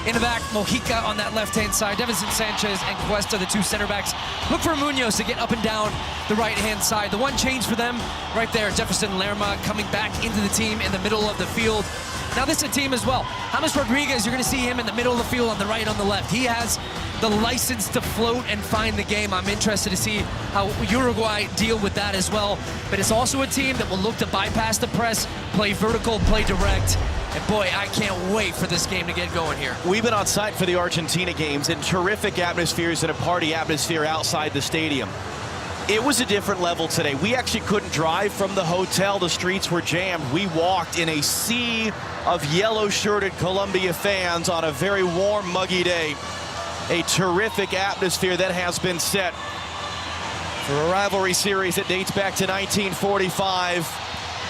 In the back, Mojica on that left-hand side, Davinson Sanchez and Cuesta, the two center backs. Look for Munoz to get up and down the right-hand side. The one change for them right there, Jefferson Lerma coming back into the team in the middle of the field. Now this is a team as well. James Rodriguez, you're going to see him in the middle of the field on the right, on the left. He has the license to float and find the game. I'm interested to see how Uruguay deal with that as well. But it's also a team that will look to bypass the press, play vertical, play direct. And boy, I can't wait for this game to get going here. We've been on site for the Argentina games in terrific atmospheres and a party atmosphere outside the stadium. It was a different level today. We actually couldn't drive from the hotel. The streets were jammed. We walked in a sea of yellow-shirted Colombia fans on a very warm, muggy day. A terrific atmosphere that has been set for a rivalry series that dates back to 1945.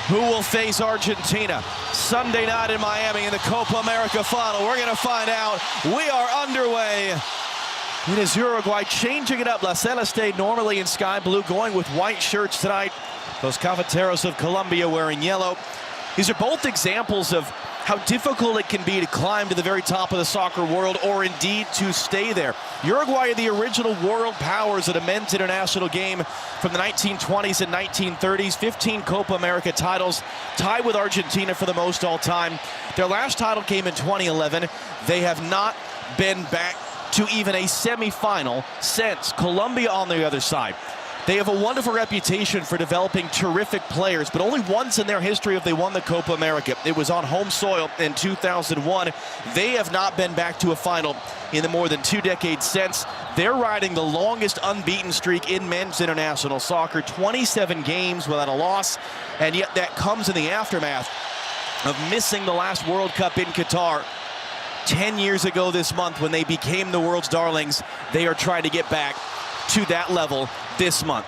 Who will face Argentina Sunday night in Miami in the Copa America final? We're going to find out. We are underway. It is Uruguay changing it up. La Celeste normally in sky blue, going with white shirts tonight. Those Cafeteros of Colombia wearing yellow. These are both examples of how difficult it can be to climb to the very top of the soccer world, or indeed to stay there. Uruguay are the original world powers at a men's international game from the 1920s and 1930s. 15 Copa America titles, tied with Argentina for the most all time. Their last title came in 2011. They have not been back to even a semi-final since. Colombia on the other side. They have a wonderful reputation for developing terrific players, but only once in their history have they won the Copa America. It was on home soil in 2001. They have not been back to a final in the more than 2 decades since. They're riding the longest unbeaten streak in men's international soccer, 27 games without a loss, and yet that comes in the aftermath of missing the last World Cup in Qatar 10 years ago this month when they became the world's darlings. They are trying to get back to that level this month.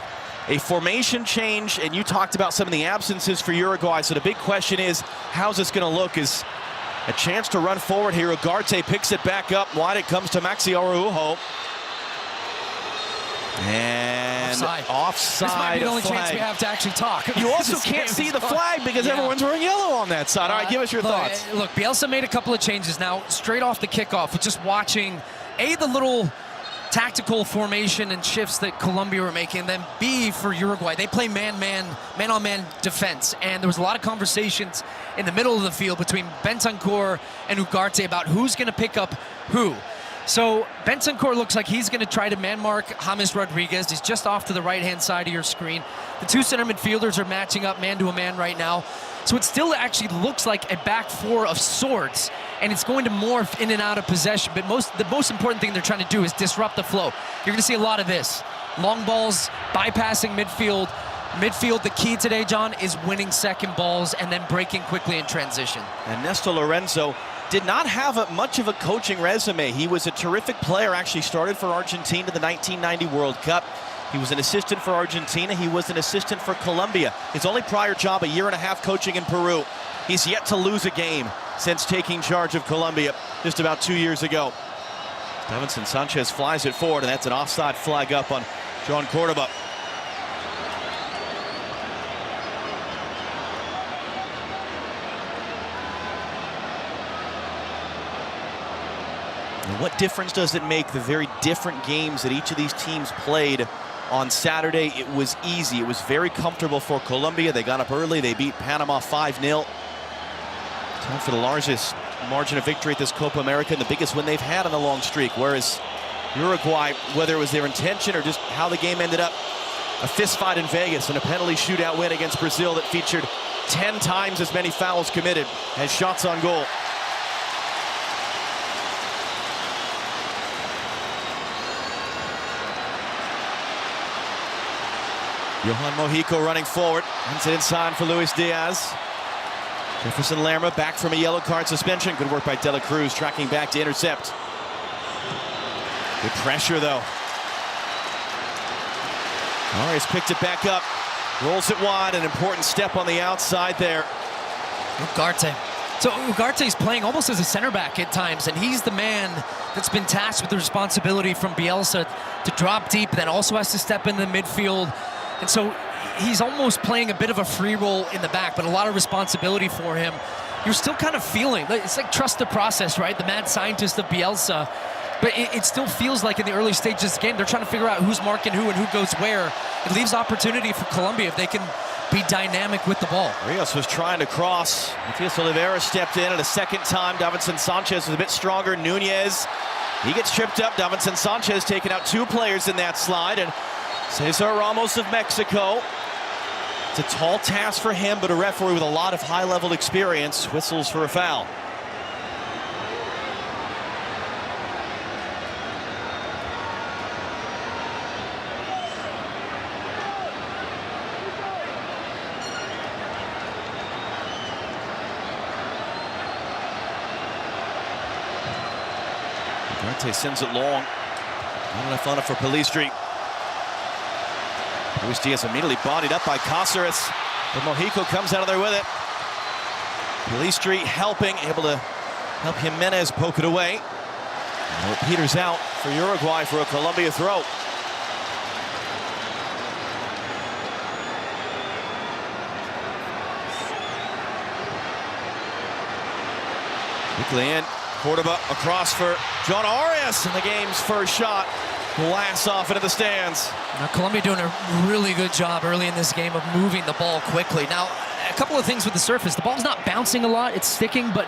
A formation change, and you talked about some of the absences for Uruguay, so the big question is, how's this going to look? Is a chance to run forward here. Ugarte picks it back up wide. It comes to Maxi Araujo. And offside. This might be the only chance we have to actually talk. You also can't see the flag because everyone's wearing yellow on that side. All right, give us your thoughts. Look, Bielsa made a couple of changes now, straight off the kickoff, with just watching, A, the little tactical formation and shifts that Colombia were making, then B, for Uruguay, they play man-on-man defense, and there was a lot of conversations in the middle of the field between Bentancur and Ugarte about who's going to pick up who. So Bentancur looks like he's going to try to man-mark James Rodriguez. He's just off to the right-hand side of your screen. The two center midfielders are matching up man-to-a-man right now. So it still actually looks like a back four of sorts, and it's going to morph in and out of possession. But the most important thing they're trying to do is disrupt the flow. You're going to see a lot of this. Long balls, bypassing midfield. Midfield, the key today, John, is winning second balls and then breaking quickly in transition. And Néstor Lorenzo did not have much of a coaching resume. He was a terrific player, actually started for Argentina in the 1990 World Cup. He was an assistant for Argentina. He was an assistant for Colombia. His only prior job, 1.5 years coaching in Peru. He's yet to lose a game since taking charge of Colombia just about 2 years ago. Davinson Sanchez flies it forward, and that's an offside flag up on John Cordoba. And what difference does it make, the very different games that each of these teams played on Saturday? It was easy. It was very comfortable for Colombia. They got up early. They beat Panama 5-0. Time for the largest margin of victory at this Copa America and the biggest win they've had on the long streak. Whereas Uruguay, whether it was their intention or just how the game ended up, a fist fight in Vegas and a penalty shootout win against Brazil that featured 10 times as many fouls committed as shots on goal. Johan Mojica running forward. Runs it inside for Luis Diaz. Jefferson Lerma back from a yellow card suspension. Good work by De La Cruz, tracking back to intercept. Good pressure, though. Arias picked it back up. Rolls it wide. An important step on the outside there. Ugarte. So Ugarte's playing almost as a center back at times, and he's the man that's been tasked with the responsibility from Bielsa to drop deep, then also has to step in the midfield. And so he's almost playing a bit of a free role in the back, but a lot of responsibility for him. you're still kind of feeling, it's like trust the process, right? The mad scientist of Bielsa. But it still feels like in the early stages of the game, they're trying to figure out who's marking who and who goes where. It leaves opportunity for Colombia if they can be dynamic with the ball. Rios was trying to cross. Matias Oliveira stepped in, and a second time, Davinson Sanchez was a bit stronger. Nunez, he gets tripped up. Davinson Sanchez taking out 2 players in that slide, and Cesar Ramos of Mexico. It's a tall task for him, but a referee with a lot of high-level experience whistles for a foul. Ugarte sends it long. Not enough on it for Pelistri. Luis Diaz immediately bodied up by Cáceres, but Mojica comes out of there with it. Pelistri helping, able to help Jimenez poke it away. And it peters out for Uruguay for a Colombia throw. Quickly in, Cordoba across for John Arias, and the game's first shot blasts off into the stands. Now Colombia doing a really good job early in this game of moving the ball quickly. Now, a couple of things with the surface. The ball's not bouncing a lot, it's sticking, but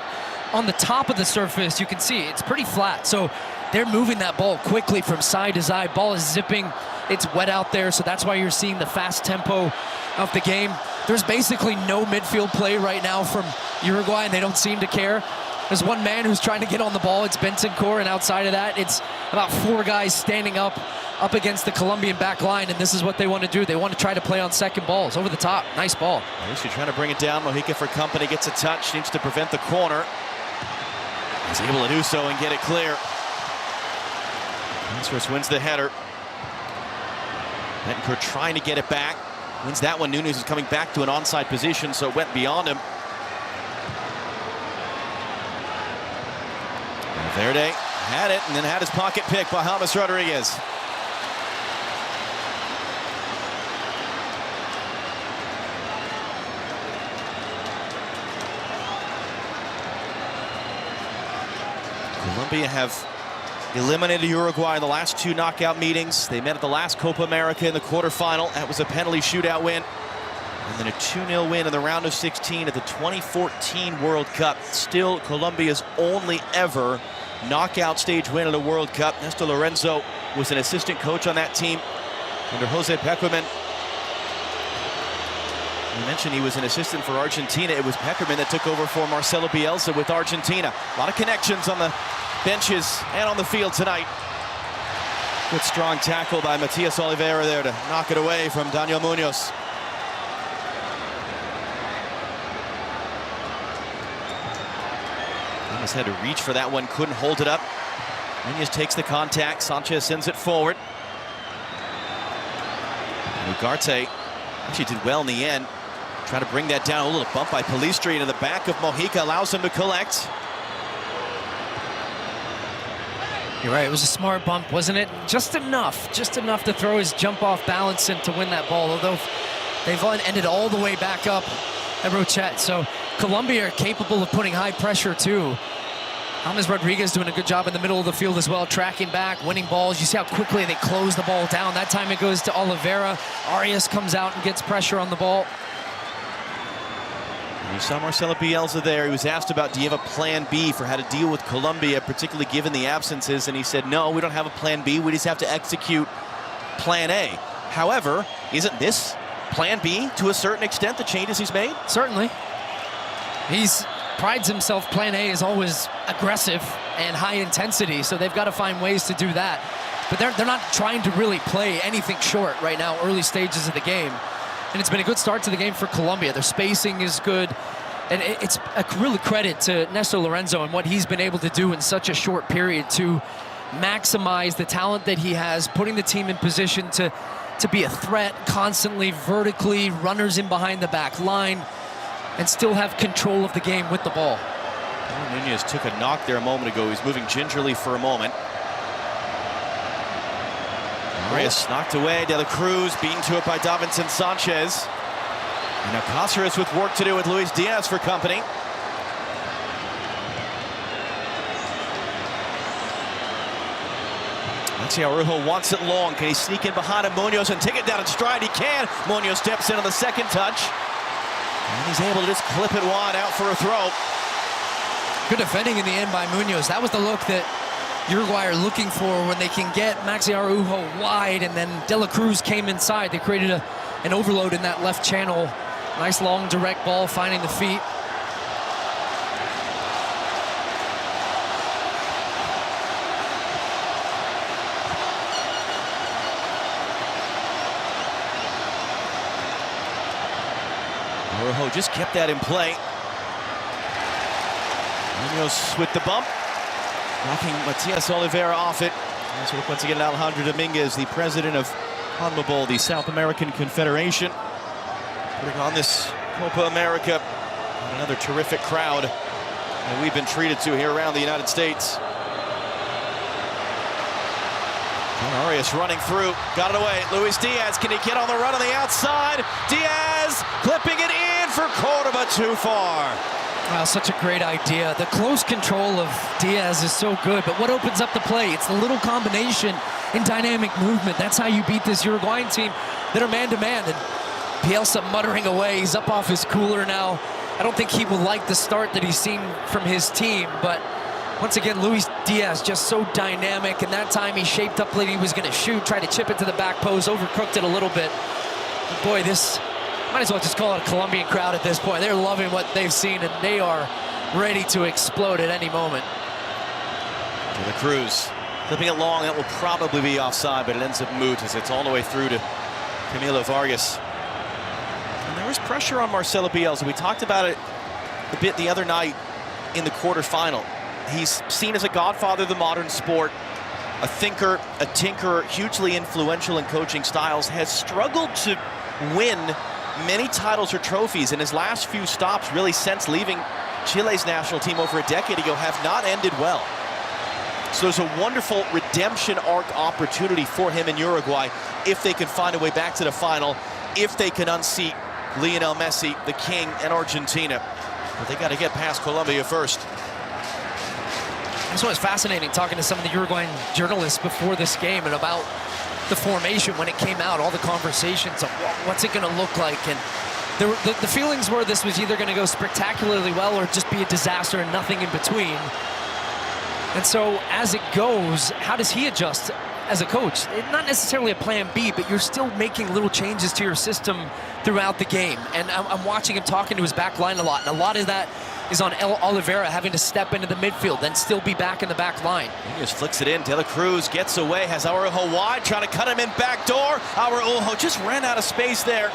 on the top of the surface, you can see it's pretty flat. So they're moving that ball quickly from side to side. Ball is zipping, it's wet out there, so that's why you're seeing the fast tempo of the game. There's basically no midfield play right now from Uruguay, and they don't seem to care. There's one man who's trying to get on the ball. It's Bentancur, and outside of that, it's about 4 guys standing up against the Colombian back line, and this is what they want to do. They want to try to play on second balls, over the top. Nice ball. He's trying to bring it down. Mojica for company, gets a touch, needs to prevent the corner. He's able to do so and get it clear. Cáceres wins the header. Bentancur trying to get it back. Wins that one. Nunez is coming back to an onside position, so it went beyond him. Verde had it and then had his pocket picked by James Rodriguez. Colombia have eliminated Uruguay in the last 2 knockout meetings. They met at the last Copa America in the quarterfinal. That was a penalty shootout win. And then a 2-0 win in the round of 16 at the 2014 World Cup. Still Colombia's only ever knockout stage win at a World Cup. Néstor Lorenzo was an assistant coach on that team under Jose Peckerman. You mentioned he was an assistant for Argentina. It was Peckerman that took over for Marcelo Bielsa with Argentina. A lot of connections on the benches and on the field tonight. Good strong tackle by Matias Oliveira there to knock it away from Daniel Munoz. Nunez had to reach for that one, couldn't hold it up. Nunez takes the contact, Sanchez sends it forward. And Ugarte actually did well in the end. Trying to bring that down, a little bump by Pelistri into the back of Mojica, allows him to collect. You're right, it was a smart bump, wasn't it? Just enough to throw his jump off balance and to win that ball, although they've ended all the way back up at Rochet. So Colombia are capable of putting high pressure too. James Rodriguez doing a good job in the middle of the field as well, tracking back, winning balls. You see how quickly they close the ball down. That time it goes to Oliveira. Arias comes out and gets pressure on the ball. You saw Marcelo Bielsa there. He was asked about, do you have a plan B for how to deal with Colombia, particularly given the absences, and he said, no, we don't have a plan B. We just have to execute plan A. However, isn't this plan B to a certain extent, the changes he's made? Certainly. He's prides himself, plan A is always aggressive and high intensity, so they've got to find ways to do that. But they're not trying to really play anything short right now, early stages of the game. And it's been a good start to the game for Colombia. Their spacing is good. And it's a real credit to Néstor Lorenzo and what he's been able to do in such a short period to maximize the talent that he has, putting the team in position to be a threat constantly, vertically, runners in behind the back line, and still have control of the game with the ball. Nunez took a knock there a moment ago. He's moving gingerly for a moment. Arias knocked away. De La Cruz beaten to it by Davinson Sanchez. And now Cáceres with work to do with Luis Diaz for company. Araujo wants it long. Can he sneak in behind him? Munoz and take it down in stride. He can. Munoz steps in on the second touch. And he's able to just clip it wide out for a throw. Good defending in the end by Munoz. That was the look that Uruguay are looking for when they can get Maxi Araujo wide, and then De La Cruz came inside. They created an overload in that left channel. Nice long direct ball finding the feet. Araujo just kept that in play. Munoz with the bump, knocking Matias Oliveira off it. Let's look once again at Alejandro Dominguez, the president of CONMEBOL, the South American Confederation, putting on this Copa America. Another terrific crowd that we've been treated to here around the United States. Arias running through, got it away. Luis Diaz, can he get on the run on the outside? Diaz clipping it in for Cordoba, too far. Wow, such a great idea. The close control of Diaz is so good, but what opens up the play? It's the little combination and dynamic movement. That's how you beat this Uruguayan team that are man-to-man. And Bielsa muttering away. He's up off his cooler now. I don't think he will like the start that he's seen from his team, but once again, Luis Diaz just so dynamic, and that time he shaped up like he was going to shoot, tried to chip it to the back post, overcooked it a little bit. But boy, this might as well just call it a Colombian crowd at this point. They're loving what they've seen, and they are ready to explode at any moment. De La Cruz clipping it long. That will probably be offside, but it ends up moot as it's all the way through to Camilo Vargas. And there was pressure on Marcelo Bielsa. We talked about it a bit the other night in the quarterfinal. He's seen as a godfather of the modern sport, a thinker, a tinkerer, hugely influential in coaching styles, has struggled to win many titles or trophies, and his last few stops really since leaving Chile's national team over a decade ago have not ended well. So there's a wonderful redemption arc opportunity for him in Uruguay if they can find a way back to the final, if they can unseat Lionel Messi, the king, and Argentina. But they got to get past Colombia first. This was fascinating talking to some of the Uruguayan journalists before this game and about the formation when it came out, all the conversations of what's it going to look like. And the feelings were this was either going to go spectacularly well or just be a disaster and nothing in between. And so as it goes, how does he adjust as a coach? Not necessarily a plan B, but you're still making little changes to your system throughout the game. And I'm watching him talking to his back line a lot, and a lot of that is on Oliveira having to step into the midfield, then still be back in the back line. He just flicks it in. De La Cruz gets away, has Araujo wide, trying to cut him in back door. Araujo just ran out of space there.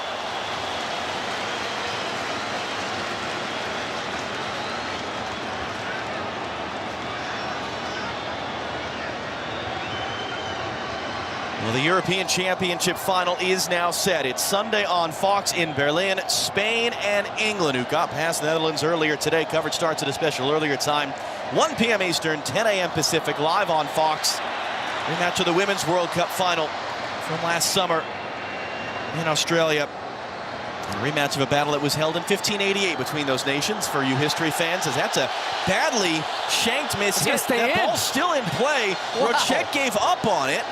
Well, the European Championship final is now set. It's Sunday on Fox in Berlin. Spain and England, who got past the Netherlands earlier today. Coverage starts at a special earlier time. 1 p.m. Eastern, 10 a.m. Pacific, live on Fox. Rematch of the Women's World Cup final from last summer in Australia. A rematch of a battle that was held in 1588 between those nations. For you history fans, as that's a badly shanked miss hit. That ball's still in play. Wow. Rochet gave up on it.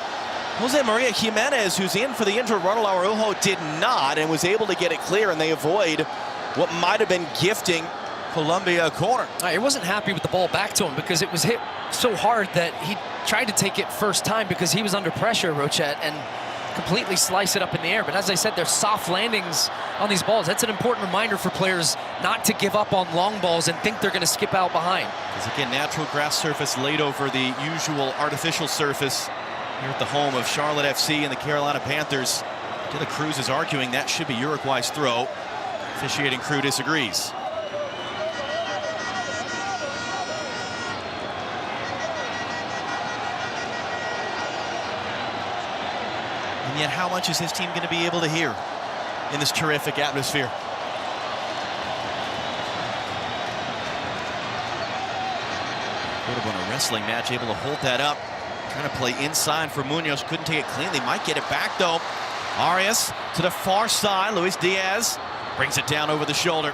Jose Maria Jimenez, who's in for the injured Ronald Araujo, did not and was able to get it clear, and they avoid what might have been gifting Colombia a corner. He wasn't happy with the ball back to him because it was hit so hard that he tried to take it first time because he was under pressure, Rochet, and completely slice it up in the air. But as I said, there's soft landings on these balls. That's an important reminder for players not to give up on long balls and think they're going to skip out behind. As again, natural grass surface laid over the usual artificial surface here at the home of Charlotte FC and the Carolina Panthers. De La Cruz is arguing that should be Uruguay's throw. Officiating crew disagrees. And yet, how much is his team going to be able to hear in this terrific atmosphere? Could have won a wrestling match, able to hold that up. Trying to play inside for Munoz. Couldn't take it cleanly. Might get it back, though. Arias to the far side. Luis Diaz brings it down over the shoulder.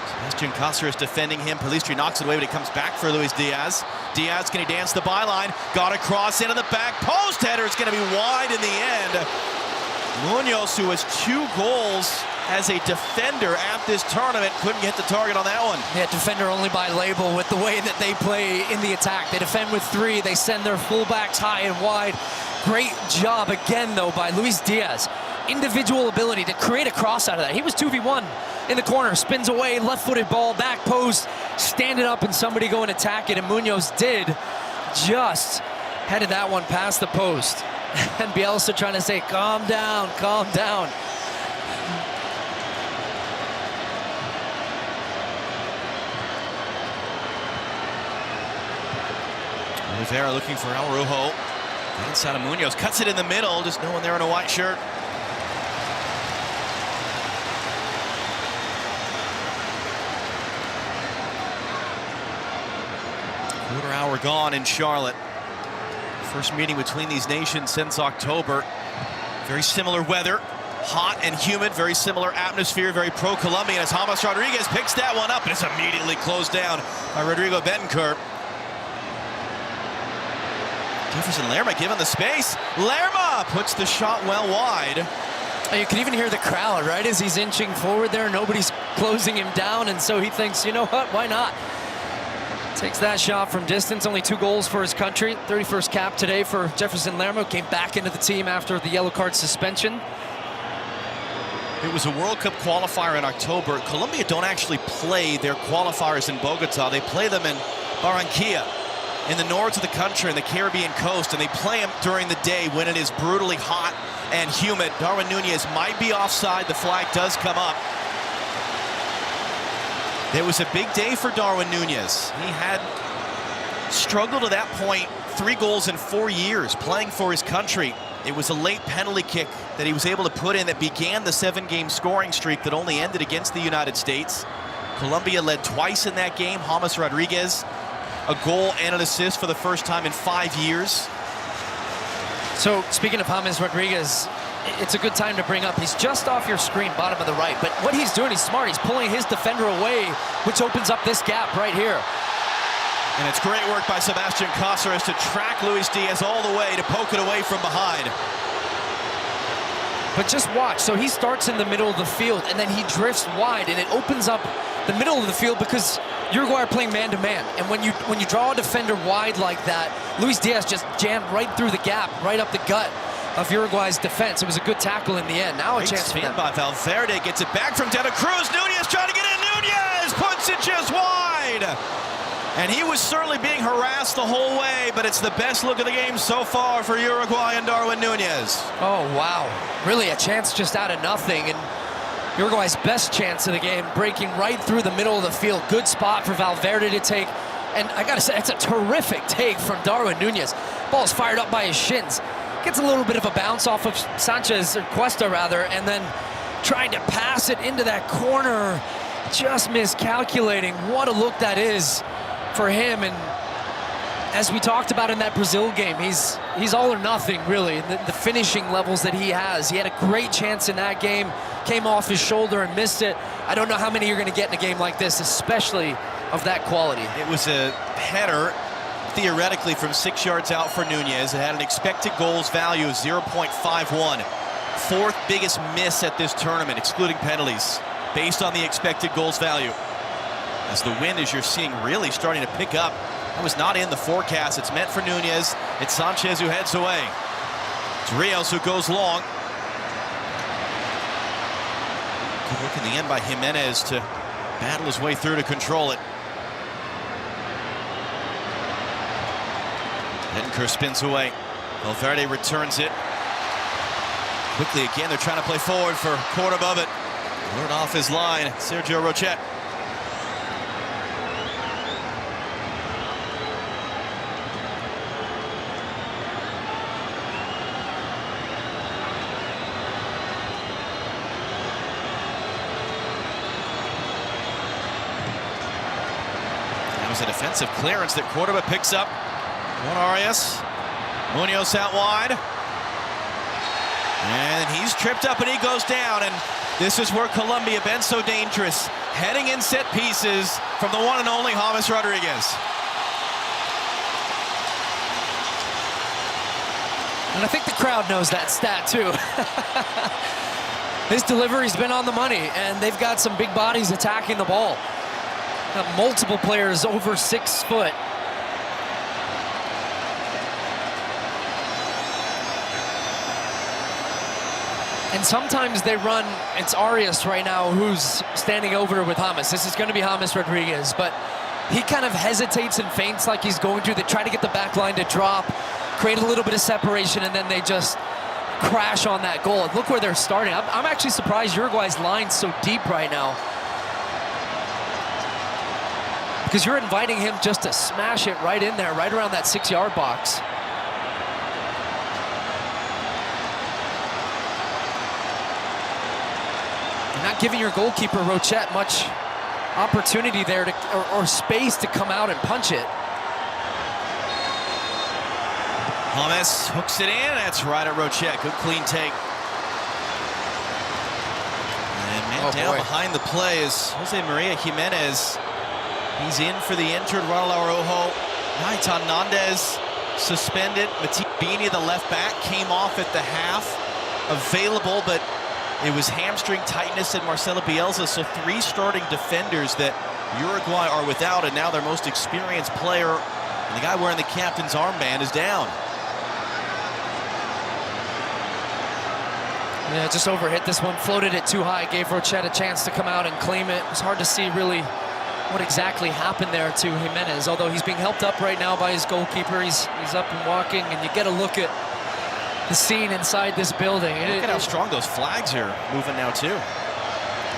Sebastian Cáceres defending him. Pelistri knocks it away, but it comes back for Luis Diaz. Diaz, can he dance the byline? Got a cross into the back post. Header is going to be wide in the end. Munoz, who has 2 goals as a defender at this tournament, couldn't get the target on that one. Yeah, defender only by label with the way that they play in the attack. They defend with 3. They send their fullbacks high and wide. Great job again, though, by Luis Diaz. Individual ability to create a cross out of that. He was 2v1 in the corner, spins away, left-footed ball, back post, stand it up and somebody go and attack it, and Munoz did. Just headed that one past the post. And Bielsa trying to say, calm down, calm down. Rivera looking for Araujo. Inside of Munoz, cuts it in the middle, just no one there in a white shirt. Quarter hour gone in Charlotte. First meeting between these nations since October. Very similar weather, hot and humid, very similar atmosphere, very pro-Colombian as James Rodriguez picks that one up and it's immediately closed down by Rodrigo Betancourt. Jefferson Lerma given the space. Lerma puts the shot well wide. You can even hear the crowd, right, as he's inching forward there. Nobody's closing him down, and so he thinks, you know what, why not? Takes that shot from distance. Only 2 goals for his country. 31st cap today for Jefferson Lerma. Came back into the team after the yellow card suspension. It was a World Cup qualifier in October. Colombia don't actually play their qualifiers in Bogota. They play them in Barranquilla, in the north of the country, in the Caribbean coast, and they play them during the day when it is brutally hot and humid. Darwin Nunez might be offside. The flag does come up. It was a big day for Darwin Nunez. He had struggled to that point, 3 goals in 4 years playing for his country. It was a late penalty kick that he was able to put in that began the 7-game scoring streak that only ended against the United States. Colombia led twice in that game. James Rodriguez, a goal and an assist for the first time in 5 years. So speaking of James Rodriguez, it's a good time to bring up. He's just off your screen, bottom of the right. But what he's doing, he's smart. He's pulling his defender away, which opens up this gap right here. And it's great work by Sebastian Cáceres to track Luis Diaz all the way to poke it away from behind. But just watch. So he starts in the middle of the field, and then he drifts wide, and it opens up the middle of the field because Uruguay are playing man-to-man. And when you draw a defender wide like that, Luis Diaz just jammed right through the gap, right up the gut of Uruguay's defense. It was a good tackle in the end. Now a chance for them. By Valverde, gets it back from De La Cruz. Nunez trying to get in. Nunez puts it just wide. And he was certainly being harassed the whole way, but it's the best look of the game so far for Uruguay and Darwin Nunez. Oh, wow. Really a chance just out of nothing. And Uruguay's best chance of the game, breaking right through the middle of the field. Good spot for Valverde to take. And I got to say, it's a terrific take from Darwin Nunez. Ball's fired up by his shins. Gets a little bit of a bounce off of Sanchez, or Cuesta rather, and then trying to pass it into that corner. Just miscalculating. What a look that is for him. And as we talked about in that Brazil game, he's all or nothing, really. The finishing levels that he has. He had a great chance in that game, came off his shoulder and missed it. I don't know how many you're going to get in a game like this, especially of that quality. It was a header, theoretically, from 6 yards out for Nunez. It had an expected goals value of 0.51. 4th biggest miss at this tournament, excluding penalties, based on the expected goals value. As the wind, as you're seeing, really starting to pick up. That was not in the forecast. It's meant for Nunez. It's Sanchez who heads away. It's Rios who goes long. Good work in the end by Jimenez to battle his way through to control it. Betancourt spins away. Valverde returns it. Quickly again, they're trying to play forward for quarter above it. Lured off his line, Sergio Rochet. That was a defensive clearance that Cordoba picks up. Juan Arias. Munoz out wide. And he's tripped up and he goes down. And this is where Colombia been so dangerous. Heading in set pieces from the one and only James Rodriguez. And I think the crowd knows that stat too. His delivery's been on the money, and they've got some big bodies attacking the ball. Got multiple players over 6 foot. And sometimes they run, it's Arias right now who's standing over with James. This is going to be James Rodriguez, but he kind of hesitates and feints like he's going to. They try to get the back line to drop, create a little bit of separation, and then they just crash on that goal. Look where they're starting. I'm actually surprised Uruguay's line's so deep right now, because you're inviting him just to smash it right in there, right around that 6-yard box. You're not giving your goalkeeper, Rochette, much opportunity there to, or space to come out and punch it. James hooks it in. That's right at Rochette. Good clean take. And man down behind the play is Jose Maria Jimenez. He's in for the injured Ronald Araujo. Naitan Nandez suspended. Mati Bini, the left back, came off at the half. Available, but it was hamstring tightness in Marcelo Bielsa. So 3 starting defenders that Uruguay are without, and now their most experienced player, and the guy wearing the captain's armband, is down. Yeah, just overhit this one, floated it too high, gave Rochette a chance to come out and claim it. It was hard to see really what exactly happened there to Jimenez, although he's being helped up right now by his goalkeeper. He's up and walking, and you get a look at the scene inside this building. Look at how strong those flags are moving now too.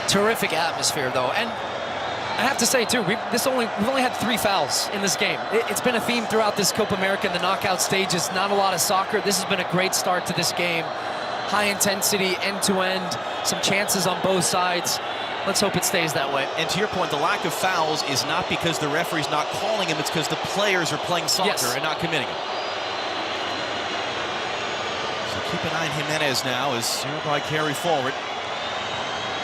Terrific atmosphere though, and I have to say too, we've only had 3 fouls in this game. It's been a theme throughout this Copa America in the knockout stages. Not a lot of soccer. This has been a great start to this game. High intensity, end-to-end, some chances on both sides. Let's hope it stays that way. And to your point, the lack of fouls is not because the referee's not calling them, it's because the players are playing soccer and not committing them. So keep an eye on Jimenez now as Uruguay carry forward.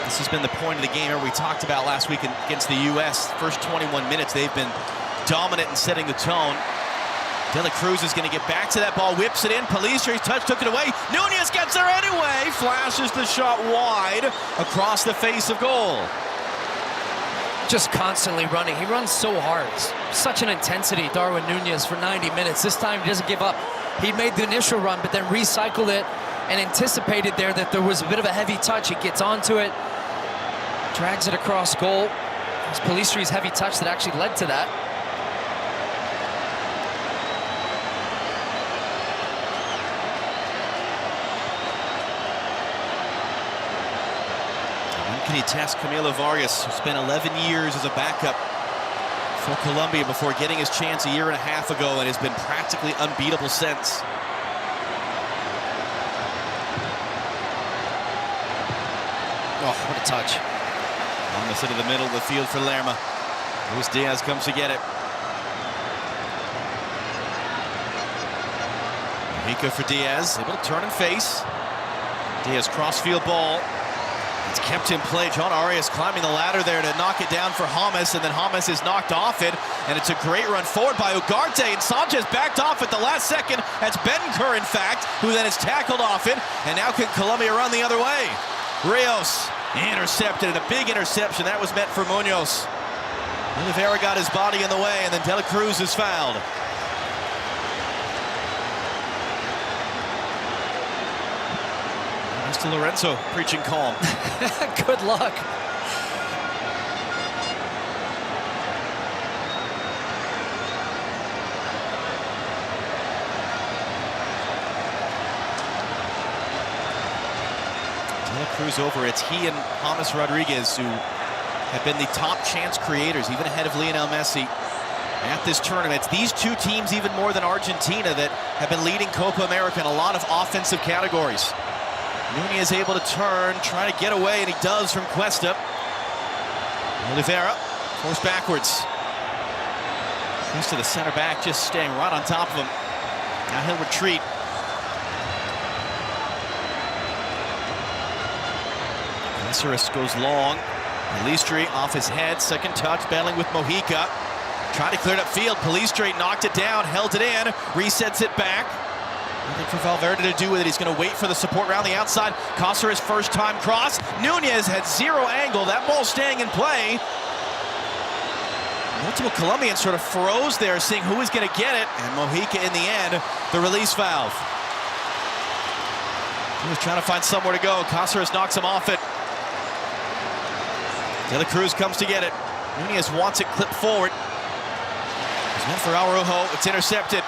This has been the point of the game we talked about last week against the U.S. First 21 minutes, they've been dominant in setting the tone. De La Cruz is going to get back to that ball, whips it in. Pellistri's touch, took it away. Nunez gets there anyway. Flashes the shot wide across the face of goal. Just constantly running. He runs so hard. Such an intensity, Darwin Nunez, for 90 minutes. This time he doesn't give up. He made the initial run, but then recycled it and anticipated there that there was a bit of a heavy touch. He gets onto it, drags it across goal. It was Pellistri's heavy touch that actually led to that. Can he test Camilo Vargas, who spent 11 years as a backup for Colombia before getting his chance a year and a half ago and has been practically unbeatable since. Oh, what a touch. Almost into the middle of the field for Lerma. Luis Diaz comes to get it. Mojica for Diaz, able to turn and face. Diaz cross-field ball. It's kept in play. John Arias climbing the ladder there to knock it down for James, and then James is knocked off it, and it's a great run forward by Ugarte, and Sanchez backed off at the last second. That's Betancourt, in fact, who then is tackled off it, and now can Colombia run the other way? Rios intercepted, and a big interception. That was meant for Munoz. Oliveira got his body in the way, and then De La Cruz is fouled. Mr. Lorenzo preaching calm. Good luck. De La Cruz over. It's he and James Rodriguez who have been the top chance creators, even ahead of Lionel Messi at this tournament. It's these 2 teams, even more than Argentina, that have been leading Copa America in a lot of offensive categories. Nunez able to turn, trying to get away, and he does from Cuesta. Oliveira forced backwards. Cuesta, the center back, just staying right on top of him. Now he'll retreat. Caceres goes long. Pelistri off his head, second touch, battling with Mojica. Trying to clear it upfield. Pelistri knocked it down, held it in, resets it back. Nothing for Valverde to do with it. He's going to wait for the support around the outside. Cáceres first time cross. Nunez had zero angle. That ball staying in play. Multiple Colombians sort of froze there, seeing who was going to get it. And Mojica in the end, the release valve. He was trying to find somewhere to go. Cáceres knocks him off it. De La Cruz comes to get it. Nunez wants it clipped forward. It's meant for Araujo. It's intercepted.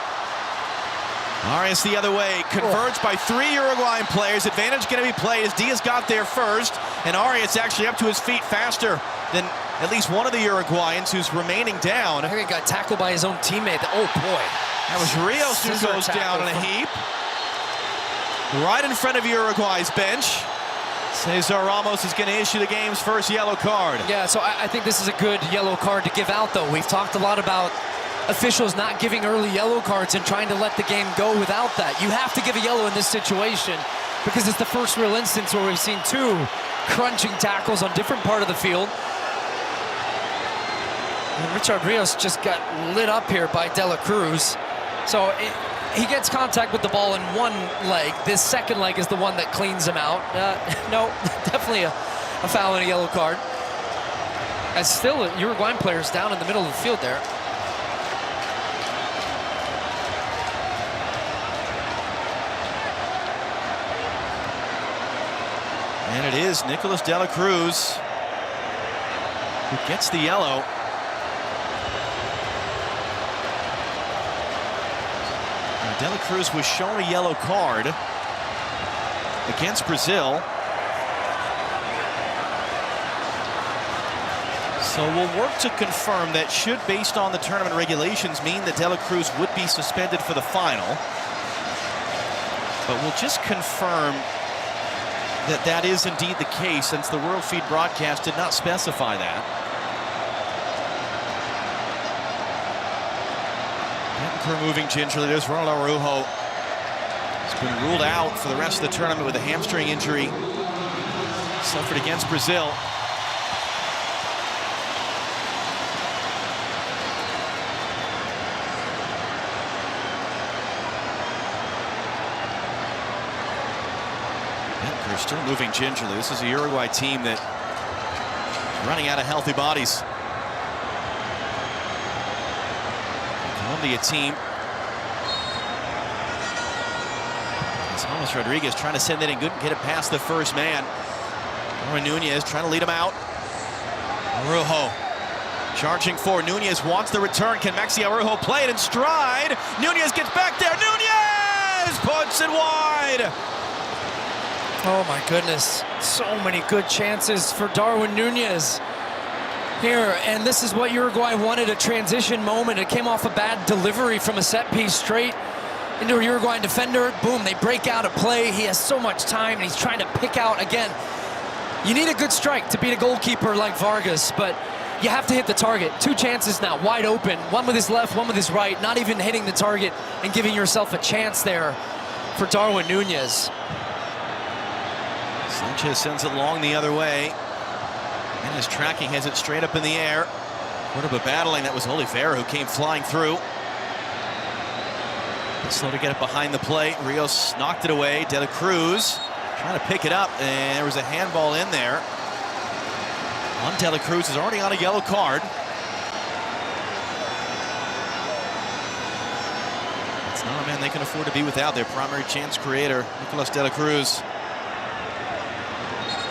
Arias the other way, converged by 3 Uruguayan players. Advantage going to be played as Diaz got there first, and Arias actually up to his feet faster than at least one of the Uruguayans who's remaining down. I think he got tackled by his own teammate. Oh boy. That was Rios who goes down in a heap. Right in front of Uruguay's bench. Cesar Ramos is going to issue the game's first yellow card. Yeah, so I think this is a good yellow card to give out, though. We've talked a lot about officials not giving early yellow cards and trying to let the game go without that. You have to give a yellow in this situation because it's the first real instance where we've seen 2 crunching tackles on different part of the field. And Richard Rios just got lit up here by De La Cruz. So he gets contact with the ball in one leg. This second leg is the one that cleans him out. No, definitely a foul and a yellow card. As still Uruguayan players down in the middle of the field there. And it is Nicolas De La Cruz who gets the yellow. Now, De La Cruz was shown a yellow card against Brazil. So we'll work to confirm that should, based on the tournament regulations, mean that De La Cruz would be suspended for the final. But we'll just confirm that that is indeed the case, since the World Feed broadcast did not specify that. Betancourt moving gingerly. There's Ronald Araujo. He's been ruled out for the rest of the tournament with a hamstring injury suffered against Brazil. They're still moving gingerly. This is a Uruguay team that is running out of healthy bodies. The Colombia team. It's James Rodriguez trying to send that in good and get it past the first man. Darwin Nunez trying to lead him out. Araujo charging forward. Nunez wants the return. Can Maxi Araujo play it in stride? Nunez gets back there. Nunez puts it wide. Oh my goodness, so many good chances for Darwin Nunez here, and this is what Uruguay wanted, a transition moment. It came off a bad delivery from a set piece straight into a Uruguayan defender. Boom, they break out a play. He has so much time, and he's trying to pick out again. You need a good strike to beat a goalkeeper like Vargas, but you have to hit the target. 2 chances now, wide open, one with his left, one with his right, not even hitting the target and giving yourself a chance there for Darwin Nunez. Sanchez sends it long the other way. And his tracking has it straight up in the air. What a battling. That was Oliveira who came flying through. Slow to get it behind the plate. Rios knocked it away. De La Cruz trying to pick it up, and there was a handball in there. On De La Cruz is already on a yellow card. It's not a man they can afford to be without. Their primary chance creator, Nicolas De La Cruz.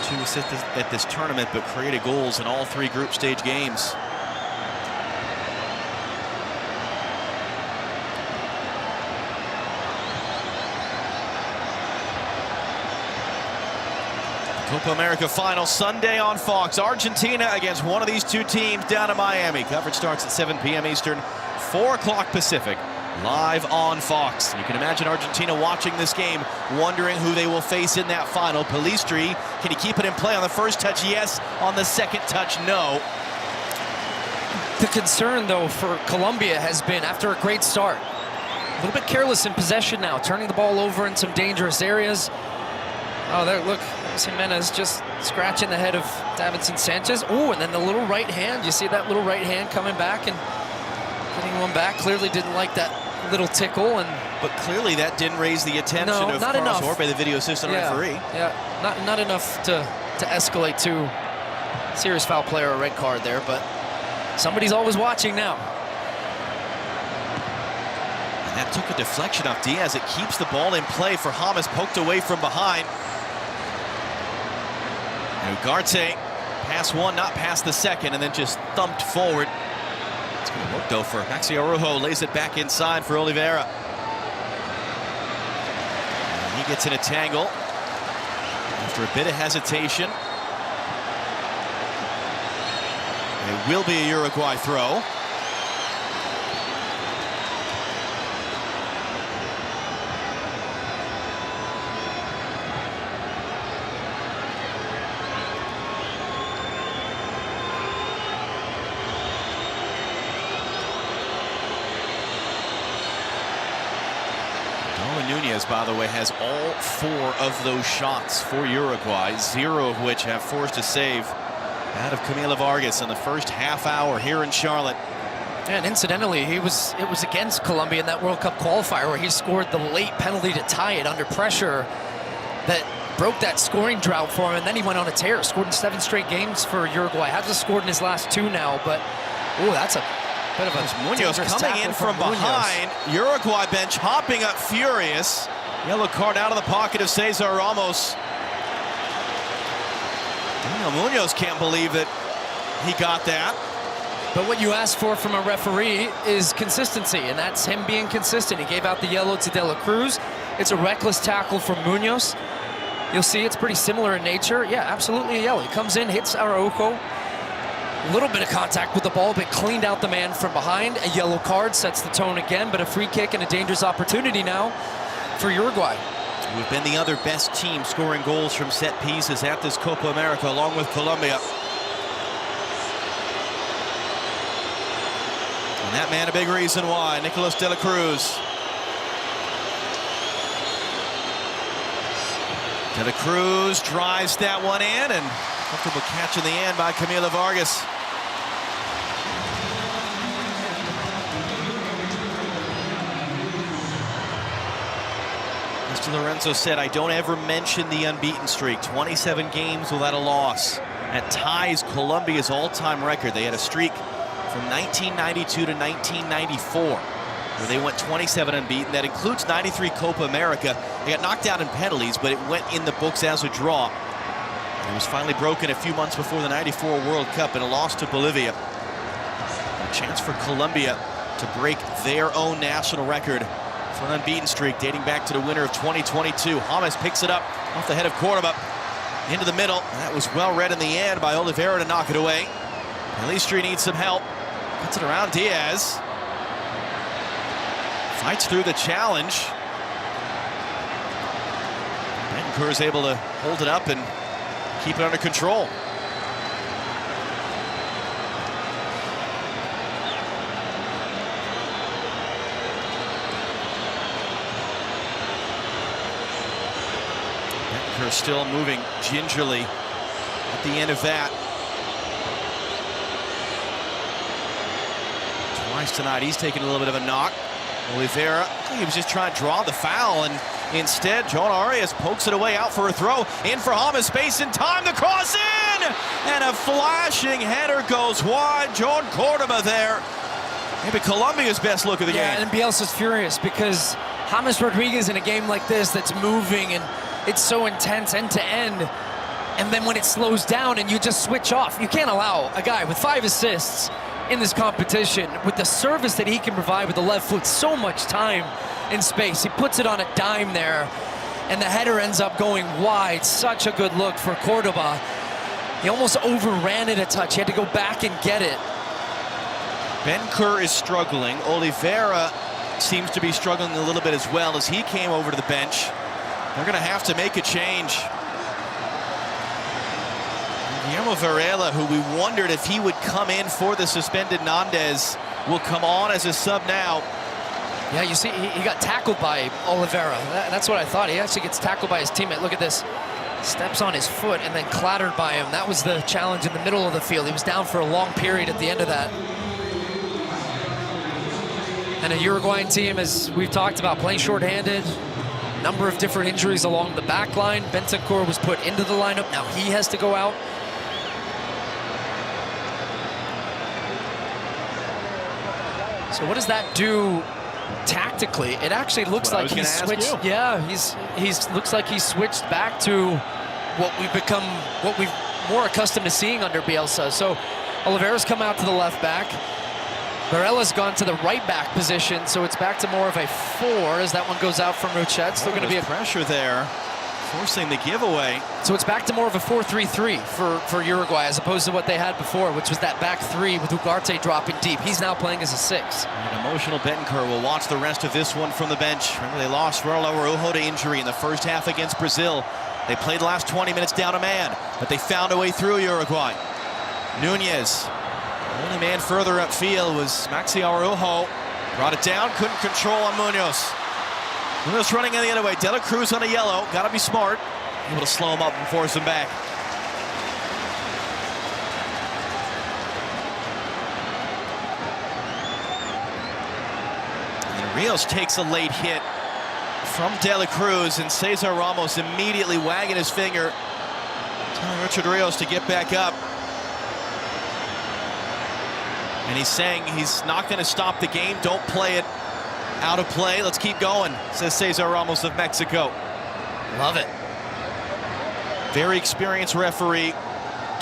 2 assists at this tournament, but created goals in all 3 group stage games. Copa America final Sunday on Fox. Argentina against one of these 2 teams down in Miami. Coverage starts at 7 p.m. Eastern, 4 o'clock Pacific. Live on Fox. You can imagine Argentina watching this game, wondering who they will face in that final. Pelistri, can he keep it in play on the first touch? Yes. On the second touch, no. The concern, though, for Colombia has been, after a great start, a little bit careless in possession now, turning the ball over in some dangerous areas. Oh, there, look, Jimenez just scratching the head of Davinson Sanchez. Oh, and then the little right hand. You see that little right hand coming back and getting one back. Clearly didn't like that little tickle, and but clearly that didn't raise the attention of not Carlos enough. Orbe, the video assistant referee. Yeah, not enough to escalate to serious foul play or a red card there, but somebody's always watching now. And that took a deflection off Diaz. It keeps the ball in play for James, poked away from behind. And Ugarte, pass one, not past the second, and then just thumped forward. It's going to work, though, for Maxi Araujo. Lays it back inside for Oliveira. And he gets in a tangle after a bit of hesitation. It will be a Uruguay throw. Nunez, by the way, has all 4 of those shots for Uruguay, 0 of which have forced a save out of Camila Vargas in the first half hour here in Charlotte. And incidentally, it was against Colombia in that World Cup qualifier where he scored the late penalty to tie it under pressure that broke that scoring drought for him, and then he went on a tear, scored in 7 straight games for Uruguay. Hasn't scored in his last 2 now, but that's a bit of a Munoz coming in from behind. Uruguay bench hopping up furious. Yellow card out of the pocket of Cesar Ramos. Munoz can't believe that he got that. But what you ask for from a referee is consistency, and that's him being consistent. He gave out the yellow to De La Cruz. It's a reckless tackle from Munoz. You'll see it's pretty similar in nature. Yeah, absolutely a yellow. He comes in, hits Araujo. A little bit of contact with the ball, but cleaned out the man from behind. A yellow card sets the tone again, but a free kick and a dangerous opportunity now for Uruguay. We've been the other best team scoring goals from set pieces at this Copa America, along with Colombia. And that man a big reason why, Nicolas De La Cruz. De La Cruz drives that one in, and comfortable catch in the end by Camila Vargas. Mr. Lorenzo said, I don't ever mention the unbeaten streak. 27 games without a loss. That ties Colombia's all-time record. They had a streak from 1992 to 1994, where they went 27 unbeaten. That includes 93 Copa America. They got knocked out in penalties, but it went in the books as a draw. It was finally broken a few months before the 94 World Cup in a loss to Bolivia. A chance for Colombia to break their own national record for an unbeaten streak dating back to the winter of 2022. James picks it up off the head of Cordoba into the middle. That was well read in the end by Oliveira to knock it away. Pelistri needs some help. Puts it around Diaz. Fights through the challenge. Bentancur is able to hold it up and keep it under control. Bentancur still moving gingerly at the end of that. Twice tonight, he's taking a little bit of a knock. Oliveira, he was just trying to draw the foul, and instead, John Arias pokes it away out for a throw. In for James, space and time, the cross in! And a flashing header goes wide. John Cordoba there. Maybe Colombia's best look of the game. Yeah, and Bielsa's furious because James Rodriguez in a game like this that's moving and it's so intense end to end, and then when it slows down and you just switch off, you can't allow a guy with 5 assists in this competition with the service that he can provide with the left foot, so much time and space. He puts it on a dime there, and the header ends up going wide. Such a good look for Cordoba. He almost overran it a touch. He had to go back and get it. Bentancur is struggling. Oliveira seems to be struggling a little bit as well as he came over to the bench. They're going to have to make a change. Guillermo Varela, who we wondered if he would come in for the suspended Nandez, will come on as a sub now. Yeah, you see, he got tackled by Oliveira. That's what I thought. He actually gets tackled by his teammate. Look at this. Steps on his foot and then clattered by him. That was the challenge in the middle of the field. He was down for a long period at the end of that. And a Uruguayan team, as we've talked about, playing shorthanded, number of different injuries along the back line. Bentancur was put into the lineup. Now he has to go out. So what does that do tactically? It actually looks like he's switched. Yeah, he's looks like he's switched back to what we've more accustomed to seeing under Bielsa. So Oliveira's come out to the left back. Barella's gone to the right back position, so it's back to more of a 4 as that one goes out from Ruchet. Still going to be a pressure there, forcing the giveaway. So it's back to more of a 4-3-3 for Uruguay as opposed to what they had before, which was that back 3 with Ugarte dropping deep. He's now playing as a 6. An emotional Bentancur will watch the rest of this one from the bench. Remember, they lost Raul Araujo to injury in the first half against Brazil. They played the last 20 minutes down a man, but they found a way through Uruguay. Nunez. Only man further upfield was Maxi Araujo. Brought it down, couldn't control on Munoz. Munoz running in the other way. De La Cruz on a yellow. Got to be smart. Able to slow him up and force him back. And Rios takes a late hit from De La Cruz, and Cesar Ramos immediately wagging his finger, telling Richard Rios to get back up. And he's saying he's not going to stop the game. Don't play it out of play. Let's keep going, says Cesar Ramos of Mexico. Love it. Very experienced referee.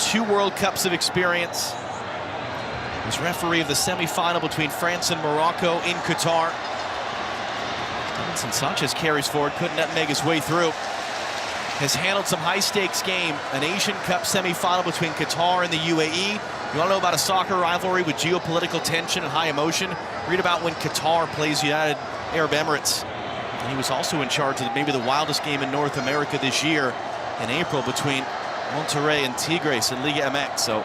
2 World Cups of experience. He was referee of the semifinal between France and Morocco in Qatar. Davinson Sanchez carries forward, couldn't nutmeg his way through. Has handled some high-stakes game. An Asian Cup semifinal between Qatar and the UAE. You want to know about a soccer rivalry with geopolitical tension and high emotion? Read about when Qatar plays United Arab Emirates. And he was also in charge of maybe the wildest game in North America this year in April between Monterrey and Tigres in Liga MX. So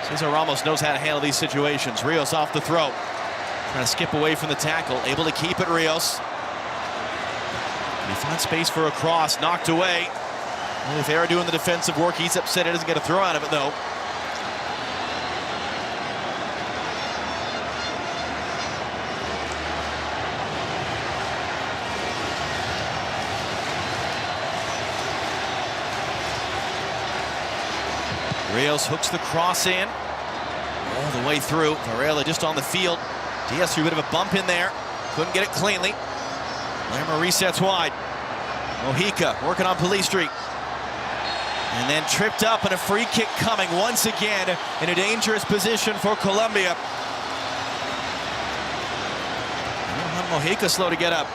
Cesar Ramos knows how to handle these situations. Rios off the throw. Trying to skip away from the tackle. Able to keep it, Rios. And he found space for a cross. Knocked away. Oliveira doing the defensive work. He's upset he doesn't get a throw out of it, though. Rios hooks the cross in all the way through. Varela just on the field. Diaz threw a bit of a bump in there. Couldn't get it cleanly. Lerma resets wide. Mojica working on Police Street. And then tripped up, and a free kick coming once again in a dangerous position for Colombia. Mojica slow to get up.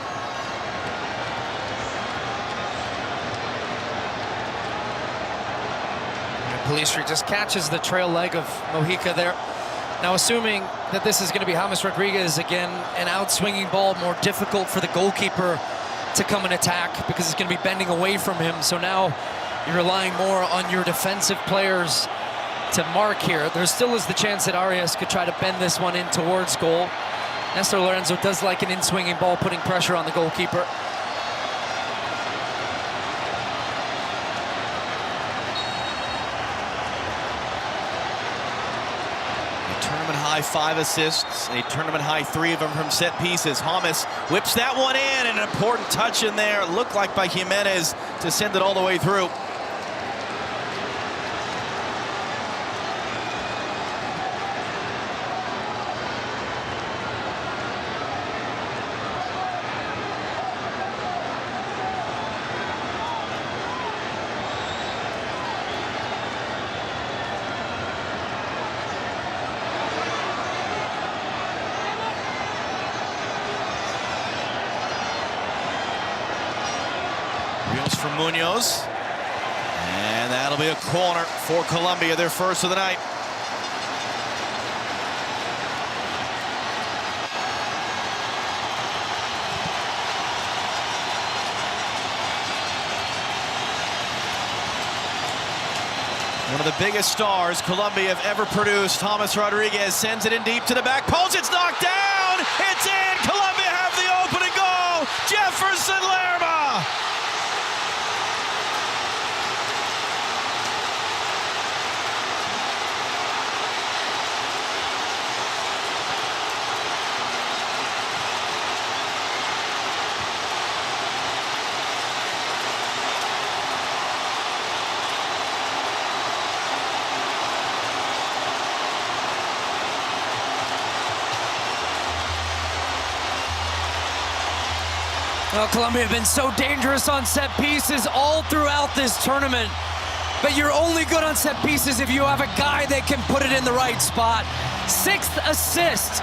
Police Street just catches the trail leg of Mojica there. Now, assuming that this is going to be James Rodriguez again, an out-swinging ball, more difficult for the goalkeeper to come and attack because it's going to be bending away from him. So now you're relying more on your defensive players to mark here. There still is the chance that Arias could try to bend this one in towards goal. Nestor Lorenzo does like an in-swinging ball, putting pressure on the goalkeeper. High 5 assists, a tournament high 3 of them from set pieces. James whips that one in, and an important touch in there, looked like by Jimenez, to send it all the way through. From Munoz, and that'll be a corner for Colombia, their first of the night. One of the biggest stars Colombia have ever produced, James Rodriguez, sends it in deep to the back post. It's knocked down. It's in. Colombia have the opening goal. Jefferson Lerma. Well, Colombia have been so dangerous on set pieces all throughout this tournament. But you're only good on set pieces if you have a guy that can put it in the right spot. 6th assist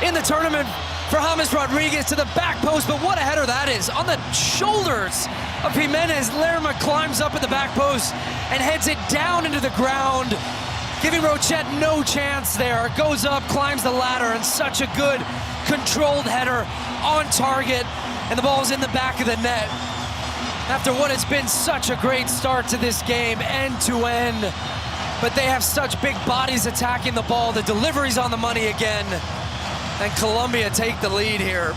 in the tournament for James Rodriguez to the back post, but what a header that is. On the shoulders of Jimenez, Lerma climbs up at the back post and heads it down into the ground, giving Rochette no chance there. Goes up, climbs the ladder, and such a good controlled header on target, and the ball's in the back of the net. After what has been such a great start to this game, end to end, but they have such big bodies attacking the ball. The delivery's on the money again, and Colombia take the lead here.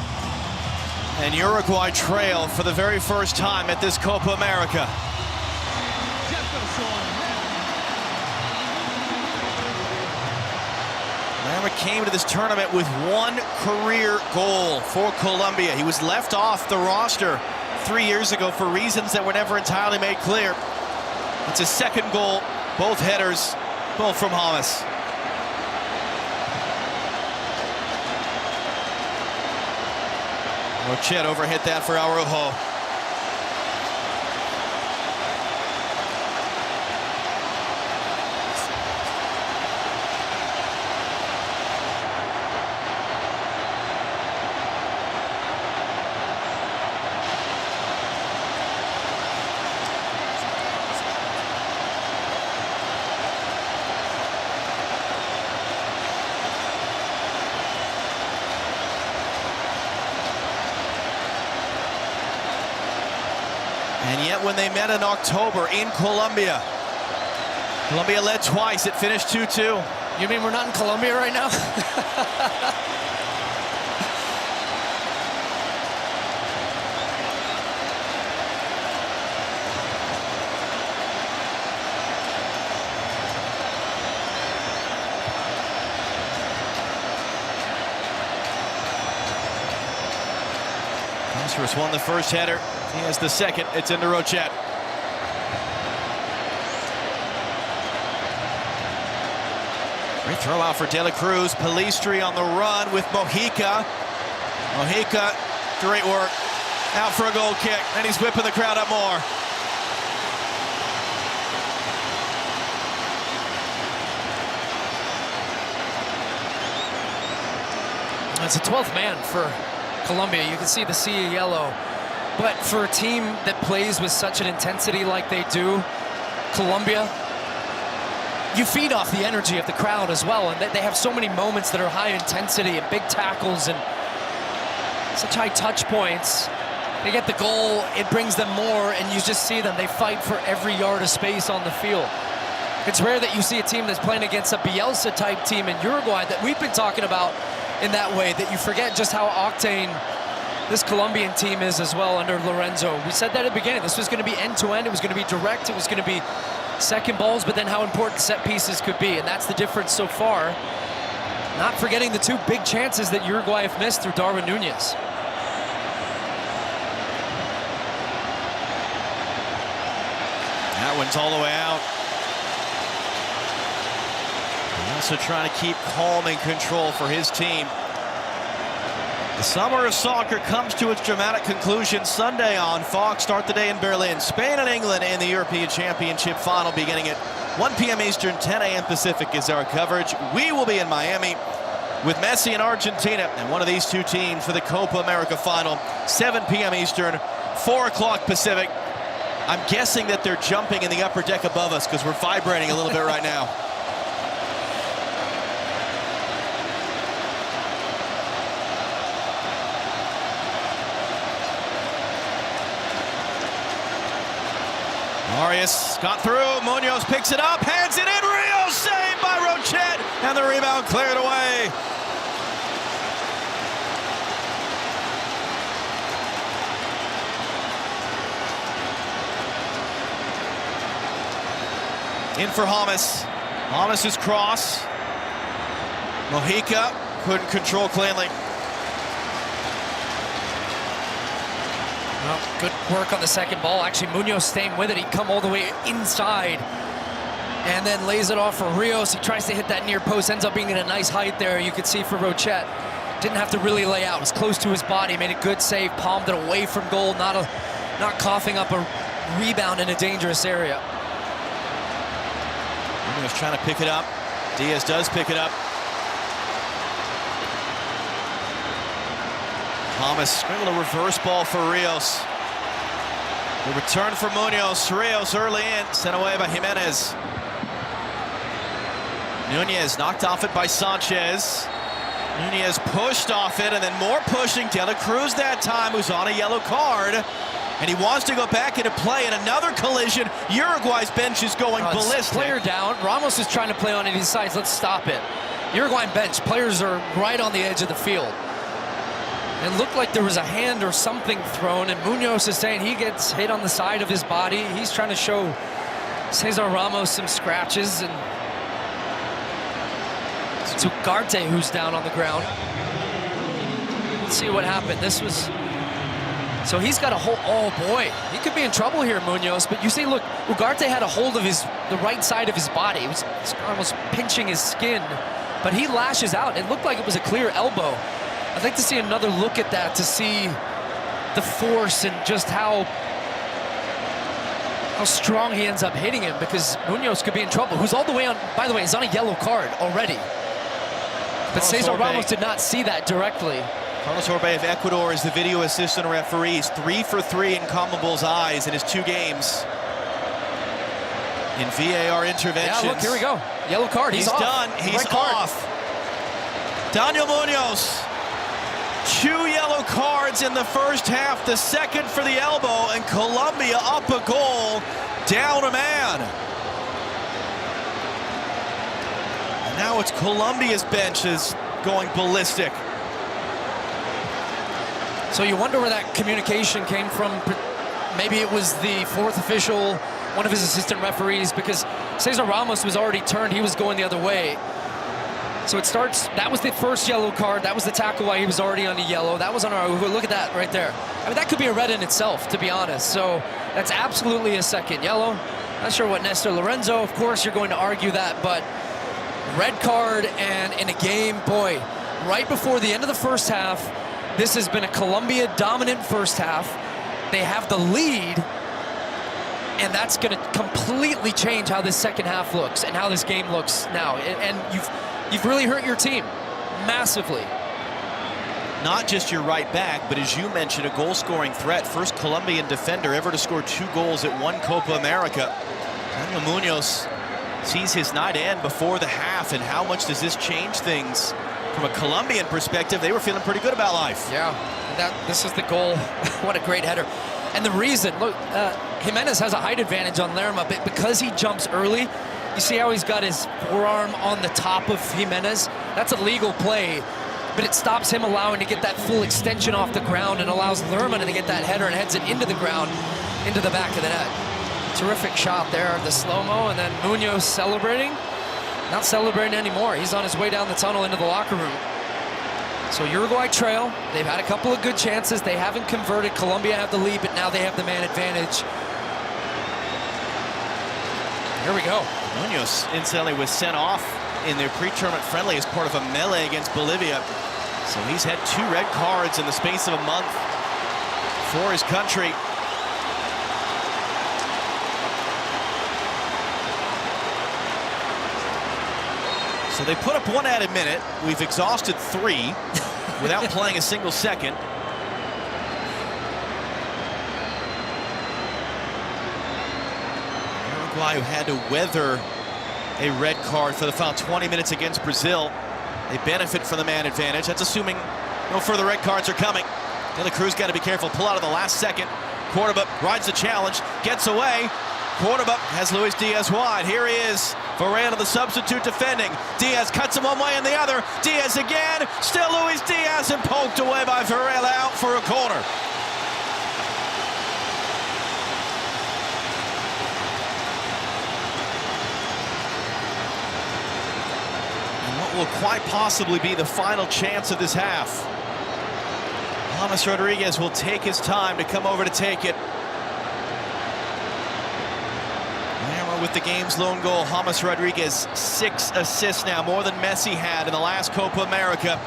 And Uruguay trail for the very first time at this Copa America. Lerma came to this tournament with 1 career goal for Colombia. He was left off the roster 3 years ago for reasons that were never entirely made clear. It's his 2nd goal, both headers, both from James. Rochette overhit that for Araujo. And yet when they met in October in Colombia, Colombia led twice. It finished 2-2. You mean we're not in Colombia right now? Castres won the first header. He has the second. It's into Rochette. Great throw out for De La Cruz. Pelistri on the run with Mojica. Mojica, great work. Out for a goal kick, and he's whipping the crowd up more. It's a 12th man for Colombia. You can see the sea of yellow. But for a team that plays with such an intensity like they do, Colombia, you feed off the energy of the crowd as well. And they have so many moments that are high intensity and big tackles and such high touch points. They get the goal, it brings them more, and you just see them. They fight for every yard of space on the field. It's rare that you see a team that's playing against a Bielsa-type team in Uruguay that we've been talking about in that way, that you forget just how octane this Colombian team is as well under Lorenzo. We said that at the beginning. This was going to be end-to-end. It was going to be direct. It was going to be second balls, but then how important set pieces could be, and that's the difference so far. Not forgetting the 2 big chances that Uruguay have missed through Darwin Nunez. That one's all the way out. Also trying to keep calm and control for his team. The summer of soccer comes to its dramatic conclusion Sunday on Fox. Start the day in Berlin. Spain and England in the European Championship final beginning at 1 p.m. Eastern, 10 a.m. Pacific is our coverage. We will be in Miami with Messi and Argentina and one of these 2 teams for the Copa America final, 7 p.m. Eastern, 4 o'clock Pacific. I'm guessing that they're jumping in the upper deck above us because we're vibrating a little bit right now. Arias got through, Munoz picks it up, hands it in, Rio saved by Rochette, and the rebound cleared away. In for James. James' cross. Mojica couldn't control cleanly. Well, good work on the second ball. Actually, Munoz staying with it. He'd come all the way inside and then lays it off for Rios. He tries to hit that near post, ends up being in a nice height there. You could see for Rochette. Didn't have to really lay out. It was close to his body, made a good save, palmed it away from goal, not coughing up a rebound in a dangerous area. Munoz trying to pick it up. Diaz does pick it up. Thomas scribbled a reverse ball for Rios. The return for Munoz. Rios early in, sent away by Jimenez. Nunez knocked off it by Sanchez. Nunez pushed off it, and then more pushing. De La Cruz that time, who's on a yellow card. And he wants to go back into play, and another collision. Uruguay's bench is going ballistic. Player down. Ramos is trying to play on it. He decides, let's stop it. Uruguayan bench, players are right on the edge of the field. It looked like there was a hand or something thrown, and Munoz is saying he gets hit on the side of his body. He's trying to show Cesar Ramos some scratches, and it's Ugarte who's down on the ground. Let's see what happened. This was... So he's got a hold. Oh boy, he could be in trouble here, Munoz. But you see, look, Ugarte had a hold of the right side of his body. It was almost pinching his skin, but he lashes out. It looked like it was a clear elbow. I'd like to see another look at that to see the force and just how strong he ends up hitting him, because Munoz could be in trouble. Who's all the way on, by the way, he's on a yellow card already. But Cesar Ramos did not see that directly. Carlos Orbe of Ecuador is the video assistant referee. He's 3 for 3 in CONMEBOL's eyes in his 2 games in VAR interventions. Yeah, look, here we go. Yellow card. He's off. Done. He's off. Daniel Munoz. 2 yellow cards in the first half. The second for the elbow, and Colombia up a goal, down a man. And now it's Colombia's bench is going ballistic. So you wonder where that communication came from. Maybe it was the 4th official, one of his assistant referees, because Cesar Ramos was already turned. He was going the other way. So it starts, that was the first yellow card. That was the tackle while he was already on the yellow. That was on our, look at that right there. I mean, that could be a red in itself, to be honest. So that's absolutely a second yellow. Not sure what Nestor Lorenzo, of course, you're going to argue that, but red card, and in a game, boy, right before the end of the first half, this has been a Colombia dominant first half. They have the lead, and that's going to completely change how this second half looks and how this game looks now. And you've really hurt your team massively. Not just your right back, but as you mentioned, a goal-scoring threat. First Colombian defender ever to score 2 goals at one Copa America. Daniel Munoz sees his night end before the half, and how much does this change things? From a Colombian perspective, they were feeling pretty good about life. Yeah, this is the goal. What a great header. And the reason, look, Jimenez has a height advantage on Lerma, but because he jumps early, you see how he's got his forearm on the top of Jimenez? That's a legal play, but it stops him allowing to get that full extension off the ground and allows Lerma to get that header and heads it into the ground, into the back of the net. Terrific shot there, the slow-mo, and then Munoz celebrating. Not celebrating anymore. He's on his way down the tunnel into the locker room. So Uruguay trail. They've had a couple of good chances. They haven't converted. Colombia have the lead, but now they have the man advantage. Here we go. Munoz, incidentally, was sent off in their pre-tournament friendly as part of a melee against Bolivia. So he's had 2 red cards in the space of a month for his country. So they put up 1 added minute. We've exhausted 3 without playing a single second. Uruguay, who had to weather a red card for the final 20 minutes against Brazil. They benefit from the man advantage. That's assuming no further red cards are coming. De La Cruz got to be careful. Pull out of the last second. Cordoba rides the challenge, gets away. Cordoba has Luis Diaz wide. Here he is. Varela, the substitute, defending. Diaz cuts him one way and the other. Diaz again. Still Luis Diaz, and poked away by Varela, out for a corner. And what will quite possibly be the final chance of this half. James Rodriguez will take his time to come over to take it. With the game's lone goal, James Rodriguez, 6 assists now, more than Messi had in the last Copa America.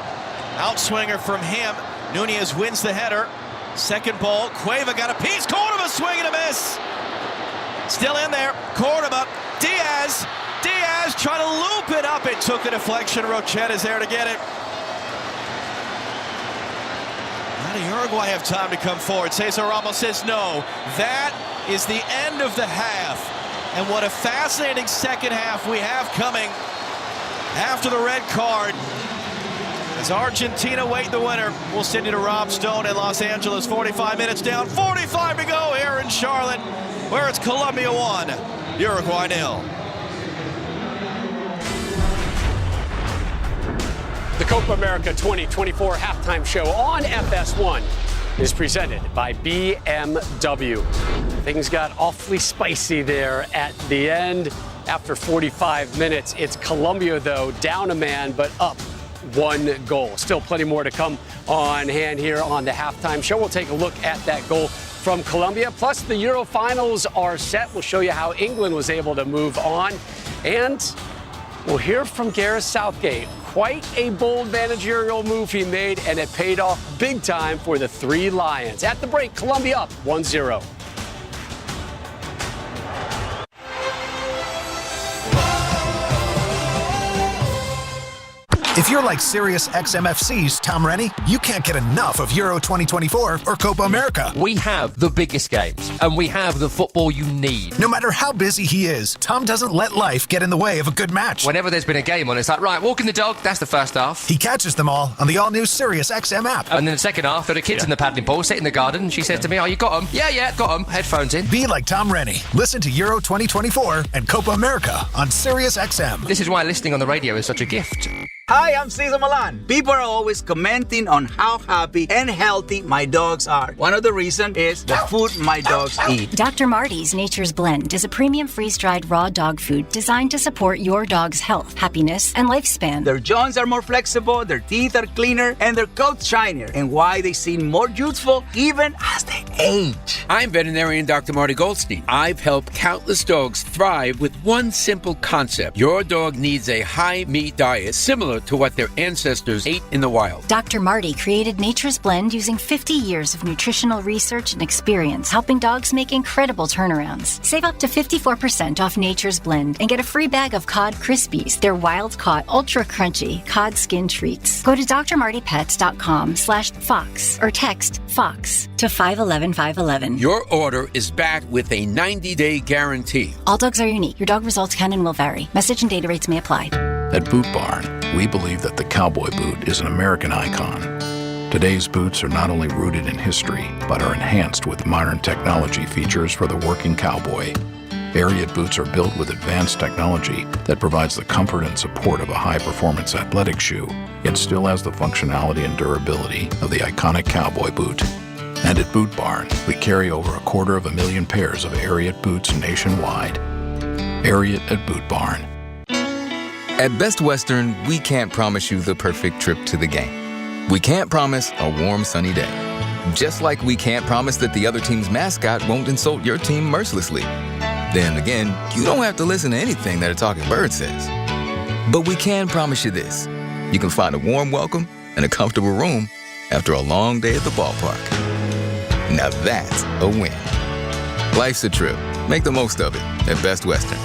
Outswinger from him. Nunez wins the header. Second ball. Cueva got a piece. Cordoba swing and a miss. Still in there. Cordoba. Diaz trying to loop it up. It took a deflection. Rochet is there to get it. How do Uruguay have time to come forward? Cesar Ramos says no. That is the end of the half. And what a fascinating second half we have coming after the red card. As Argentina wait the winner, we'll send you to Rob Stone in Los Angeles. 45 minutes down, 45 to go here in Charlotte, where it's Colombia 1, Uruguay 0. The Copa America 2024 halftime show on FS1 is presented by BMW. Things got awfully spicy there at the end. After 45 minutes, it's Colombia, though, down a man, but up 1 goal. Still plenty more to come on hand here on the halftime show. We'll take a look at that goal from Colombia. Plus, the Euro finals are set. We'll show you how England was able to move on. And we'll hear from Gareth Southgate. Quite a bold managerial move he made, and it paid off big time for the Three Lions. At the break, Colombia up 1-0. If you're like Sirius XMFC's Tom Rennie, you can't get enough of Euro 2024 or Copa America. We have the biggest games, and we have the football you need. No matter how busy he is, Tom doesn't let life get in the way of a good match. Whenever there's been a game on, it's like, right, walking the dog, that's the first half. He catches them all on the all-new Sirius XM app. And then the second half, there are kids in the paddling pool, sit in the garden, and she says to me, oh, you got them? Yeah, got them. Headphones in. Be like Tom Rennie. Listen to Euro 2024 and Copa America on Sirius XM. This is why listening on the radio is such a gift. Hi, I'm Cesar Milan. People are always commenting on how happy and healthy my dogs are. One of the reasons is the food my dogs eat. Dr. Marty's Nature's Blend is a premium freeze-dried raw dog food designed to support your dog's health, happiness, and lifespan. Their joints are more flexible, their teeth are cleaner, and their coats shinier. And why they seem more youthful even as they age. I'm veterinarian Dr. Marty Goldstein. I've helped countless dogs thrive with one simple concept. Your dog needs a high-meat diet similar to what their ancestors ate in the wild. Dr. Marty created Nature's Blend using 50 years of nutritional research and experience, helping dogs make incredible turnarounds. Save up to 54% off Nature's Blend and get a free bag of Cod Krispies, their wild-caught, ultra-crunchy cod skin treats. Go to drmartypets.com/fox or text FOX to 511-511. Your order is backed with a 90-day guarantee. All dogs are unique. Your dog results can and will vary. Message and data rates may apply. At Boot Barn, we believe that the cowboy boot is an American icon. Today's boots are not only rooted in history, but are enhanced with modern technology features for the working cowboy. Ariat boots are built with advanced technology that provides the comfort and support of a high-performance athletic shoe, yet still has the functionality and durability of the iconic cowboy boot. And at Boot Barn, we carry over 250,000 pairs of Ariat boots nationwide. Ariat at Boot Barn. At Best Western, we can't promise you the perfect trip to the game. We can't promise a warm, sunny day. Just like we can't promise that the other team's mascot won't insult your team mercilessly. Then again, you don't have to listen to anything that a talking bird says. But we can promise you this. You can find a warm welcome and a comfortable room after a long day at the ballpark. Now that's a win. Life's a trip. Make the most of it at Best Western.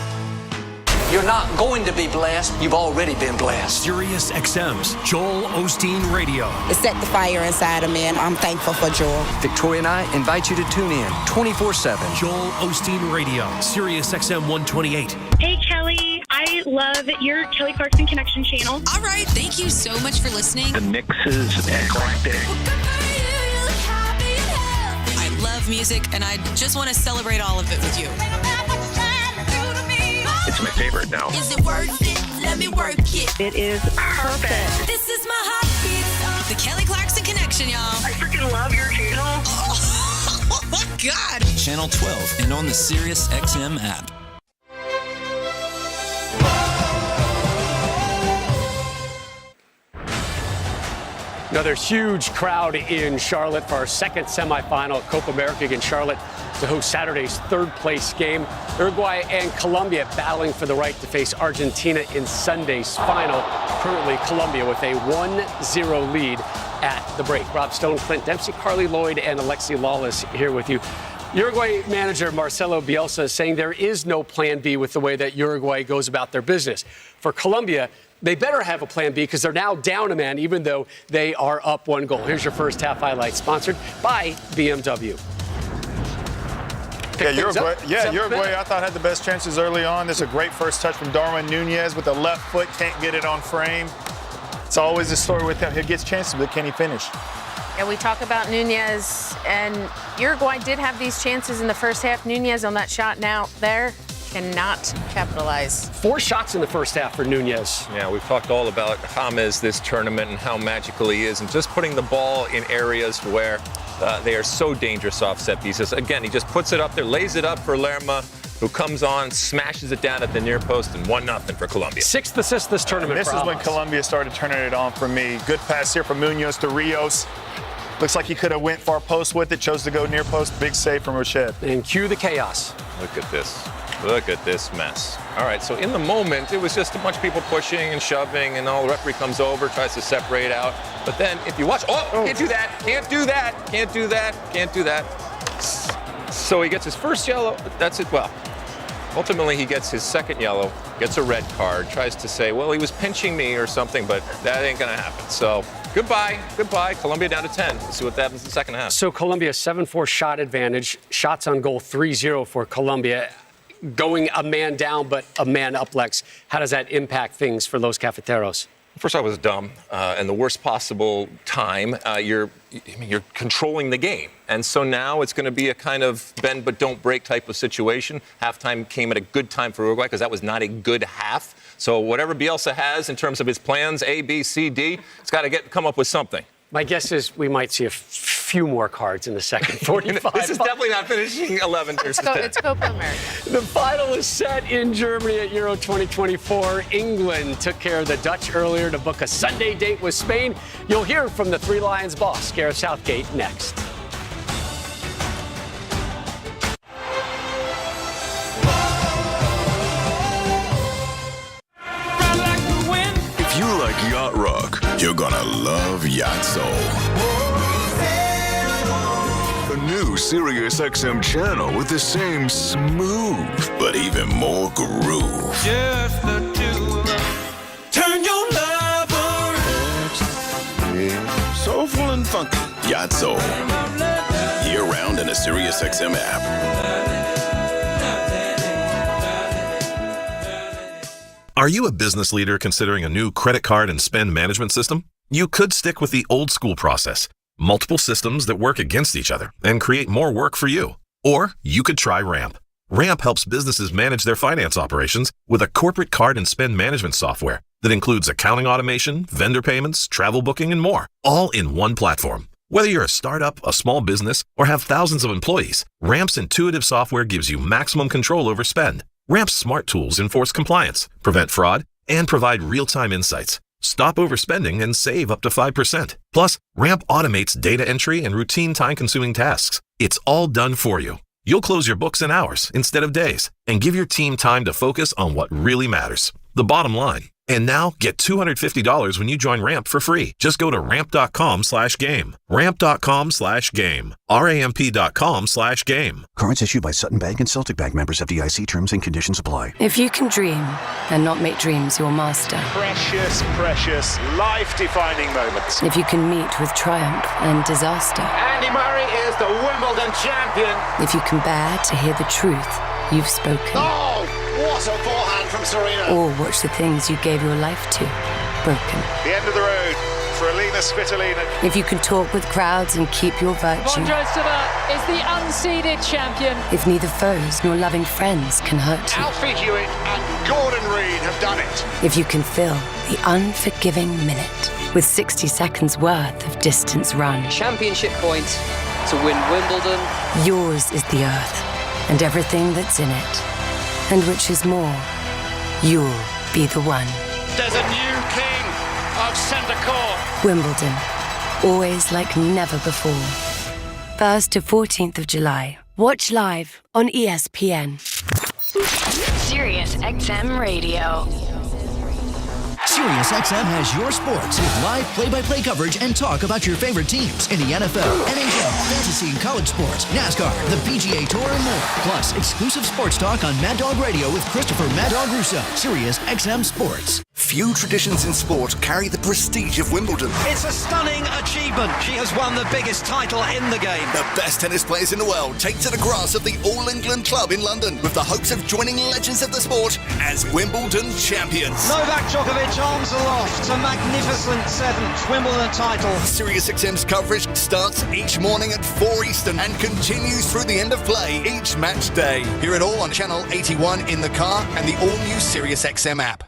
You're not going to be blessed. You've already been blessed. Sirius XM's Joel Osteen Radio. It set the fire inside of me, and I'm thankful for Joel. Victoria and I invite you to tune in 24/7. Joel Osteen Radio, Sirius XM 128. Hey, Kelly. I love your Kelly Clarkson Connection channel. All right. Thank you so much for listening. The mix is eclectic. I love music, and I just want to celebrate all of it with you. It's my favorite now. Is it worth it? Let me work it. It is perfect. This is my heartbeat. The Kelly Clarkson Connection, y'all. I freaking love your channel. Oh my God. Channel 12 and on the Sirius XM app. Another huge crowd in Charlotte for our second semifinal at Copa America against Charlotte to host Saturday's third-place game. Uruguay and Colombia battling for the right to face Argentina in Sunday's final. Currently, Colombia with a 1-0 lead at the break. Rob Stone, Clint Dempsey, Carly Lloyd, and Alexi Lawless here with you. Uruguay manager Marcelo Bielsa is saying there is no plan B with the way that Uruguay goes about their business. For Colombia, they better have a plan B because they're now down a man, even though they are up 1 goal. Here's your first half highlight, sponsored by BMW. Uruguay, I thought had the best chances early on. This is a great first touch from Darwin Nunez with the left foot, can't get it on frame. It's always a story with him. He gets chances, but can he finish? Yeah, we talk about Nunez, and Uruguay did have these chances in the first half. Nunez on that shot now there cannot capitalize. 4 shots in the first half for Nunez. Yeah, we've talked all about James this tournament and how magical he is, and just putting the ball in areas where they are so dangerous off set pieces. Again, he just puts it up there, lays it up for Lerma, who comes on, smashes it down at the near post, and 1-0 for Colombia. 6th assist this tournament. This is when Colombia started turning it on for me. Good pass here from Munoz to Rios. Looks like he could have went far post with it, chose to go near post. Big save from Rochette. And cue the chaos. Look at this. Look at this mess. All right, so in the moment, it was just a bunch of people pushing and shoving, and all the referee comes over, tries to separate out. But then if you watch, can't do that, can't do that, can't do that, can't do that. So he gets his first yellow, that's it. Well, ultimately he gets his second yellow, gets a red card, tries to say, well, he was pinching me or something, but that ain't gonna happen. So goodbye, Colombia down to 10. Let's see what happens in the second half. So Colombia 7-4 shot advantage, shots on goal 3-0 for Colombia. Going a man down, but a man up, Lex. How does that impact things for Los Cafeteros? First off, it was dumb, and the worst possible time. You're controlling the game, and so now it's going to be a kind of bend but don't break type of situation. Halftime came at a good time for Uruguay because that was not a good half. So whatever Bielsa has in terms of his plans, A, B, C, D, it's got to come up with something. My guess is we might see a few more cards in the second 45. This is definitely not finishing 11 versus 10. It's Copa America. The final is set in Germany at Euro 2024. England took care of the Dutch earlier to book a Sunday date with Spain. You'll hear from the Three Lions boss, Gareth Southgate, next. If you like yacht rock, you're gonna love Yacht Soul. A new SiriusXM channel with the same smooth, but even more groove. Just the two of us. Turn your love on. Soulful and funky. Yacht Soul. Year-round in a SiriusXM app. Are you a business leader considering a new credit card and spend management system? You could stick with the old school process, multiple systems that work against each other and create more work for you. Or you could try Ramp. Ramp helps businesses manage their finance operations with a corporate card and spend management software that includes accounting automation, vendor payments, travel booking, and more, all in one platform. Whether you're a startup, a small business, or have thousands of employees, Ramp's intuitive software gives you maximum control over spend. Ramp's smart tools enforce compliance, prevent fraud, and provide real-time insights. Stop overspending and save up to 5%. Plus, Ramp automates data entry and routine time-consuming tasks. It's all done for you. You'll close your books in hours instead of days and give your team time to focus on what really matters, the bottom line. And now get $250 when you join Ramp for free. Just go to ramp.com/game. Ramp.com/game. RAMP.com/game. Cards issued by Sutton Bank and Celtic Bank, members. FDIC. Terms and conditions apply. If you can dream and not make dreams your master. Precious, precious, life-defining moments. If you can meet with triumph and disaster. Andy Murray is the Wimbledon champion. If you can bear to hear the truth you've spoken. Oh, what a forehand from Serena. Or watch the things you gave your life to broken. The end of the road for Alina Svitolina. If you can talk with crowds and keep your virtue. Vondrousova is the unseeded champion. If neither foes nor loving friends can hurt you. Alfie Hewitt and Gordon Reid have done it. If you can fill the unforgiving minute with 60 seconds worth of distance run. Championship points to win Wimbledon. Yours is the earth and everything that's in it. And which is more, you'll be the one. There's a new king of centre court. Wimbledon, always like never before. 1st to 14th of July. Watch live on ESPN. Sirius XM Radio. SiriusXM has your sports with live play-by-play coverage and talk about your favorite teams in the NFL, NHL, fantasy and college sports, NASCAR, the PGA Tour, and more. Plus, exclusive sports talk on Mad Dog Radio with Christopher Mad Dog Russo. SiriusXM Sports. Few traditions in sport carry the prestige of Wimbledon. It's a stunning achievement. She has won the biggest title in the game. The best tennis players in the world take to the grass of the All England Club in London with the hopes of joining legends of the sport as Wimbledon champions. Novak Djokovic, arms aloft, a magnificent 7th Wimbledon title. SiriusXM's coverage starts each morning at 4 Eastern and continues through the end of play each match day. Hear it all on Channel 81 in the car and the all-new SiriusXM app.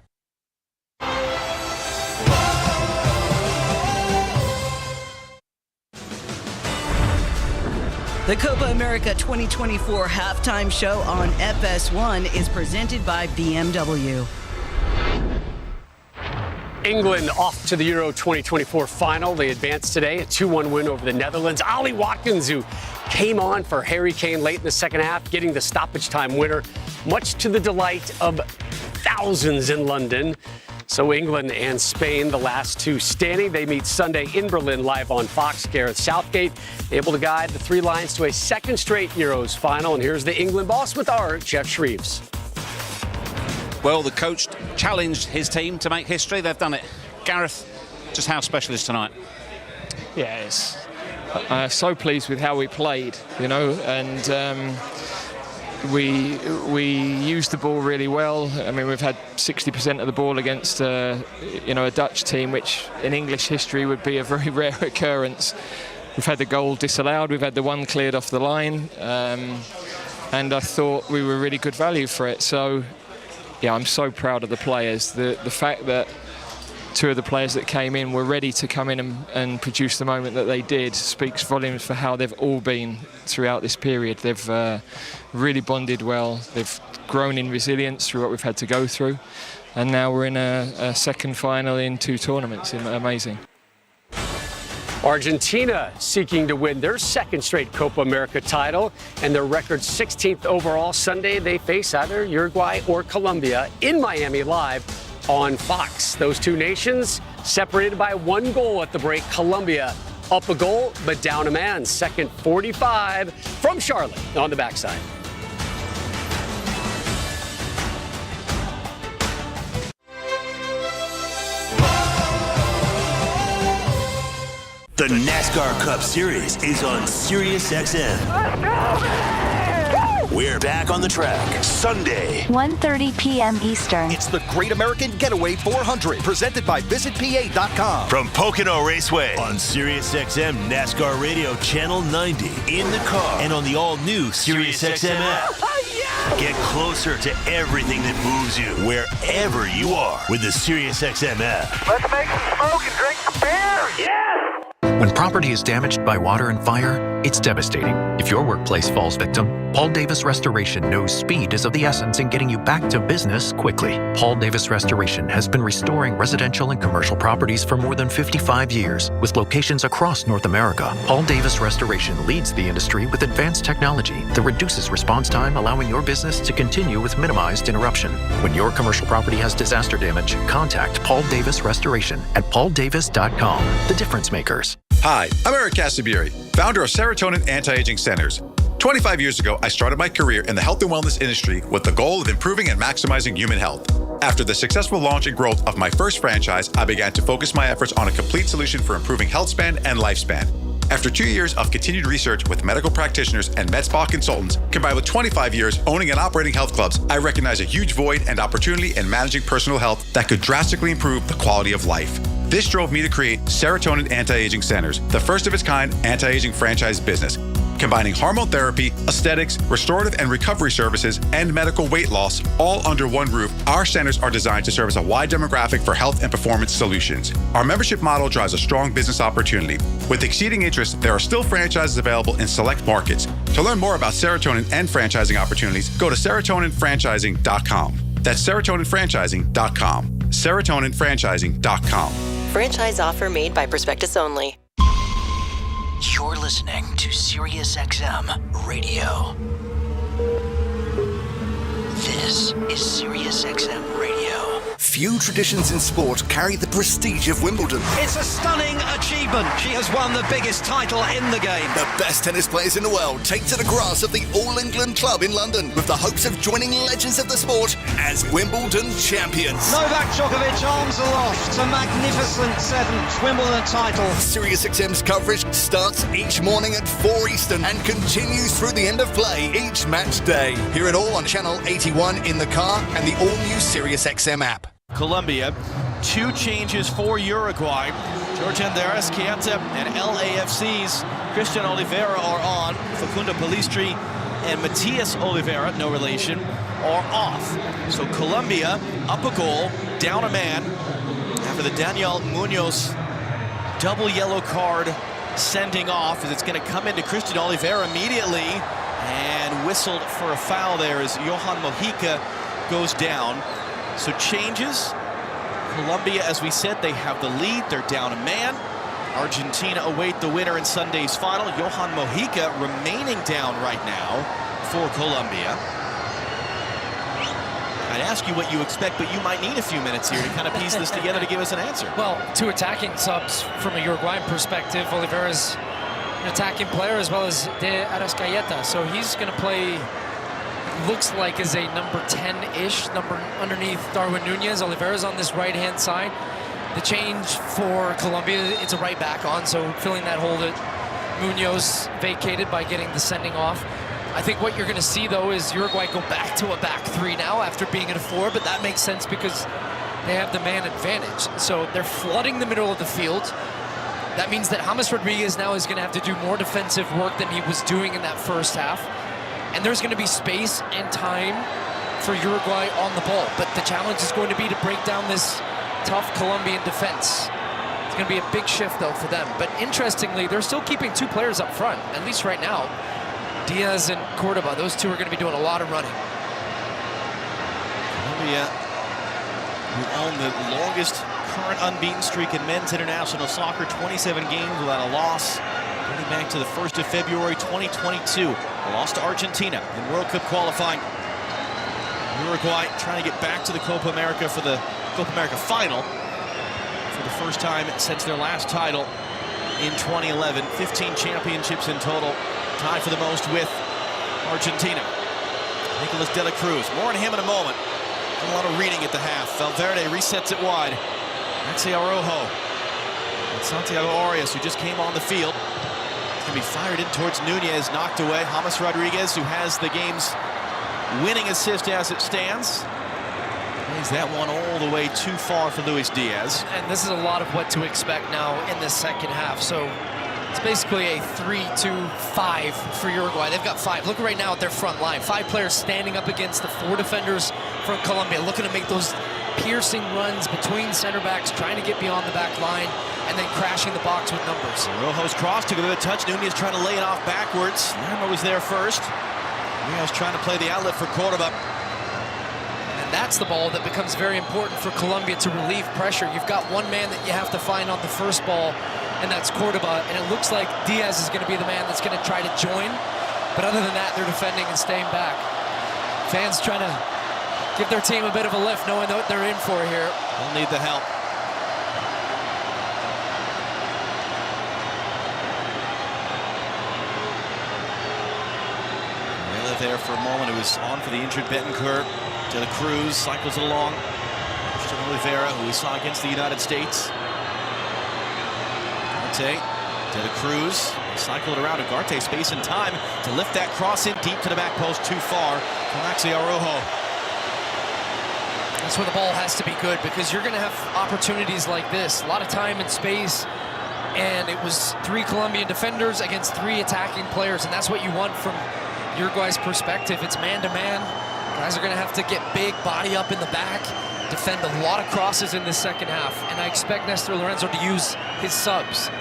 The Copa America 2024 halftime show on FS1 is presented by BMW. England off to the Euro 2024 final. They advanced today, a 2-1 win over the Netherlands. Ollie Watkins, who came on for Harry Kane late in the second half, getting the stoppage time winner, much to the delight of thousands in London. So England and Spain, the last two standing. They meet Sunday in Berlin live on Fox. Gareth Southgate able to guide the Three Lions to a second straight Euros final. And here's the England boss with our Jeff Shreves. Well, the coach challenged his team to make history. They've done it. Gareth, just how special is tonight? Yeah, it's so pleased with how we played, and we used the ball really well. I mean, we've had 60% of the ball against a Dutch team, which in English history would be a very rare occurrence. We've had the goal disallowed, we've had the one cleared off the line, and I thought we were really good value for it. So, yeah, I'm so proud of the players. The fact that two of the players that came in were ready to come in and produce the moment that they did speaks volumes for how they've all been throughout this period. They've really bonded well. They've grown in resilience through what we've had to go through. And now we're in a second final in 2 tournaments. Amazing. Argentina seeking to win their second straight Copa America title and their record 16th overall. Sunday they face either Uruguay or Colombia in Miami live on Fox. Those two nations separated by 1 goal at the break. Colombia up a goal, but down a man. Second 45 from Charlotte on the backside. The NASCAR Cup Series is on SiriusXM. We're back on the track Sunday, 1:30 p.m. Eastern. It's the Great American Getaway 400, presented by VisitPA.com. From Pocono Raceway on SiriusXM NASCAR Radio Channel 90, in the car, and on the all-new SiriusXM app. Get closer to everything that moves you, wherever you are, with the SiriusXM app. Let's make some smoke and drink some beer. Yes! When property is damaged by water and fire, it's devastating. If your workplace falls victim, Paul Davis Restoration knows speed is of the essence in getting you back to business quickly. Paul Davis Restoration has been restoring residential and commercial properties for more than 55 years, with locations across North America. Paul Davis Restoration leads the industry with advanced technology that reduces response time, allowing your business to continue with minimized interruption. When your commercial property has disaster damage, contact Paul Davis Restoration at pauldavis.com. The difference makers. Hi, I'm Eric Casabiri, founder of Serotonin Anti-Aging Centers. 25 years ago, I started my career in the health and wellness industry with the goal of improving and maximizing human health. After the successful launch and growth of my first franchise, I began to focus my efforts on a complete solution for improving health span and lifespan. After 2 years of continued research with medical practitioners and med spa consultants, combined with 25 years owning and operating health clubs, I recognize a huge void and opportunity in managing personal health that could drastically improve the quality of life. This drove me to create Serotonin Anti-Aging Centers, the first of its kind anti-aging franchise business. Combining hormone therapy, aesthetics, restorative and recovery services, and medical weight loss all under one roof, our centers are designed to serve as a wide demographic for health and performance solutions. Our membership model drives a strong business opportunity. With exceeding interest, there are still franchises available in select markets. To learn more about serotonin and franchising opportunities, go to serotoninfranchising.com. That's serotoninfranchising.com. serotoninfranchising.com. Franchise offer made by Prospectus only. You're listening to SiriusXM Radio. This is SiriusXM Radio. Few traditions in sport carry the prestige of Wimbledon. It's a stunning achievement. She has won the biggest title in the game. The best tennis players in the world take to the grass of the All England Club in London with the hopes of joining legends of the sport as Wimbledon champions. Novak Djokovic arms aloft. A magnificent 7th Wimbledon title. SiriusXM's coverage starts each morning at 4 Eastern and continues through the end of play each match day. Hear it all on Channel 81 in the car and the all-new SiriusXM app. Colombia, 2 changes for Uruguay. Georgian Chieta and LAFC's Christian Oliveira are on. Facundo Pelistri and Matias Oliveira, no relation, are off. So Colombia up a goal, down a man after the Daniel Munoz double yellow card sending off, as it's going to come into Christian Oliveira immediately, and whistled for a foul there as Johan Mojica goes down. So changes. Colombia, as we said, they have the lead. They're down a man. Argentina await the winner in Sunday's final. Johan Mojica remaining down right now for Colombia. I'd ask you what you expect, but you might need a few minutes here to kind of piece this together to give us an answer. Well, 2 attacking subs from a Uruguayan perspective. Oliveira's an attacking player as well as De Arrascaeta, so he's going to play, looks like, is a number 10-ish, number underneath Darwin Nunez. Oliveira's on this right-hand side. The change for Colombia, it's a right back on, so filling that hole that Munoz vacated by getting the sending off. I think what you're going to see, though, is Uruguay go back to a back 3 now after being at a 4, but that makes sense because they have the man advantage. So they're flooding the middle of the field. That means that James Rodriguez now is going to have to do more defensive work than he was doing in that first half. And there's going to be space and time for Uruguay on the ball. But the challenge is going to be to break down this tough Colombian defense. It's going to be a big shift, though, for them. But interestingly, they're still keeping 2 players up front, at least right now. Diaz and Cordoba, those 2 are going to be doing a lot of running. Colombia, who own the longest current unbeaten streak in men's international soccer, 27 games without a loss, dating back to the 1st of February 2022. A loss to Argentina in World Cup qualifying. Uruguay trying to get back to the Copa America for the Copa America final for the first time since their last title in 2011. 15 championships in total, tied for the most with Argentina. Nicolas de la Cruz, more on him in a moment. A lot of reading at the half. Valverde resets it wide. Maxi Araujo and Santiago Arias, who just came on the field. It's going to be fired in towards Nunez, knocked away. James Rodriguez, who has the game's winning assist as it stands. Plays that one all the way too far for Luis Diaz. And this is a lot of what to expect now in the second half. So it's basically a 3-2-5 for Uruguay. They've got 5. Look right now at their front line. 5 players standing up against the 4 defenders from Colombia, looking to make those piercing runs between center backs, trying to get beyond the back line, and then crashing the box with numbers. Rojo's cross took a bit of a touch. Nunez trying to lay it off backwards. Lerma was there first. Nunez trying to play the outlet for Cordoba. And that's the ball that becomes very important for Colombia to relieve pressure. You've got one man that you have to find on the first ball, and that's Cordoba. And it looks like Diaz is going to be the man that's going to try to join. But other than that, they're defending and staying back. Fans trying to give their team a bit of a lift, knowing what they're in for here. They'll need the help. There for a moment. It was on for the injured Betancourt. De la Cruz cycles it along. Christian Oliveira, who we saw against the United States. Ugarte, De la Cruz, cycle it around. Ugarte, space and time to lift that cross in deep to the back post, too far for Maxi Araujo. That's where the ball has to be good, because you're going to have opportunities like this. A lot of time and space, and it was 3 Colombian defenders against 3 attacking players, and that's what you want from Uruguay's perspective. It's man-to-man. Guys are going to have to get big, body up in the back, defend a lot of crosses in the second half, and I expect Nestor Lorenzo to use his subs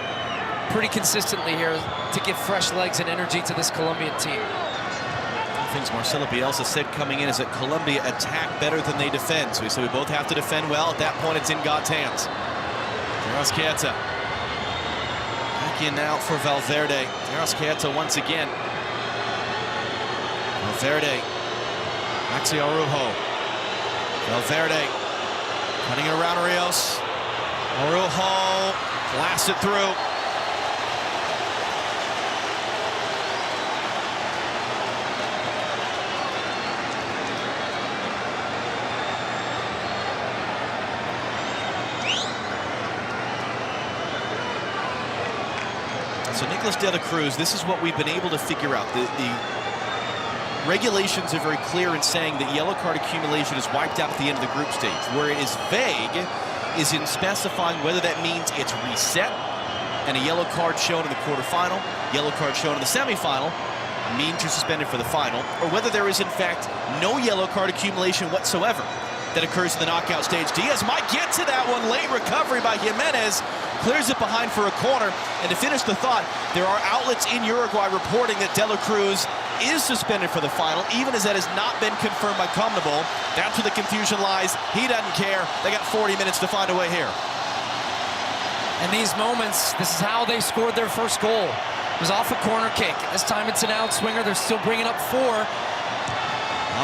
pretty consistently here to give fresh legs and energy to this Colombian team. One of the things Marcelo Bielsa said coming in is that Colombia attack better than they defend. So he said we both have to defend well. At that point, it's in God's hands. Arrascaeta. Back in now for Valverde. Arrascaeta once again. Valverde. Maxi Araujo. Valverde. Cutting it around Rios. Araujo blasts it through. So Nicolas de la Cruz, this is what we've been able to figure out. The regulations are very clear in saying that yellow card accumulation is wiped out at the end of the group stage. Where it is vague is in specifying whether that means it's reset and a yellow card shown in the quarterfinal, yellow card shown in the semifinal, means you're suspended for the final, or whether there is in fact no yellow card accumulation whatsoever that occurs in the knockout stage. Diaz might get to that one. Late recovery by Jimenez. Clears it behind for a corner. And to finish the thought, there are outlets in Uruguay reporting that De La Cruz is suspended for the final, even as that has not been confirmed by Comnable. That's where the confusion lies. He doesn't care. They got 40 minutes to find a way here. And these moments, this is how they scored their first goal. It was off a corner kick. This time it's an outswinger. They're still bringing up 4.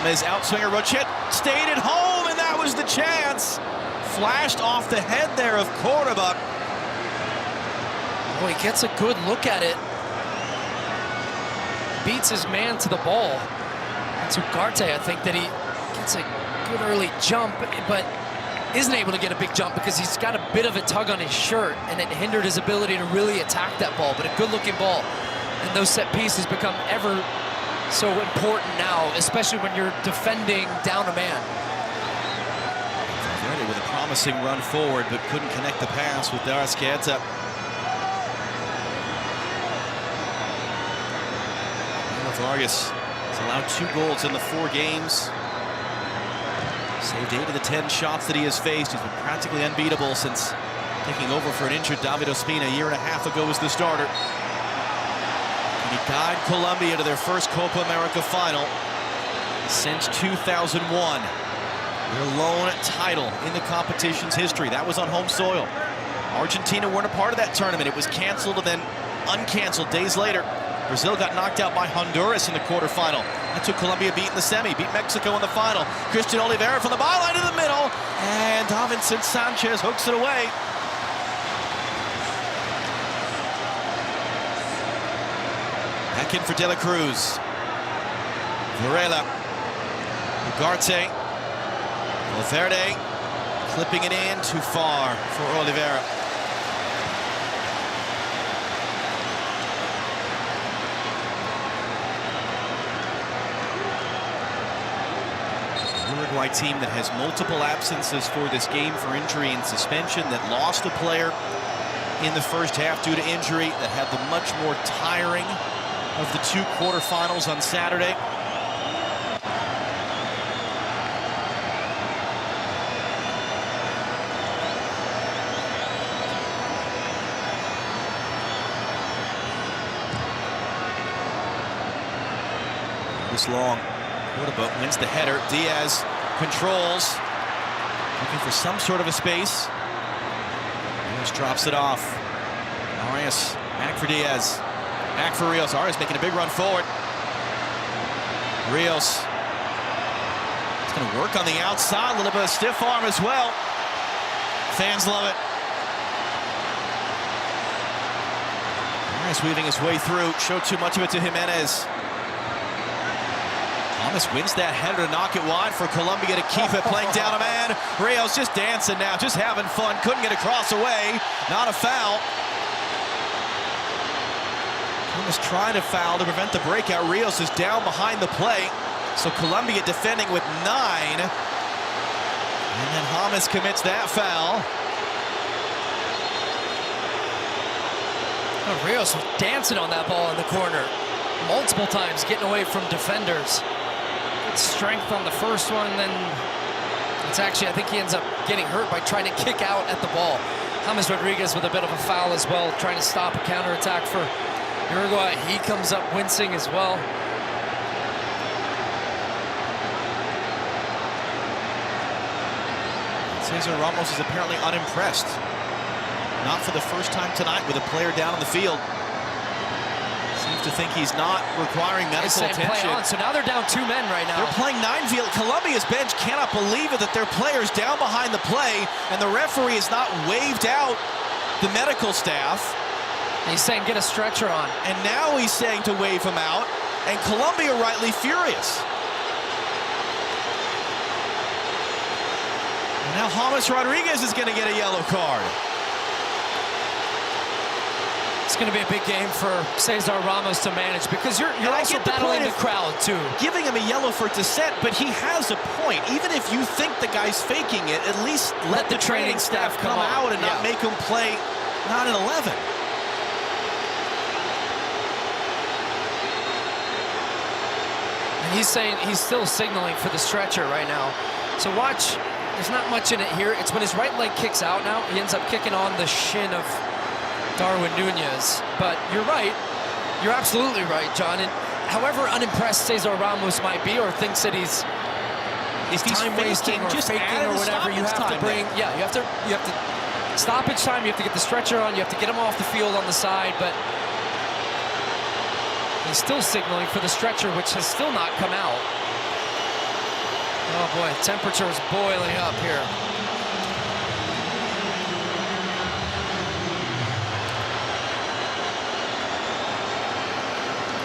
James outswinger. Rochet stayed at home, and that was the chance. Flashed off the head there of Cordoba. Boy, he gets a good look at it. Beats his man to the ball. It's Ugarte, I think, that he gets a good early jump, but isn't able to get a big jump because he's got a bit of a tug on his shirt, and it hindered his ability to really attack that ball. But a good-looking ball. And those set pieces become ever so important now, especially when you're defending down a man. Valverde with a promising run forward, but couldn't connect the pass with Arrascaeta. Vargas has allowed 2 goals in the 4 games. Saved 8 of the 10 shots that he has faced. He's been practically unbeatable since taking over for an injured David Ospina a year and a half ago as the starter. And he guided Colombia to their first Copa America final since 2001. Their lone title in the competition's history. That was on home soil. Argentina weren't a part of that tournament. It was canceled and then uncanceled days later. Brazil got knocked out by Honduras in the quarterfinal. That took Colombia beat in the semi, beat Mexico in the final. Christian Oliveira from the byline to the middle, and Davinson Sanchez hooks it away. Back in for De La Cruz. Varela. Ugarte. Valverde clipping it in, too far for Oliveira. Uruguay team that has multiple absences for this game for injury and suspension, that lost a player in the first half due to injury, that had the much more tiring of the 2 quarterfinals on Saturday. This long. Cordoba wins the header. Diaz controls, looking for some sort of a space. Diaz drops it off. Arias back for Diaz. Back for Rios. Arias making a big run forward. Rios. It's going to work on the outside. A little bit of stiff arm as well. Fans love it. Arias weaving his way through. Showed too much of it to Jimenez. Thomas wins that header to knock it wide for Colombia to keep it, playing down a man. Rios just dancing now, just having fun. Couldn't get across away. Not a foul. Thomas trying to foul to prevent the breakout. Rios is down behind the play. So Colombia defending with 9. And then James commits that foul. Oh, Rios was dancing on that ball in the corner multiple times, getting away from defenders. Strength on the first one, then it's actually, I think he ends up getting hurt by trying to kick out at the ball. James Rodriguez with a bit of a foul as well, trying to stop a counterattack for Uruguay. He comes up wincing as well. Cesar Ramos is apparently unimpressed Not for the first time tonight with a player down on the field. Seems to think he's not requiring medical attention. Play on. So now they're down 2 men right now. They're playing 9 field. Colombia's bench cannot believe it that their player's down behind the play, and the referee has not waved out the medical staff. He's saying get a stretcher on. And now he's saying to wave him out, and Colombia rightly furious. And now James Rodriguez is going to get a yellow card. It's going to be a big game for Cesar Ramos to manage, because you're also battling the crowd too. Giving him a yellow for dissent, but he has a point. Even if you think the guy's faking it, at least let the training staff come out and not make him play not an 11. And he's saying he's still signaling for the stretcher right now. So watch, there's not much in it here. It's when his right leg kicks out now, he ends up kicking on the shin of Darwin Nunez. But you're right. You're absolutely right, John. And however unimpressed Cesar Ramos might be, or thinks that he's time wasting or faking or whatever, you have to bring. Yeah, you have to stoppage time. You have to get the stretcher on. You have to get him off the field on the side. But he's still signaling for the stretcher, which has still not come out. Oh boy, temperature is boiling up here.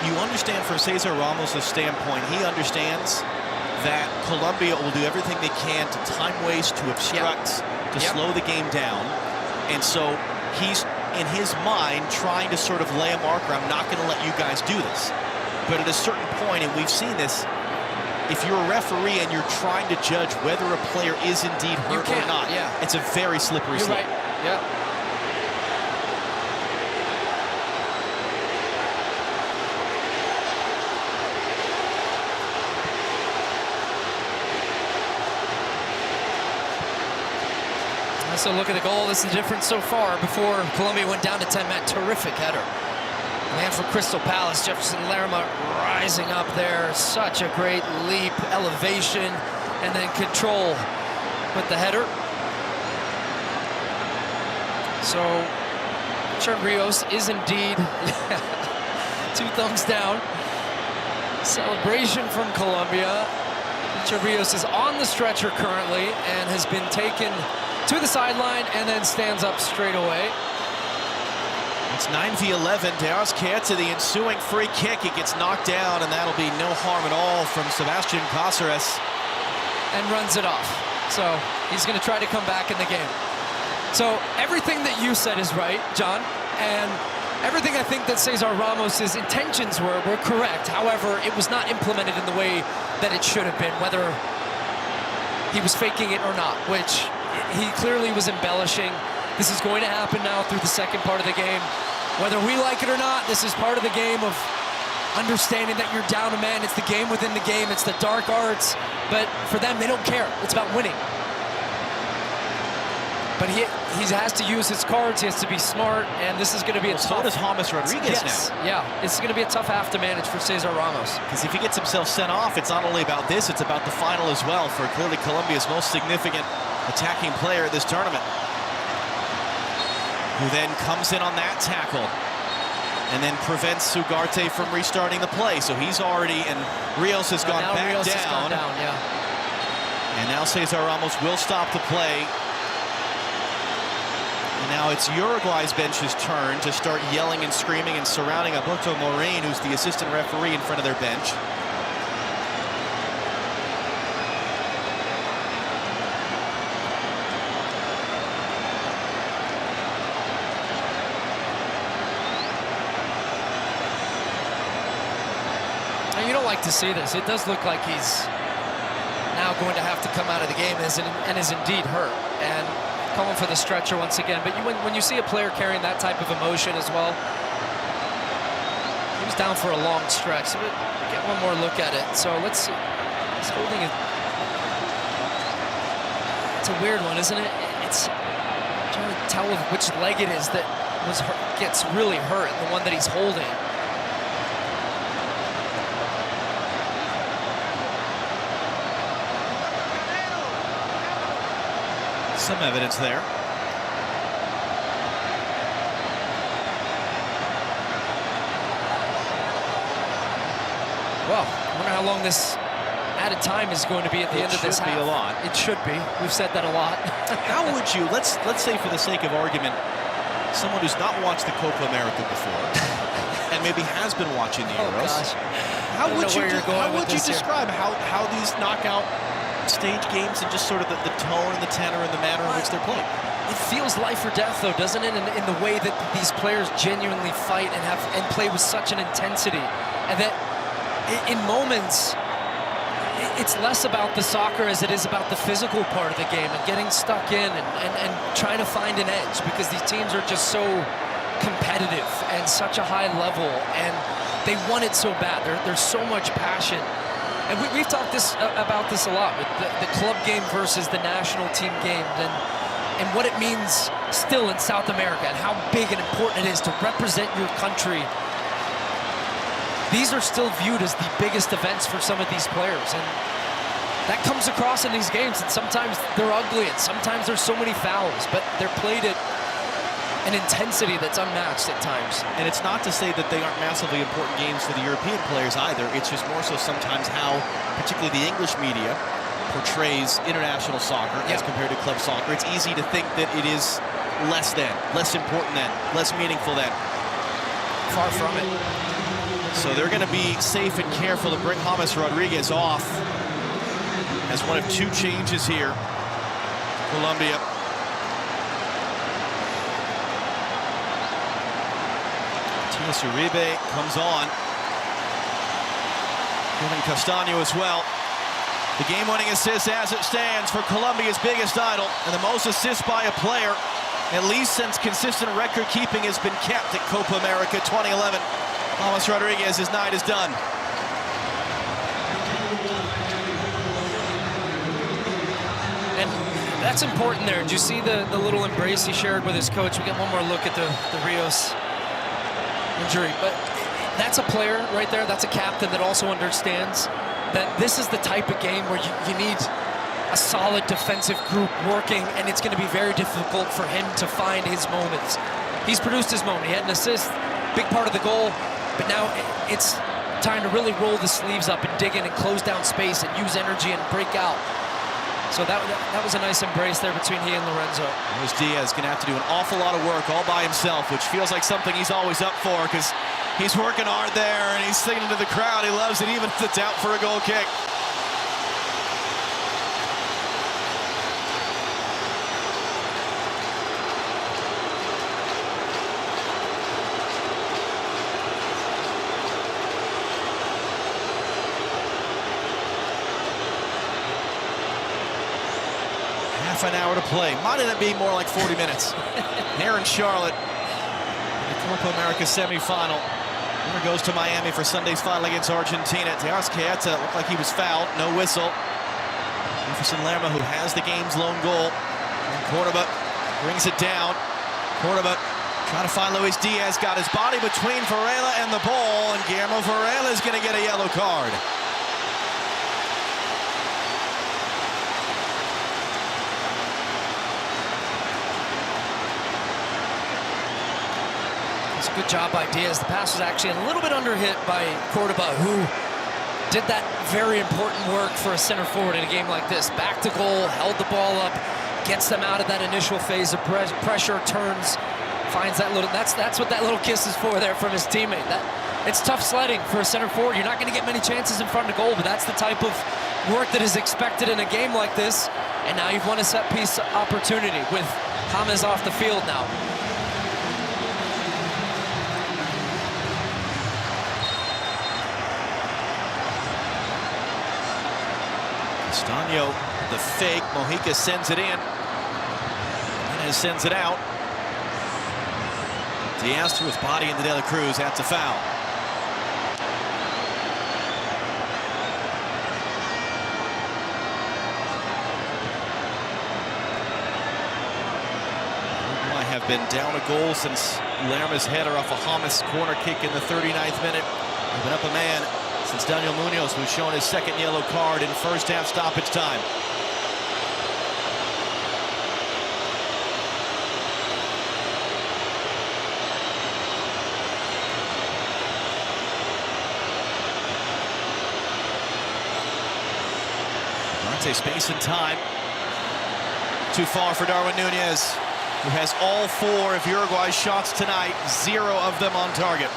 You understand from Cesar Ramos' standpoint, he understands that Colombia will do everything they can to time waste, to obstruct, to slow the game down. And so he's, in his mind, trying to sort of lay a marker. I'm not going to let you guys do this. But at a certain point, and we've seen this, if you're a referee and you're trying to judge whether a player is indeed hurt or not, it's a very slippery slope. Right. Yeah. So look at the goal. This is the difference so far. Before Colombia went down to 10 men, terrific header. Man for Crystal Palace, Jefferson Lerma rising up there. Such a great leap, elevation, and then control with the header. So Rios is indeed 2 thumbs down. Celebration from Colombia. Rios is on the stretcher currently and has been taken to the sideline and then stands up straight away. It's 9v11. Deras Queta, the ensuing free kick. It gets knocked down, and that'll be no harm at all from Sebastian Cáceres. And runs it off. So he's going to try to come back in the game. So everything that you said is right, John, and everything I think that Cesar Ramos' intentions were correct. However, it was not implemented in the way that it should have been, whether he was faking it or not, which he clearly was embellishing. This is going to happen now through the second part of the game. Whether we like it or not, this is part of the game of understanding that you're down a man. It's the game within the game. It's the dark arts. But for them, they don't care. It's about winning. But he has to use his cards. He has to be smart. And this is going to be a tough... So does James Rodriguez now. Yeah, it's going to be a tough half to manage for Cesar Ramos. Because if he gets himself sent off, it's not only about this, it's about the final as well for clearly Colombia's most significant attacking player at this tournament, who then comes in on that tackle and then prevents Ugarte from restarting the play. So he's already, and Rios has gone back Rios down. Has gone down, yeah. And now Cesar Ramos will stop the play. And now it's Uruguay's bench's turn to start yelling and screaming and surrounding Alberto Morin, who's the assistant referee in front of their bench. To see this, it does look like he's now going to have to come out of the game and is indeed hurt and calling for the stretcher once again. But when you see a player carrying that type of emotion as well, he was down for a long stretch. So we'll get one more look at it. So let's see. He's holding it. It's a weird one, isn't it? It's trying to tell which leg it is that gets really hurt, the one that he's holding. Some evidence there. how long this added time is going to be at the end of this half. It should be a lot. It should be. We've said that a lot. How would you, let's say for the sake of argument, someone who's not watched the Copa America before and maybe has been watching the Euros, how would you describe how these knockout stage games and just sort of the tone and the tenor and the manner in which they're played? It feels life or death, though, doesn't it? In the way that these players genuinely fight and play with such an intensity, and that in moments, it's less about the soccer as it is about the physical part of the game and getting stuck in and trying to find an edge, because these teams are just so competitive and such a high level, and they want it so bad. There's so much passion. And we've talked about this a lot with the club game versus the national team game, and what it means still in South America and how big and important it is to represent your country. These are still viewed as the biggest events for some of these players, and that comes across in these games, and sometimes they're ugly and sometimes there's so many fouls, but they're played at an intensity that's unmatched at times. And it's not to say that they aren't massively important games for the European players either. It's just more so sometimes how, particularly the English media, portrays international soccer as compared to club soccer. It's easy to think that it is less than, less important than, less meaningful than. Far from it. So they're going to be safe and careful to bring James Rodriguez off as one of two changes here. Colombia. Matias Uribe comes on. Kevin Castaño as well. The game-winning assist as it stands for Colombia's biggest idol, and the most assists by a player, at least since consistent record keeping has been kept at Copa America 2011. James Rodriguez's night is done. And that's important there. Did you see the little embrace he shared with his coach? We get one more look at the Rios injury, but that's a player right there. That's a captain that also understands that this is the type of game where you need a solid defensive group working, and it's going to be very difficult for him to find his moments. He's produced his moment. He had an assist, big part of the goal, but now it's time to really roll the sleeves up and dig in and close down space and use energy and break out. So that was a nice embrace there between he and Lorenzo. Luis Diaz going to have to do an awful lot of work all by himself, which feels like something he's always up for, because he's working hard there and he's singing to the crowd. He loves it, even if it's out for a goal kick. Half an hour to play. Might end up being more like 40 minutes. Here in Charlotte, in the Copa America semifinal. Winner goes to Miami for Sunday's final against Argentina. Arrascaeta looked like he was fouled. No whistle. Jefferson Lerma, who has the game's lone goal. And Cordoba brings it down. Cordoba trying to find Luis Diaz. Got his body between Varela and the ball. And Guillermo Varela is going to get a yellow card. Good job by Diaz. The pass was actually a little bit under hit by Cordoba, who did that very important work for a center forward in a game like this. Back to goal, held the ball up, gets them out of that initial phase of pressure, turns, finds that little, that's what that little kiss is for there from his teammate. It's tough sledding for a center forward. You're not going to get many chances in front of goal, but that's the type of work that is expected in a game like this. And now you've won a set piece opportunity with James off the field now. Castaño, the fake. Mojica sends it in. Jimenez sends it out. Diaz threw his body into De La Cruz. That's a foul. Uruguay have been down a goal since Lerma's header off a James corner kick in the 39th minute. They've been up a man since Daniel Munoz was shown his second yellow card in first half stoppage time. Dante, space and time. Too far for Darwin Nunez, who has all 4 of Uruguay's shots tonight, 0 of them on target.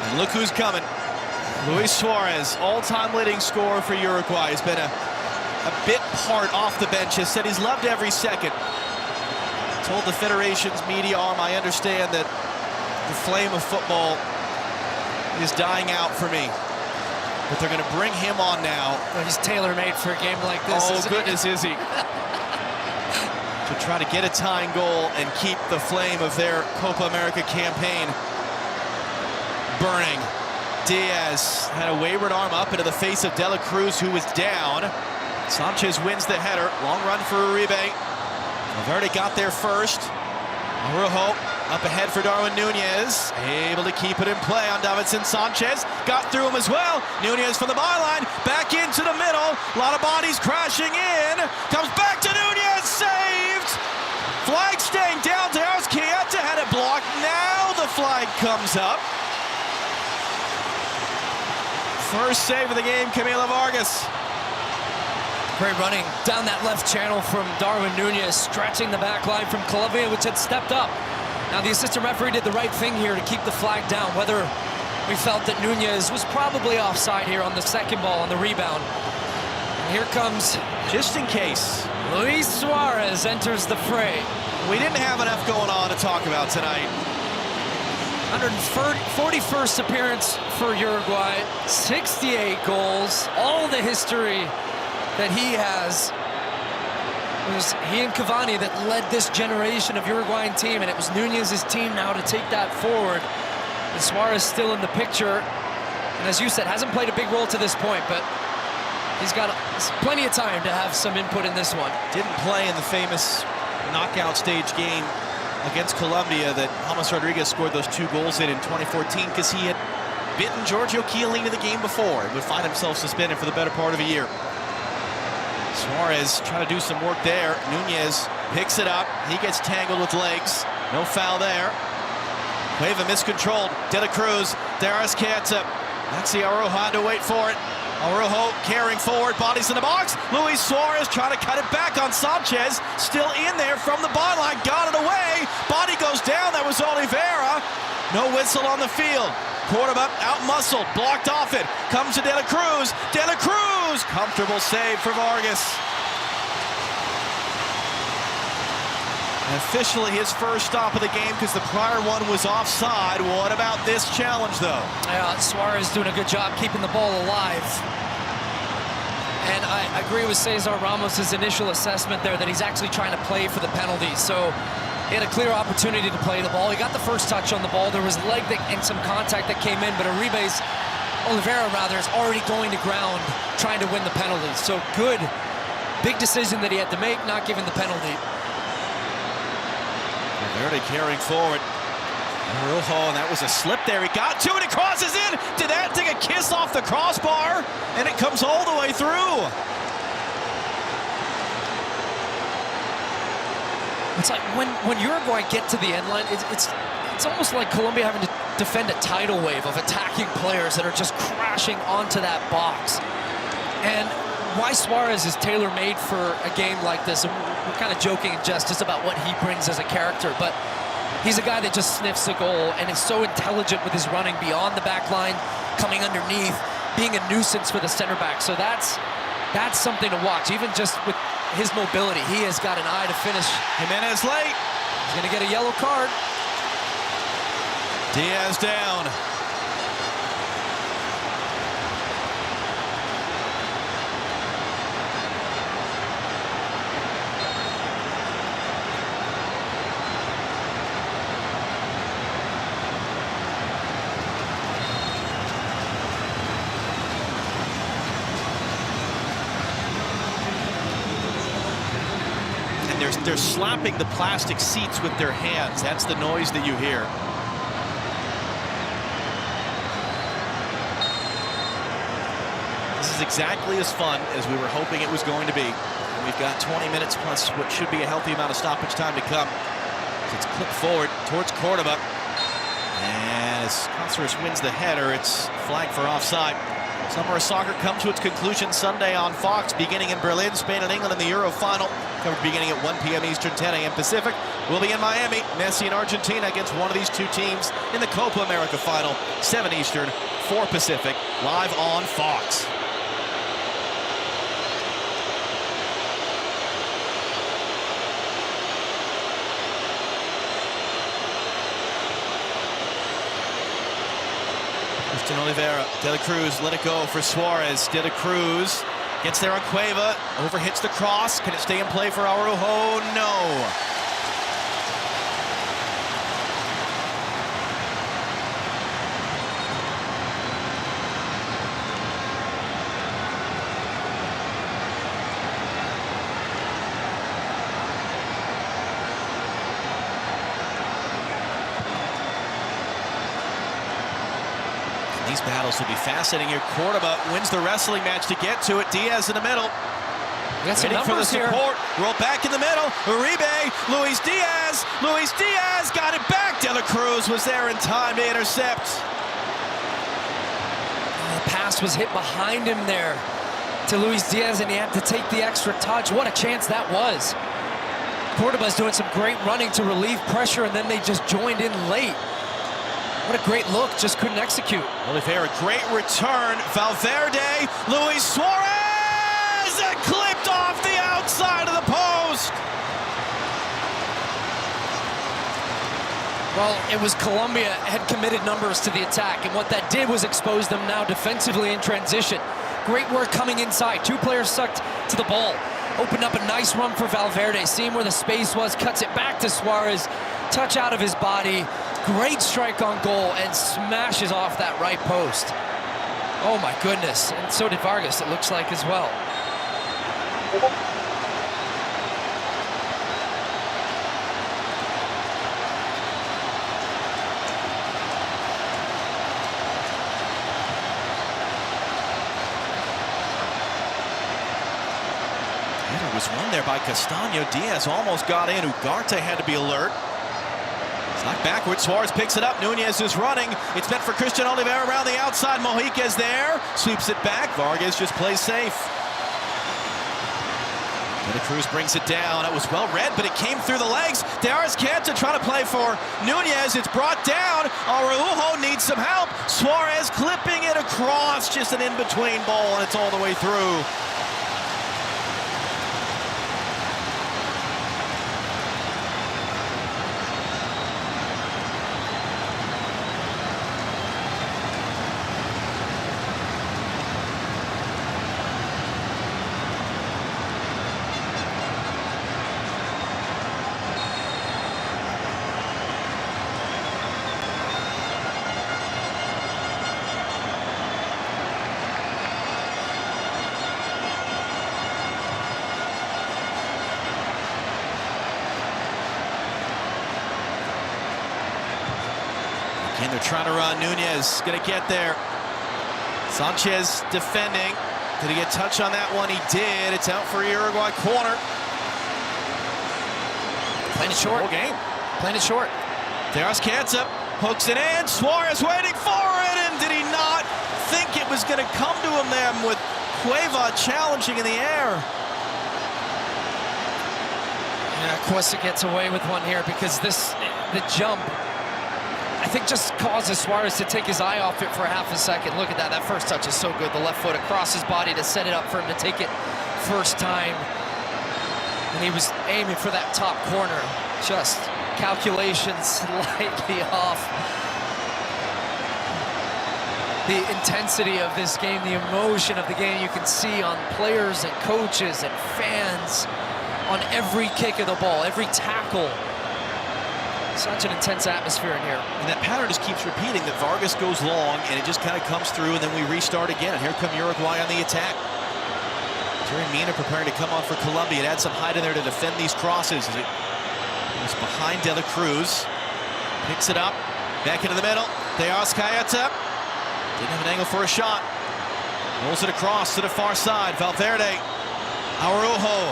And look who's coming. Luis Suarez, all-time leading scorer for Uruguay, has been a bit part off the bench, has said he's loved every second. Told the Federation's media arm, I understand that the flame of football is dying out for me. But they're going to bring him on now. Well, he's tailor-made for a game like this. Oh, goodness, is he? To try to get a tying goal and keep the flame of their Copa America campaign burning. Diaz had a wayward arm up into the face of De La Cruz, who was down. Sanchez wins the header. Long run for Uribe. Valverde got there first. Araujo up ahead for Darwin Nunez. Able to keep it in play on Davinson Sanchez. Got through him as well. Nunez from the byline. Back into the middle. A lot of bodies crashing in. Comes back to Nunez. Saved. Flag staying down to Arrascaeta. Had it blocked. Now the flag comes up. First save of the game, Camila Vargas. Great running down that left channel from Darwin Nunez, stretching the back line from Colombia, which had stepped up. Now the assistant referee did the right thing here to keep the flag down, whether we felt that Nunez was probably offside here on the second ball on the rebound. And here comes, just in case, Luis Suarez enters the fray. We didn't have enough going on to talk about tonight. 141st appearance for Uruguay, 68 goals, all the history that he has. It was he and Cavani that led this generation of Uruguayan team, and it was Nunez's team now to take that forward. And Suarez still in the picture, and as you said, hasn't played a big role to this point, but he's got plenty of time to have some input in this one. Didn't play in the famous knockout stage game against Colombia that James Rodriguez scored those 2 goals in 2014 because he had bitten Giorgio Chiellini the game before and would find himself suspended for the better part of a year. Suarez trying to do some work there. Nunez picks it up. He gets tangled with legs. No foul there. Cueva miscontrolled. De La Cruz. De Arrascaeta. Maxi Araujo had to wait for it. Araujo carrying forward. Bodies in the box. Luis Suarez trying to cut it back on Sanchez. Still in there from the byline. Got it away. Body goes down. That was Oliveira. No whistle on the field. Cordoba out-muscled, blocked off it. Comes to De La Cruz. De La Cruz! Comfortable save for Vargas. And officially his first stop of the game because the prior one was offside. What about this challenge, though? Yeah, Suarez doing a good job keeping the ball alive. And I agree with Cesar Ramos' initial assessment there that he's actually trying to play for the penalty. So he had a clear opportunity to play the ball. He got the first touch on the ball. There was leg and some contact that came in, but Oliveira is already going to ground trying to win the penalty. So good, big decision that he had to make, not giving the penalty. Oliveira carrying forward. Araujo, and that was a slip there. He got to it, it crosses in. Did that take a kiss off the crossbar? And it comes all the way through. It's like when Uruguay get to the end line, it's almost like Colombia having to defend a tidal wave of attacking players that are just crashing onto that box. And why Suarez is tailor-made for a game like this, and we're kind of joking and just about what he brings as a character, but he's a guy that just sniffs a goal and is so intelligent with his running beyond the back line, coming underneath, being a nuisance for the center back. So that's something to watch, even just with his mobility. He has got an eye to finish. Jimenez late. He's going to get a yellow card. Diaz down. They're slapping the plastic seats with their hands. That's the noise that you hear. This is exactly as fun as we were hoping it was going to be. And we've got 20 minutes plus what should be a healthy amount of stoppage time to come. So it's clipped forward towards Cordoba. And as Cáceres wins the header. It's flagged for offside. Summer of soccer comes to its conclusion Sunday on Fox, beginning in Berlin, Spain and England in the Euro final. Covered beginning at 1 p.m. Eastern, 10 a.m. Pacific. We'll be in Miami, Messi and Argentina against one of these two teams in the Copa America final, 7 Eastern, 4 Pacific, live on Fox. Christian Oliveira, De La Cruz, let it go for Suarez. De La Cruz gets there on Cueva, overhits the cross. Can it stay in play for Araujo? No. These battles will be fascinating here. Cordoba wins the wrestling match to get to it. Diaz in the middle. Waiting for the support. Roll back in the middle. Uribe, Luis Diaz. Luis Diaz got it back. De La Cruz was there in time to intercept. The pass was hit behind him there to Luis Diaz, and he had to take the extra touch. What a chance that was. Cordoba's doing some great running to relieve pressure, and then they just joined in late. What a great look, just couldn't execute. Oliveira, great return. Valverde, Luis Suarez, and clipped off the outside of the post. Well, it was Colombia had committed numbers to the attack, and what that did was expose them now defensively in transition. Great work coming inside. 2 players sucked to the ball. Opened up a nice run for Valverde, seeing where the space was, cuts it back to Suarez. Touch out of his body. Great strike on goal and smashes off that right post. Oh my goodness, and so did Vargas, it looks like, as well. Header was won there by Castaño. Diaz almost got in. Ugarte had to be alert. Knocked backwards, Suarez picks it up, Nunez is running. It's meant for Christian Oliveira around the outside. Mojica's there, sweeps it back. Vargas just plays safe. De La Cruz brings it down. That was well read, but it came through the legs. Darius Canta trying to play for Nunez. It's brought down. Araujo needs some help. Suarez clipping it across. Just an in-between ball, and it's all the way through. And they're trying to run. Nunez going to get there. Sanchez defending. Did he get touch on that one? He did. It's out for Uruguay corner. Playing it short. Whole game. Playing it short. There's Canta. Hooks it in. Suarez waiting for it. And did he not think it was going to come to him then with Cueva challenging in the air? Yeah, Cuesta gets away with one here because the jump, I think, just causes Suarez to take his eye off it for half a second. Look at that. That first touch is so good. The left foot across his body to set it up for him to take it first time. And he was aiming for that top corner. Just calculations slightly off. The intensity of this game, the emotion of the game, you can see on players and coaches and fans on every kick of the ball, every tackle. Such an intense atmosphere in here. And that pattern just keeps repeating, that Vargas goes long and it just kind of comes through and then we restart again. And here come Uruguay on the attack. Jerry Mina preparing to come on for Colombia and add some height in there to defend these crosses. It was behind De La Cruz. Picks it up, back into the middle. Theos Cayeta. Didn't have an angle for a shot. Rolls it across to the far side. Valverde. Araujo.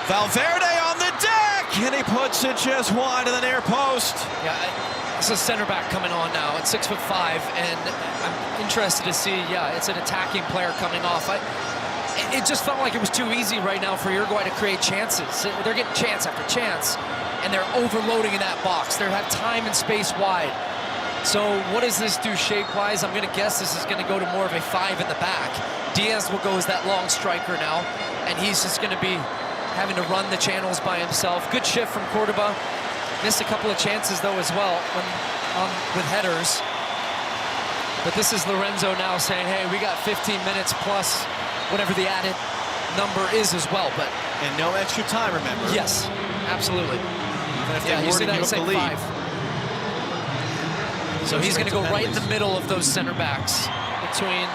Valverde on the deck, and he puts it just wide of the near post. Yeah, It's a center back coming on now at 6'5", and I'm interested to see, it's an attacking player coming off. It just felt like it was too easy right now for Uruguay to create chances. They're getting chance after chance, and they're overloading in that box. They have time and space wide. So what does this do shape-wise? I'm going to guess this is going to go to more of a 5 in the back. Diaz will go as that long striker now, and he's just going to be having to run the channels by himself. Good shift from Cordoba. Missed a couple of chances, though, as well with headers. But this is Lorenzo now saying, hey, we got 15 minutes plus whatever the added number is as well. And no extra time, remember? Yes, absolutely. Even if they were to give up the lead. So he's going to go right in the middle of those center backs between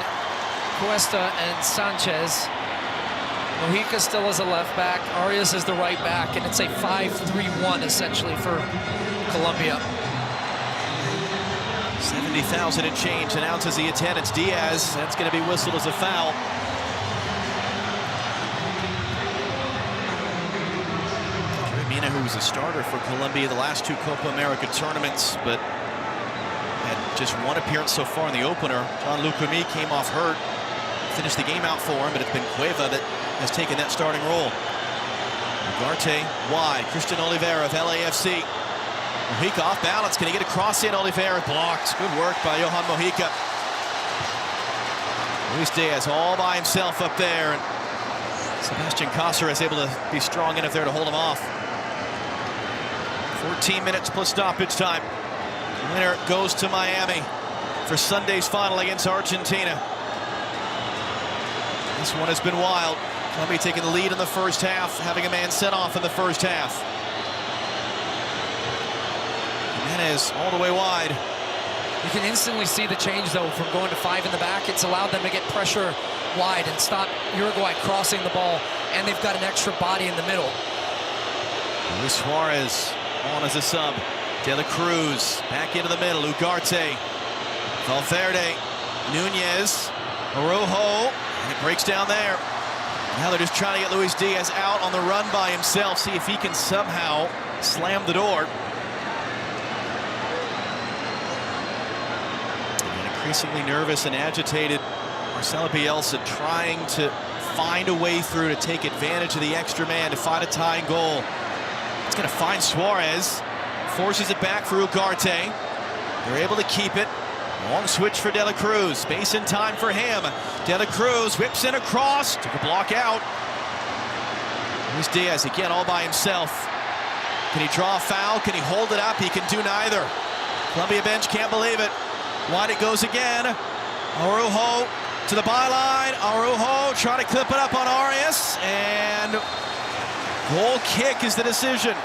Cuesta and Sanchez. Mojica still as a left back, Arias is the right back, and it's a 5-3-1 essentially for Colombia. 70,000 and change announces the attendance. Diaz, that's going to be whistled as a foul. Mina, who was a starter for Colombia the last 2 Copa America tournaments, but had just 1 appearance so far in the opener. John Lucami came off hurt, finished the game out for him, but it's been Cueva that has taken that starting role. Ugarte wide. Christian Oliveira of LAFC. Mojica off balance. Can he get a cross in? Oliveira blocked. Good work by Johan Mojica. Luis Diaz all by himself up there. And Sebastian Cáceres able to be strong enough there to hold him off. 14 minutes plus stoppage time. The winner goes to Miami for Sunday's final against Argentina. This one has been wild. Colombia taking the lead in the first half, having a man set off in the first half. Jimenez all the way wide. You can instantly see the change, though, from going to 5 in the back. It's allowed them to get pressure wide and stop Uruguay crossing the ball, and they've got an extra body in the middle. Luis Suarez on as a sub. De La Cruz back into the middle. Ugarte, Valverde, Nunez, Araujo, and it breaks down there. Now they're just trying to get Luis Diaz out on the run by himself, see if he can somehow slam the door. And increasingly nervous and agitated, Marcelo Bielsa trying to find a way through to take advantage of the extra man to find a tying goal. It's going to find Suarez, forces it back for Ugarte. They're able to keep it. Long switch for De La Cruz. Space and time for him. De La Cruz whips in across. Took a block out. Luis Diaz again all by himself. Can he draw a foul? Can he hold it up? He can do neither. Colombia bench can't believe it. Wide it goes again. Araujo to the byline. Araujo trying to clip it up on Arias. And goal kick is the decision.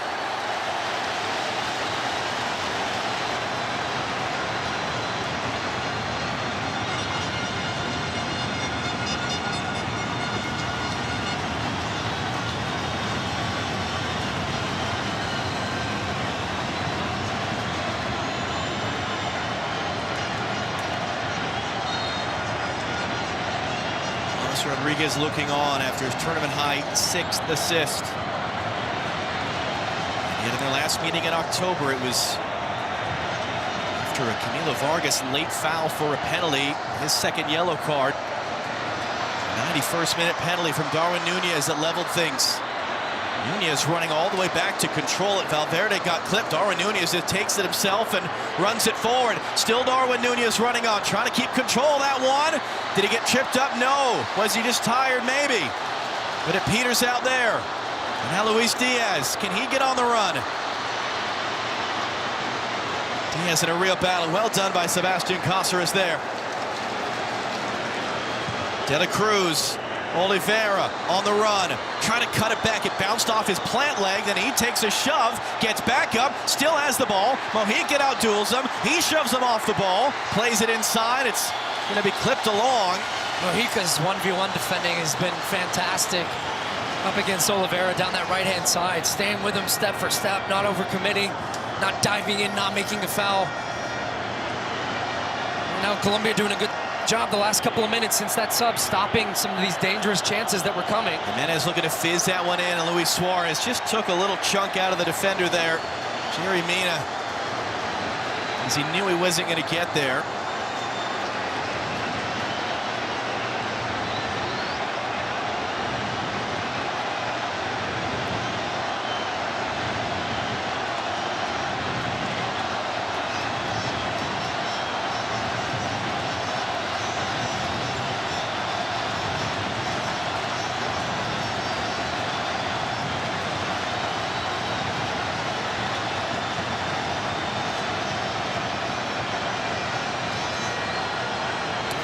Rodriguez looking on after his tournament high 6th assist. Yet in their last meeting in October, it was after a Camilo Vargas late foul for a penalty, his 2nd yellow card. 91st minute penalty from Darwin Nunez that leveled things. Nunez running all the way back to control it. Valverde got clipped. Darwin Nunez just takes it himself and runs it forward. Still Darwin Nunez running on, trying to keep control of that one. Did he get tripped up? No. Was he just tired? Maybe. But it peters out there. And now Luis Diaz. Can he get on the run? Diaz in a real battle. Well done by Sebastian Cáceres there. De La Cruz. Oliveira on the run, trying to cut it back. It bounced off his plant leg, then he takes a shove, gets back up, still has the ball. Mojica outduels him. He shoves him off the ball, plays it inside. It's going to be clipped along. Mojica's 1v1 defending has been fantastic up against Oliveira down that right-hand side, staying with him step for step, not overcommitting, not diving in, not making a foul. And now Colombia doing a good job the last couple of minutes since that sub, stopping some of these dangerous chances that were coming. Jimenez looking to fizz that one in, and Luis Suarez just took a little chunk out of the defender there. Jerry Mina as he knew he wasn't going to get there.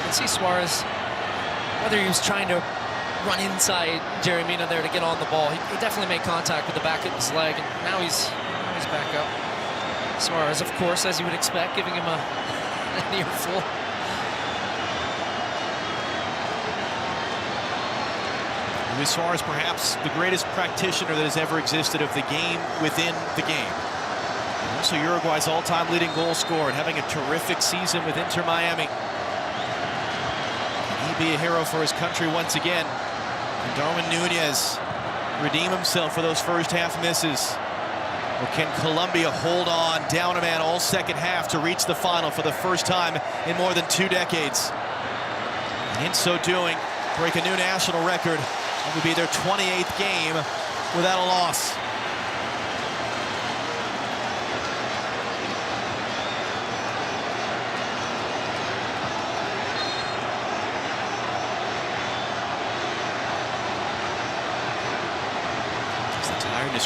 See Suarez, whether he was trying to run inside Jerry Mina there to get on the ball, he definitely made contact with the back of his leg, and now he's back up. Suarez, of course, as you would expect, giving him a earful. Luis Suarez, perhaps the greatest practitioner that has ever existed of the game within the game. And also Uruguay's all-time leading goal scorer, and having a terrific season with Inter Miami. Be a hero for his country once again. And Darwin Núñez redeem himself for those first half misses. Or can Colombia hold on, down a man all second half to reach the final for the first time in more than 2 decades? And in so doing, break a new national record. It would be their 28th game without a loss.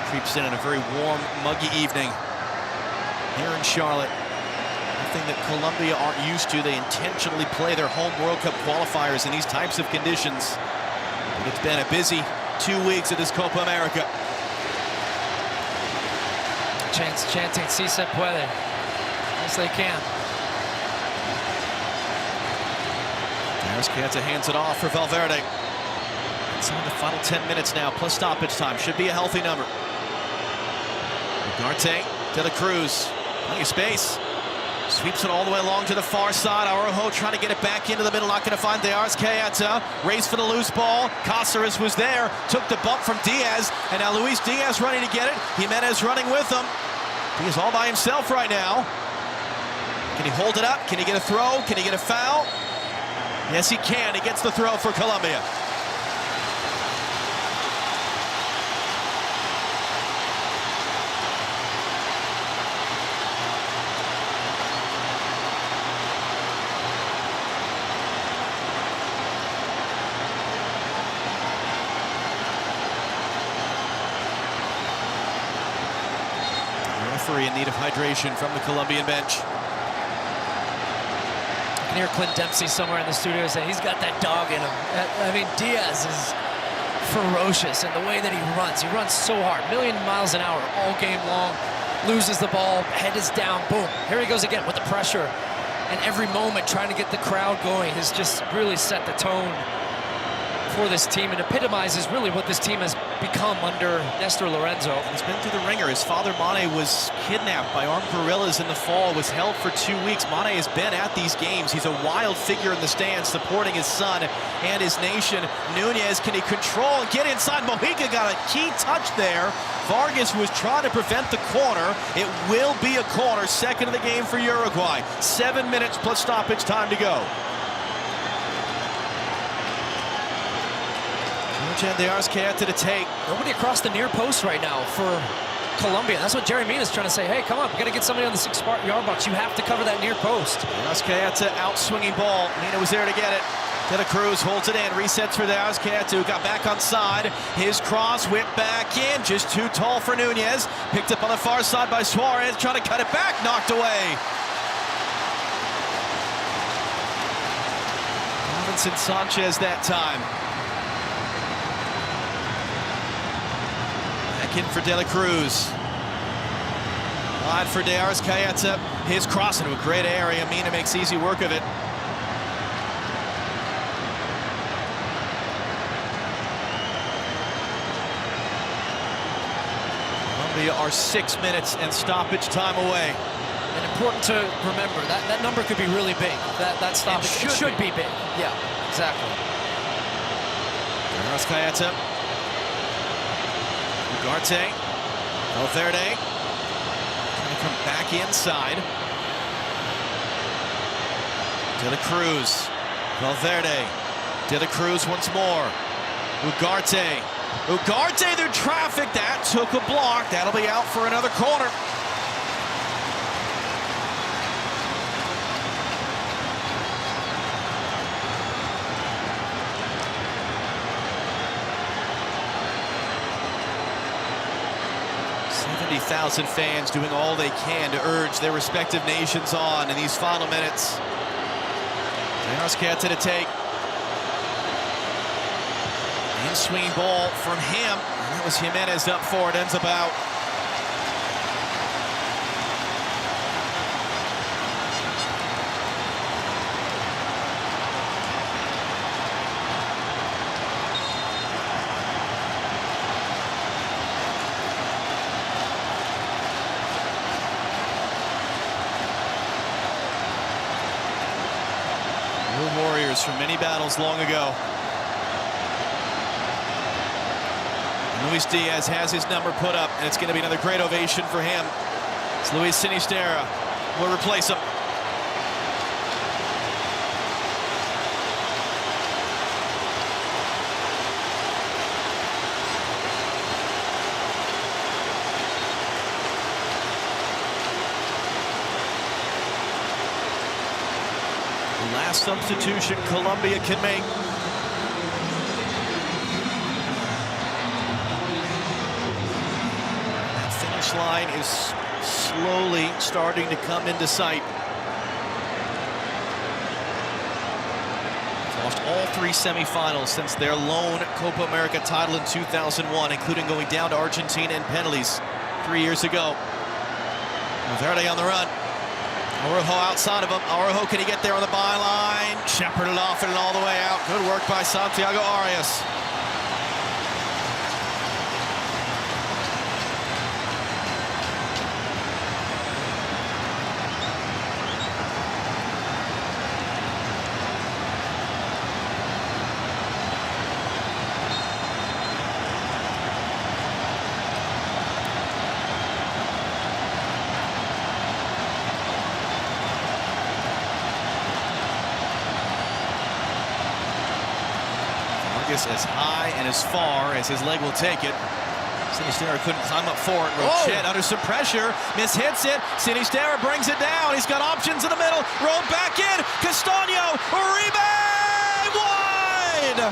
Creeps in on a very warm, muggy evening here in Charlotte. Nothing that Colombia aren't used to. They intentionally play their home World Cup qualifiers in these types of conditions. But it's been a busy 2 weeks of this Copa America. Chanting, si se puede. Yes, they can. Arrascaeta hands it off for Valverde. It's on the final 10 minutes now, plus stoppage time. Should be a healthy number. Ugarte, De La Cruz, plenty of space. Sweeps it all the way along to the far side. Araujo trying to get it back into the middle, not going to find Arrascaeta. Race for the loose ball. Cáceres was there, took the bump from Diaz, and now Luis Diaz running to get it. Jimenez running with him. He's all by himself right now. Can he hold it up? Can he get a throw? Can he get a foul? Yes, he can. He gets the throw for Colombia. In need of hydration from the Colombian bench. I can hear Clint Dempsey somewhere in the studio say he's got that dog in him. I mean, Diaz is ferocious in the way that he runs so hard, 1,000,000 miles an hour all game long, loses the ball, head is down, boom, here he goes again with the pressure, and every moment trying to get the crowd going has just really set the tone for this team and epitomizes really what this team has become under Nestor Lorenzo. He's been through the ringer. His father Mane was kidnapped by armed guerrillas in the fall, was held for 2 weeks. Mane has been at these games. He's a wild figure in the stands, supporting his son and his nation. Núñez, can he control and get inside? Mojica got a key touch there. Vargas was trying to prevent the corner. It will be a corner, second of the game for Uruguay. 7 minutes plus stoppage time to go. Arrascaeta to take. Nobody across the near post right now for Colombia. That's what Jerry Mina is trying to say. Hey, come on, we got to get somebody on the 6-yard box. You have to cover that near post. Arrascaeta out swinging ball. Mina was there to get it. De La Cruz holds it in, resets for the Arrascaeta, who got back on side. His cross whipped back in, just too tall for Núñez. Picked up on the far side by Suarez, trying to cut it back, knocked away. Robinson Sanchez that time. In for De La Cruz. Wide for De Arrascaeta. His cross into a great area. Mina makes easy work of it. Colombia are 6 minutes and stoppage time away. And important to remember, that number could be really big. That stoppage should be big. Yeah, exactly. Arrascaeta. Ugarte, Valverde, trying to come back inside. De La Cruz. Valverde. De La Cruz once more. Ugarte. Ugarte through traffic. That took a block. That'll be out for another corner. Thousand fans doing all they can to urge their respective nations on in these final minutes. Argentina to take. In-swing ball from him. That was Jimenez up for it. Ends up out. Warriors from many battles long ago. Luis Diaz has his number put up, and it's going to be another great ovation for him. It's Luis Sinisterra will replace him. Last substitution Colombia can make. That finish line is slowly starting to come into sight. Lost all 3 semifinals since their lone Copa America title in 2001, including going down to Argentina in penalties 3 years ago. Valverde on the run. Araujo outside of him. Araujo, can he get there on the byline? Shepherded off and all the way out. Good work by Santiago Arias. As high and as far as his leg will take it. Sinisterra couldn't climb up for it. Rochet under some pressure, mishits it. Sinisterra brings it down. He's got options in the middle. Rolled back in. Castaño, Uribe, wide.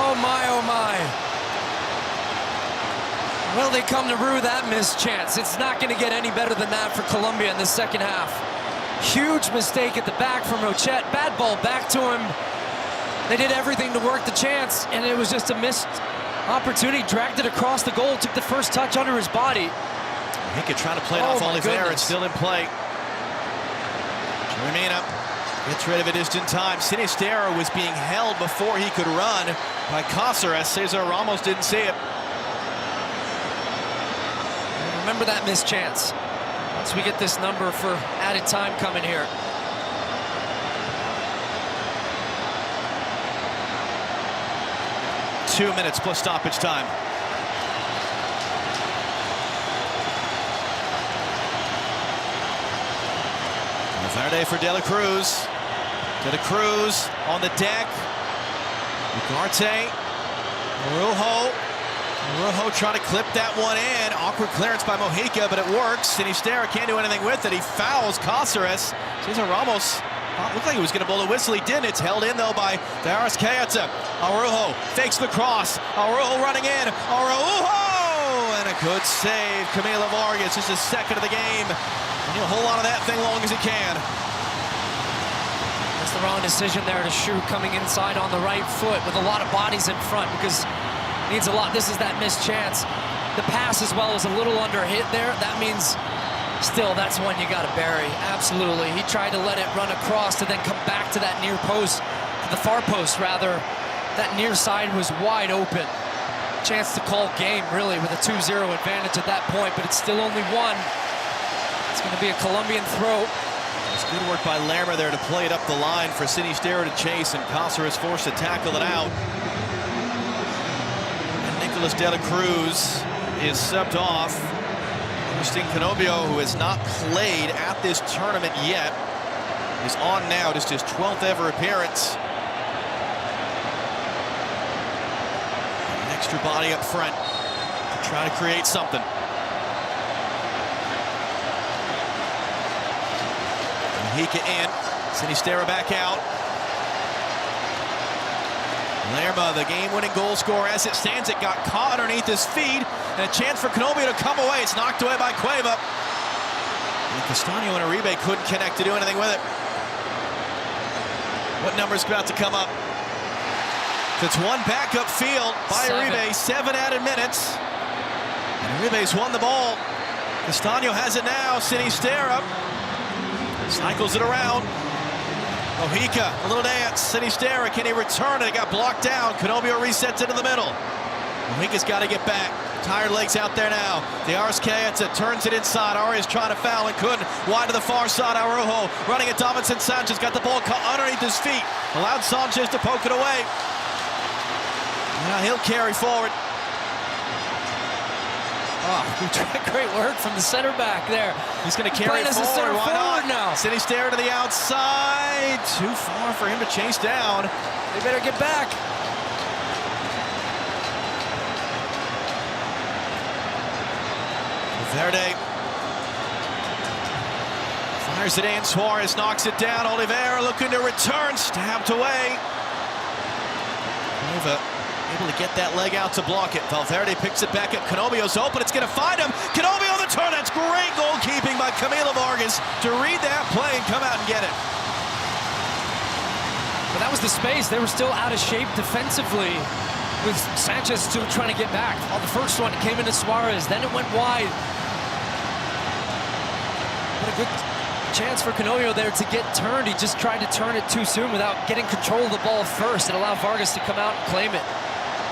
Oh my. Well, they come to rue that missed chance. It's not going to get any better than that for Colombia in the second half. Huge mistake at the back from Rochet. Bad ball back to him. They did everything to work the chance, and it was just a missed opportunity. Dragged it across the goal, took the first touch under his body. He could try to play it off Oliveira. It's still in play. Jeremina gets rid of it just in time. Sinisterra was being held before he could run by Cáceres. Cesar Ramos didn't see it. Remember that missed chance. Once we get this number for added time coming here. Two minutes plus stoppage time. Valverde for De La Cruz. De La Cruz on the deck. Ugarte. Araujo. Araujo trying to clip that one in. Awkward clearance by Mojica, but it works. Sinisterra can't do anything with it. He fouls Cáceres. Cesar Ramos looked like he was going to blow the whistle. He didn't. It's held in, though, by Araujo. Araujo fakes the cross. Araujo running in. Araujo! And a good save. Camilo Vargas, just a second of the game. And he'll hold on to that thing long as he can. That's the wrong decision there to shoot coming inside on the right foot with a lot of bodies in front because needs a lot. This is that missed chance. The pass as well is a little under hit there. That means still that's one you got to bury. Absolutely. He tried to let it run across to then come back to that near post, to the far post rather. That near side was wide open. Chance to call game really with a 2-0 advantage at that point, but it's still only one. It's going to be a Colombian throw. It's good work by Lerma there to play it up the line for Sinisterra to chase, and Cáceres forced to tackle it out. De La Cruz is subbed off. Agustin Canobbio, who has not played at this tournament yet, is on now, just his 12th ever appearance. An extra body up front to try to create something. Hika in, Sinisterra back out. Lerma, the game-winning goal scorer as it stands. It got caught underneath his feet, and a chance for Canobbio to come away. It's knocked away by Cueva. And Castaño and Uribe couldn't connect to do anything with it. What number's about to come up? It's one backup field by Uribe, 7 added minutes. And Uribe's won the ball. Castaño has it now, Sinisterra. Cycles it around. Mojica, a little dance. Sinisterra, can he return it? It got blocked down. Canobbio resets into the middle. Mojica's got to get back. Tired legs out there now. The Arrascaeta turns it inside. Arias trying to foul and couldn't. Wide to the far side. Araujo running at Davinson Sanchez. Got the ball caught underneath his feet. Allowed Sanchez to poke it away. Now he'll carry forward. Oh, great work from the center back there. He's going to carry it forward. Why not? Now. Sinisterra to the outside. Too far for him to chase down. They better get back. Verde fires it in. Suarez knocks it down. Oliveira looking to return. Stabbed away. Nova able to get that leg out to block it. Valverde picks it back up. Canobbio's open. It's going to find him. Canobbio on the turn. That's great goalkeeping by Camilo Vargas to read that play and come out and get it. But that was the space. They were still out of shape defensively with Sanchez still trying to get back. On the first one, it came into Suarez. Then it went wide. What a good chance for Canobbio there to get turned. He just tried to turn it too soon without getting control of the ball first. It allowed Vargas to come out and claim it.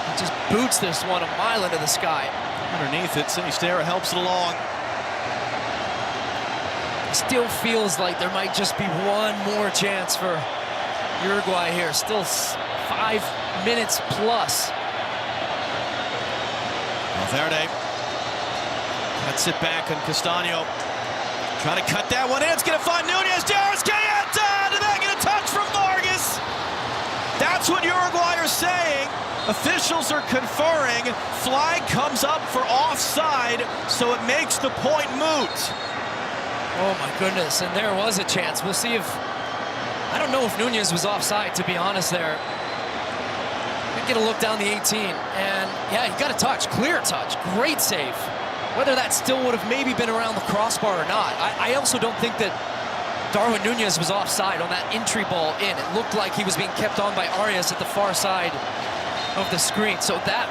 He just boots this one a mile into the sky. Underneath it, Sinisterra helps it along. It still feels like there might just be one more chance for Uruguay here. Still 5 minutes plus. Valverde cuts it back on Castaño. Trying to cut that one in. It's going to find Nunez. Arrascaeta! Did that get a touch from Vargas? That's what Uruguay are saying. Officials are conferring. Flag comes up for offside, so it makes the point moot. Oh my goodness, and there was a chance. We'll see if... I don't know if Nunez was offside, to be honest there. Get a look down the 18, and yeah, he got a touch, clear touch, great save. Whether that still would have maybe been around the crossbar or not, I also don't think that Darwin Nunez was offside on that entry ball in. It looked like he was being kept on by Arias at the far side of the screen. So that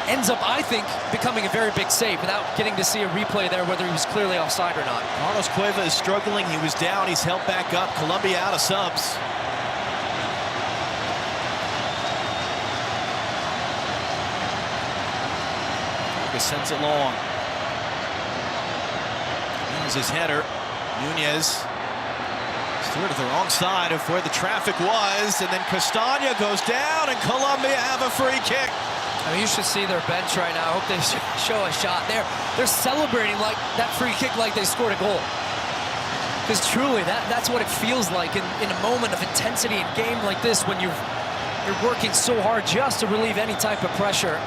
ends up, I think, becoming a very big save without getting to see a replay there, whether he was clearly offside or not. Carlos Cueva is struggling. He was down. He's helped back up. Colombia out of subs. Sends it long. Here's his header. Nunez threw it to the wrong side of where the traffic was, and then Castaño goes down, and Colombia have a free kick. I mean, you should see their bench right now. I hope they show a shot. They're celebrating like that free kick like they scored a goal. Because truly, that's what it feels like in a moment of intensity in a game like this when you're working so hard just to relieve any type of pressure.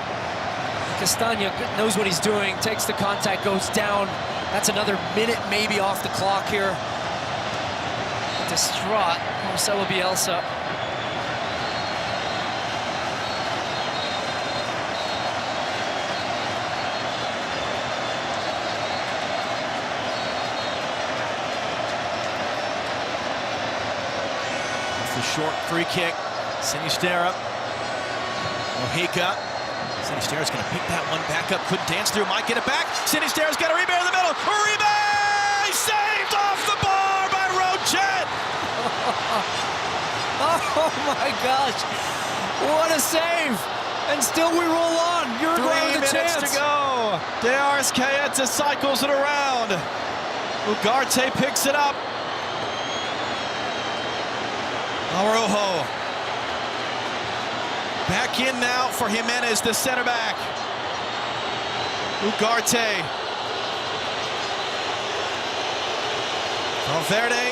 Castaño knows what he's doing, takes the contact, goes down. That's another minute maybe off the clock here. Distraught Marcelo Bielsa. It's the short free kick. Sinisterra. Mojica. Sinisterra's going to pick that one back up. Couldn't dance through. Might get it back. Sinisterra's got Uribe in the middle. Uribe! Saved off the bar by Rochet! Oh my gosh. What a save. And still we roll on. Uruguay with a chance. 3 minutes to go. De Arrascaeta cycles it around. Ugarte picks it up. Araujo. Back in now for Jimenez, the center back. Ugarte. Valverde,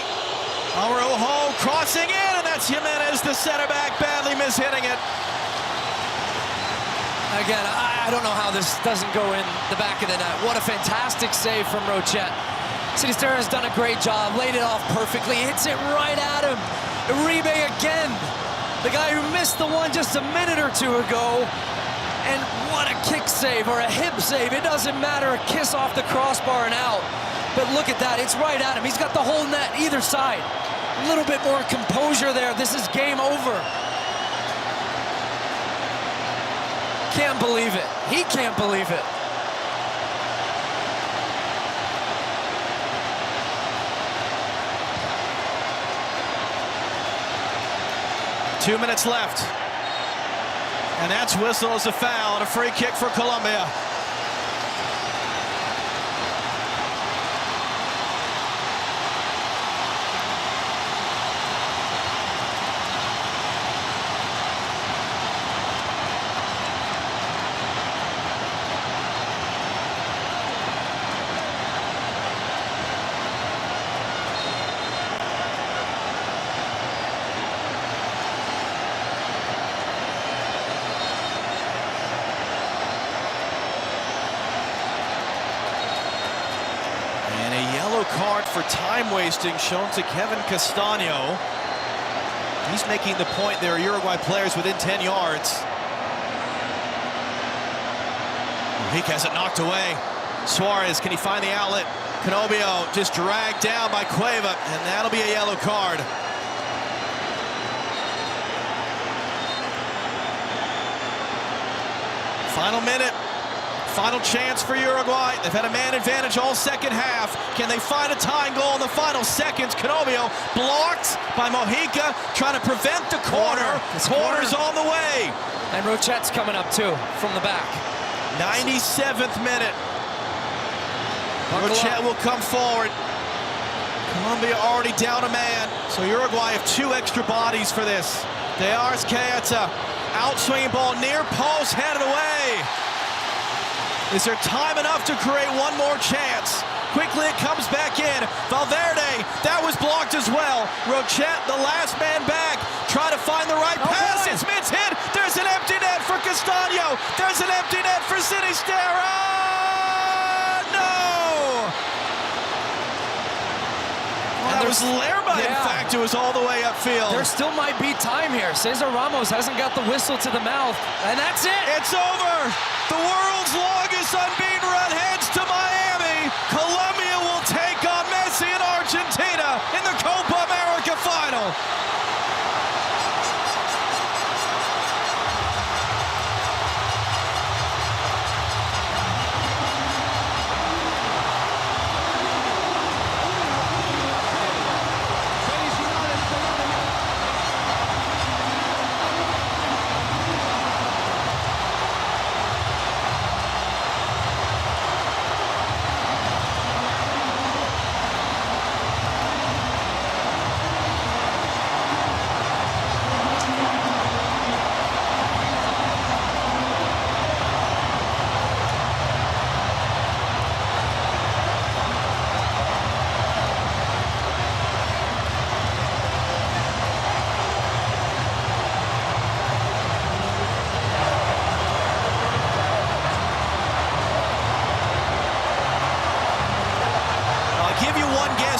Araujo crossing in, and that's Jimenez, the center back, badly mishitting it. Again, I don't know how this doesn't go in the back of the net. What a fantastic save from Rochet. Sinisterra has done a great job, laid it off perfectly, hits it right at him. Uribe again, the guy who missed the one just a minute or two ago. And what a kick save or a hip save, it doesn't matter, a kiss off the crossbar and out. But look at that, it's right at him. He's got the whole net either side. A little bit more composure there. This is game over. Can't believe it. He can't believe it. Two minutes left. And that's whistle as a foul and a free kick for Colombia. Card for time wasting shown to Kevin Castaño. He's making the point there are Uruguay players within 10 yards. Henrique has it knocked away. Suarez, can he find the outlet? Canobio just dragged down by Cueva, and that'll be a yellow card. Final minute. Final chance for Uruguay. They've had a man advantage all second half. Can they find a tying goal in the final seconds? Canobio blocked by Mojica, trying to prevent the corner. Corner's on the way. And Rochet's coming up too, from the back. 97th minute. Rochet will come forward. Colombia already down a man. So Uruguay have two extra bodies for this. Dears Caeta, outswinging ball near post, headed away. Is there time enough to create one more chance? Quickly it comes back in. Valverde, that was blocked as well. Rochet, the last man back, trying to find the right pass. It's mid-hit. There's an empty net for Castaño. There's an empty net for Sinisterra. No! Well, that was Lerma, in fact. It was all the way upfield. There still might be time here. Cesar Ramos hasn't got the whistle to the mouth, and that's it. It's over. The world's longest unbeaten run heads to Miami. Colombia will take on Messi and Argentina in the Copa America final.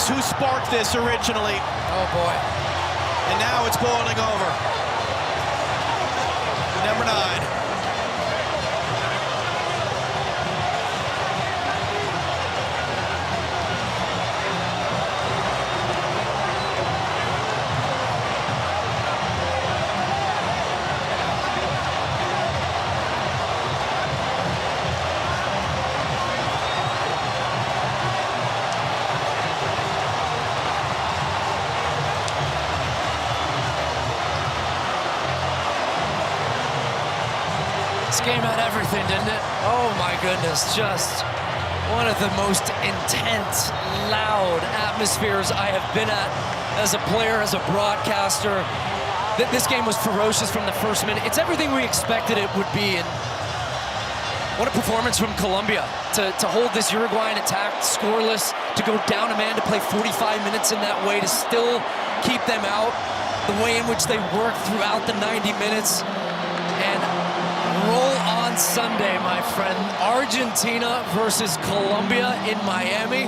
Who sparked this originally? Oh boy. And now it's boiling over. Number 9. Game had everything, didn't it? Oh my goodness, just one of the most intense, loud atmospheres I have been at as a player, as a broadcaster. This game was ferocious from the first minute. It's everything we expected it would be, and What a performance from Colombia to hold this Uruguayan attack scoreless, to go down a man, to play 45 minutes in that way, to still keep them out, the way in which they worked throughout the 90 minutes. And roll on Sunday, my friend. Argentina versus Colombia in Miami.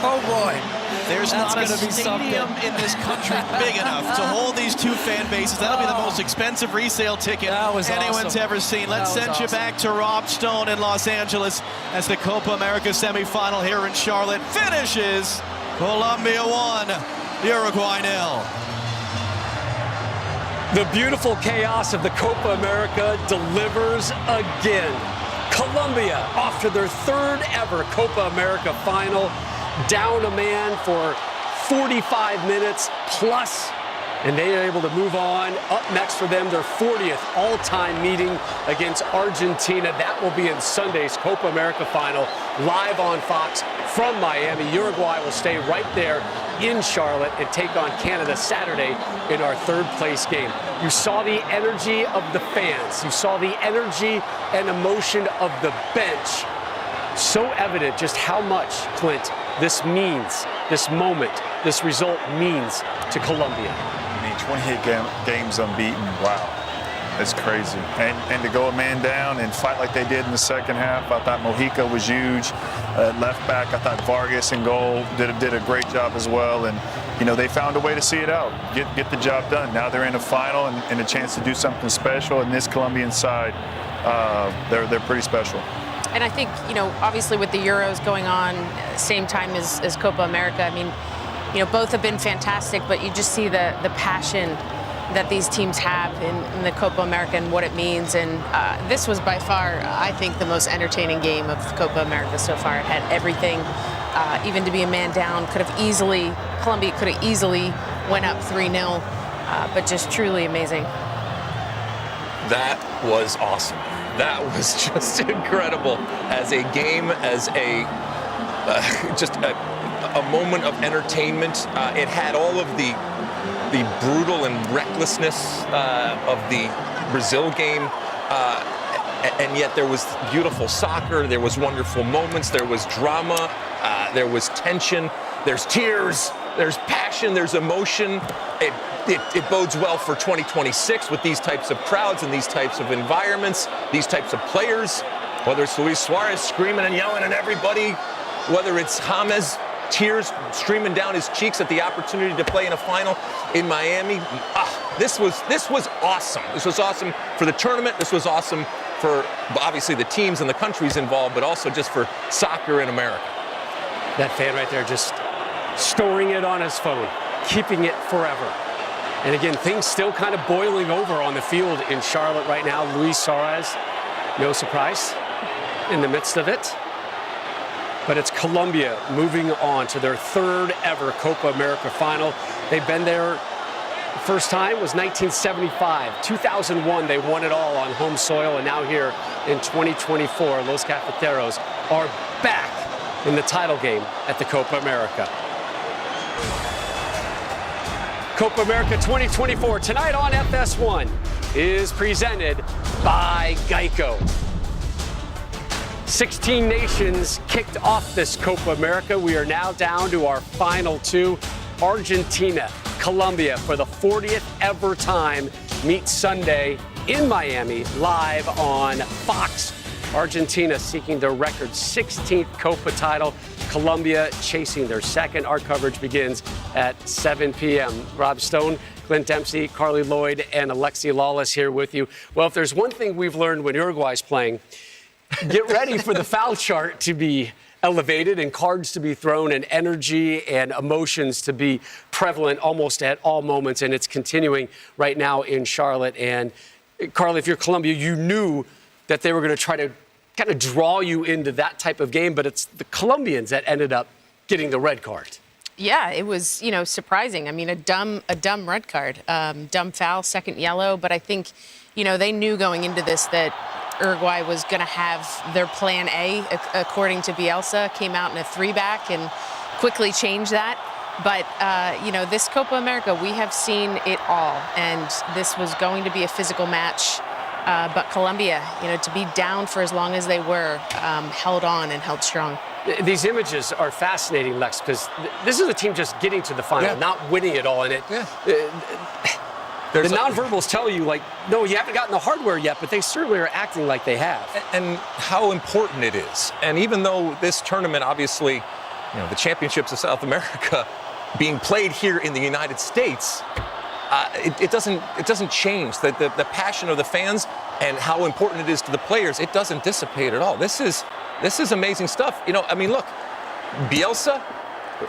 Oh boy. There's not a stadium in this country big enough to hold these two fan bases. That'll be the most expensive resale ticket anyone's ever seen. Let's send you back to Rob Stone in Los Angeles as the Copa America semifinal here in Charlotte finishes. Colombia 1, Uruguay 0. The beautiful chaos of the Copa America delivers again. Colombia off to their third ever Copa America final. Down a man for 45 minutes plus, and they are able to move on. Up next for them, their 40th all-time meeting against Argentina. That will be in Sunday's Copa America final, live on Fox from Miami. Uruguay will stay right there in Charlotte and take on Canada Saturday in our third place game. You saw the energy of the fans. You saw the energy and emotion of the bench. So evident just how much, Clint, this means, this moment, this result means to Colombia. I mean, 28 games unbeaten, wow, that's crazy. And to go a man down and fight like they did in the second half, I thought Mojica was huge. Left back, I thought Vargas in goal did a great job as well. And, you know, they found a way to see it out, get the job done. Now they're in a final and a chance to do something special. And this Colombian side, they're pretty special. And I think, you know, obviously with the Euros going on same time as Copa America, I mean, you know, both have been fantastic, but you just see the passion that these teams have in the Copa America and what it means. And this was by far, I think, the most entertaining game of Copa America so far. It had everything, even to be a man down, Colombia could have easily went up 3-0, but just truly amazing. That was awesome. That was just incredible as a game, as just a moment of entertainment. It had all of the brutal and recklessness of the Brazil game, and yet there was beautiful soccer. There was wonderful moments. There was drama. There was tension. There's tears. There's passion. There's emotion. It bodes well for 2026 with these types of crowds and these types of environments, these types of players, whether it's Luis Suarez screaming and yelling at everybody, whether it's James, tears streaming down his cheeks at the opportunity to play in a final in Miami. This was awesome. This was awesome for the tournament. This was awesome for, obviously, the teams and the countries involved, but also just for soccer in America. That fan right there just storing it on his phone, keeping it forever. And again, things still kind of boiling over on the field in Charlotte right now. Luis Suarez, no surprise, in the midst of it. But it's Colombia moving on to their third ever Copa America final. They've been there, first time was 1975. 2001, they won it all on home soil. And now here in 2024, Los Cafeteros are back in the title game at the Copa America. Copa America 2024 tonight on FS1 is presented by Geico. 16 nations kicked off this Copa America. We are now down to our final two. Argentina, Colombia for the 40th ever time meet Sunday in Miami live on Fox. Argentina seeking their record 16th Copa title. Colombia chasing their second. Our coverage begins at 7 p.m. Rob Stone, Clint Dempsey, Carly Lloyd, and Alexi Lawless here with you. Well, if there's one thing we've learned when Uruguay's playing, get ready for the foul chart to be elevated and cards to be thrown and energy and emotions to be prevalent almost at all moments. And it's continuing right now in Charlotte. And Carly, if you're Colombia, you knew that they were going to try to kind of draw you into that type of game, but it's the Colombians that ended up getting the red card. Yeah, it was, you know, surprising. I mean, a dumb red card, dumb foul, second yellow. But I think, you know, they knew going into this that Uruguay was going to have their plan A, according to Bielsa, came out in a 3-back and quickly changed that. But, you know, this Copa America, we have seen it all. And this was going to be a physical match. But Colombia, to be down for as long as they were, held on and held strong. These images are fascinating, Lex, because this is a team just getting to the final, not winning it all. And the nonverbals tell you, no, you haven't gotten the hardware yet, but they certainly are acting like they have. And how important it is. And even though this tournament, obviously, the championships of South America being played here in the United States, it doesn't change the passion of the fans and how important it is to the players. It doesn't dissipate at all. This is amazing stuff. Look, Bielsa,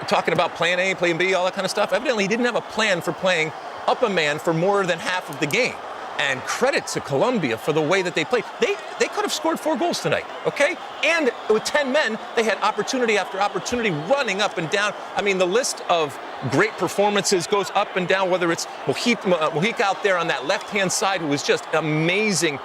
talking about plan A, plan B, all that kind of stuff. Evidently, he didn't have a plan for playing up a man for more than half of the game. And credit to Colombia for the way that they played. They could have scored 4 goals tonight, okay? And with 10 men, they had opportunity after opportunity running up and down. The list of great performances goes up and down, whether it's Mojica out there on that left-hand side, who was just amazing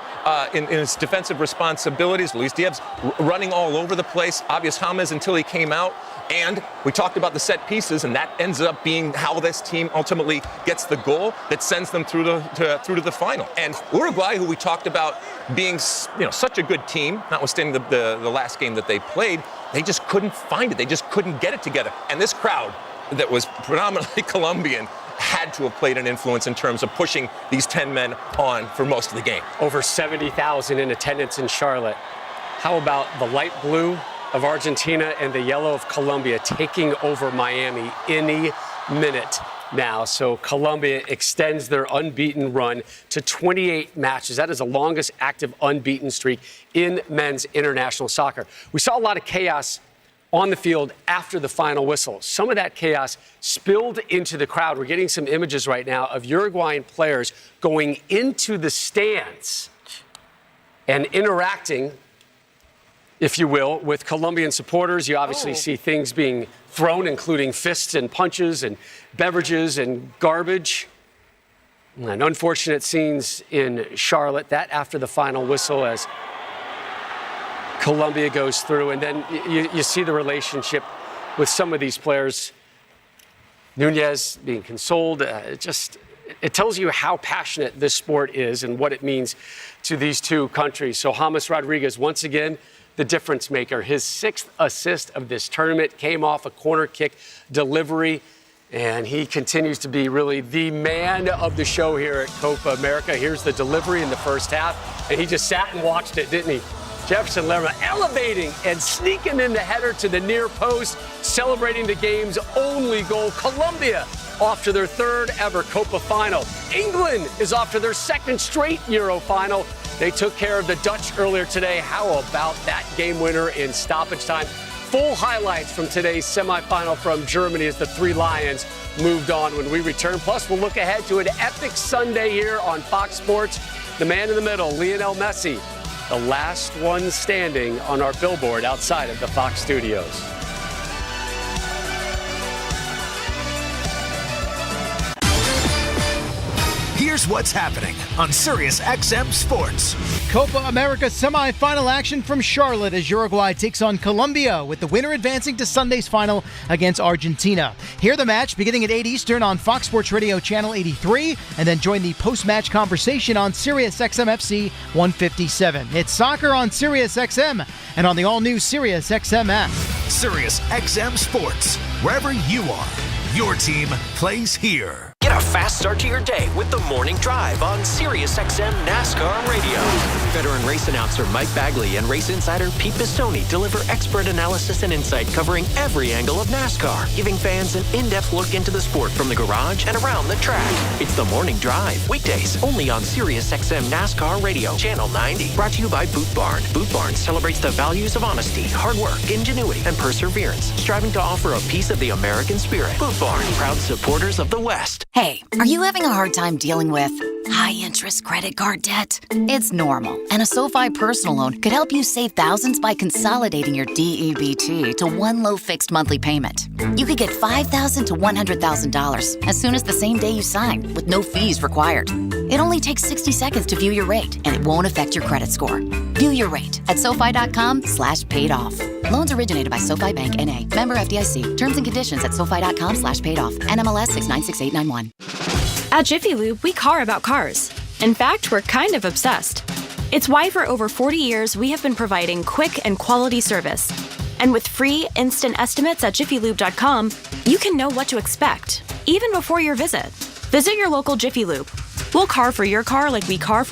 in his defensive responsibilities. Luis Diaz running all over the place. Abias James until he came out. And we talked about the set pieces, and that ends up being how this team ultimately gets the goal that sends them through to the final. And Uruguay, who we talked about being such a good team, notwithstanding the last game that they played, they just couldn't find it. They just couldn't get it together. And this crowd that was predominantly Colombian had to have played an influence in terms of pushing these 10 men on for most of the game. Over 70,000 in attendance in Charlotte. How about the light blue of Argentina and the yellow of Colombia taking over Miami any minute now? So Colombia extends their unbeaten run to 28 matches. That is the longest active unbeaten streak in men's international soccer. We saw a lot of chaos on the field after the final whistle. Some of that chaos spilled into the crowd. We're getting some images right now of Uruguayan players going into the stands and interacting, if you will, with Colombian supporters. You obviously see things being thrown, including fists and punches and beverages and garbage. And unfortunate scenes in Charlotte, that after the final whistle as Colombia goes through. And then you see the relationship with some of these players. Nunez being consoled. It tells you how passionate this sport is and what it means to these two countries. So James Rodriguez, once again, the difference maker. His 6th assist of this tournament came off a corner kick delivery, and he continues to be really the man of the show here at Copa America. Here's the delivery in the first half, and he just sat and watched it, didn't he? Jefferson Lerma elevating and sneaking in the header to the near post, celebrating the game's only goal. Colombia off to their 3rd ever Copa final. England is off to their 2nd straight Euro final. They took care of the Dutch earlier today. How about that game winner in stoppage time? Full highlights from today's semifinal from Germany as the 3 Lions moved on when we return. Plus, we'll look ahead to an epic Sunday here on Fox Sports. The man in the middle, Lionel Messi, the last one standing on our billboard outside of the Fox studios. Here's what's happening on Sirius XM Sports. Copa America semifinal action from Charlotte as Uruguay takes on Colombia, with the winner advancing to Sunday's final against Argentina. Hear the match beginning at 8 Eastern on Fox Sports Radio Channel 83, and then join the post-match conversation on Sirius XM FC 157. It's soccer on Sirius XM and on the all-new Sirius XM app. Sirius XM Sports, wherever you are, your team plays here. Get a fast start to your day with the Morning Drive on SiriusXM NASCAR Radio. Veteran race announcer Mike Bagley and race insider Pete Pistone deliver expert analysis and insight covering every angle of NASCAR, giving fans an in-depth look into the sport from the garage and around the track. It's the Morning Drive, weekdays only on SiriusXM NASCAR Radio, Channel 90. Brought to you by Boot Barn. Boot Barn celebrates the values of honesty, hard work, ingenuity, and perseverance, striving to offer a piece of the American spirit. Boot Barn, proud supporters of the West. Hey, are you having a hard time dealing with high-interest credit card debt? It's normal, and a SoFi personal loan could help you save thousands by consolidating your DEBT to one low fixed monthly payment. You could get $5,000 to $100,000 as soon as the same day you sign, with no fees required. It only takes 60 seconds to view your rate, and it won't affect your credit score. View your rate at SoFi.com/paid-off. Loans originated by SoFi Bank N.A. Member FDIC. Terms and conditions at SoFi.com/paid-off. NMLS 696891. At Jiffy Lube, we care about cars. In fact, we're kind of obsessed. It's why for over 40 years we have been providing quick and quality service. And with free, instant estimates at jiffylube.com, you can know what to expect, even before your visit. Visit your local Jiffy Lube. We'll car for your car like we car for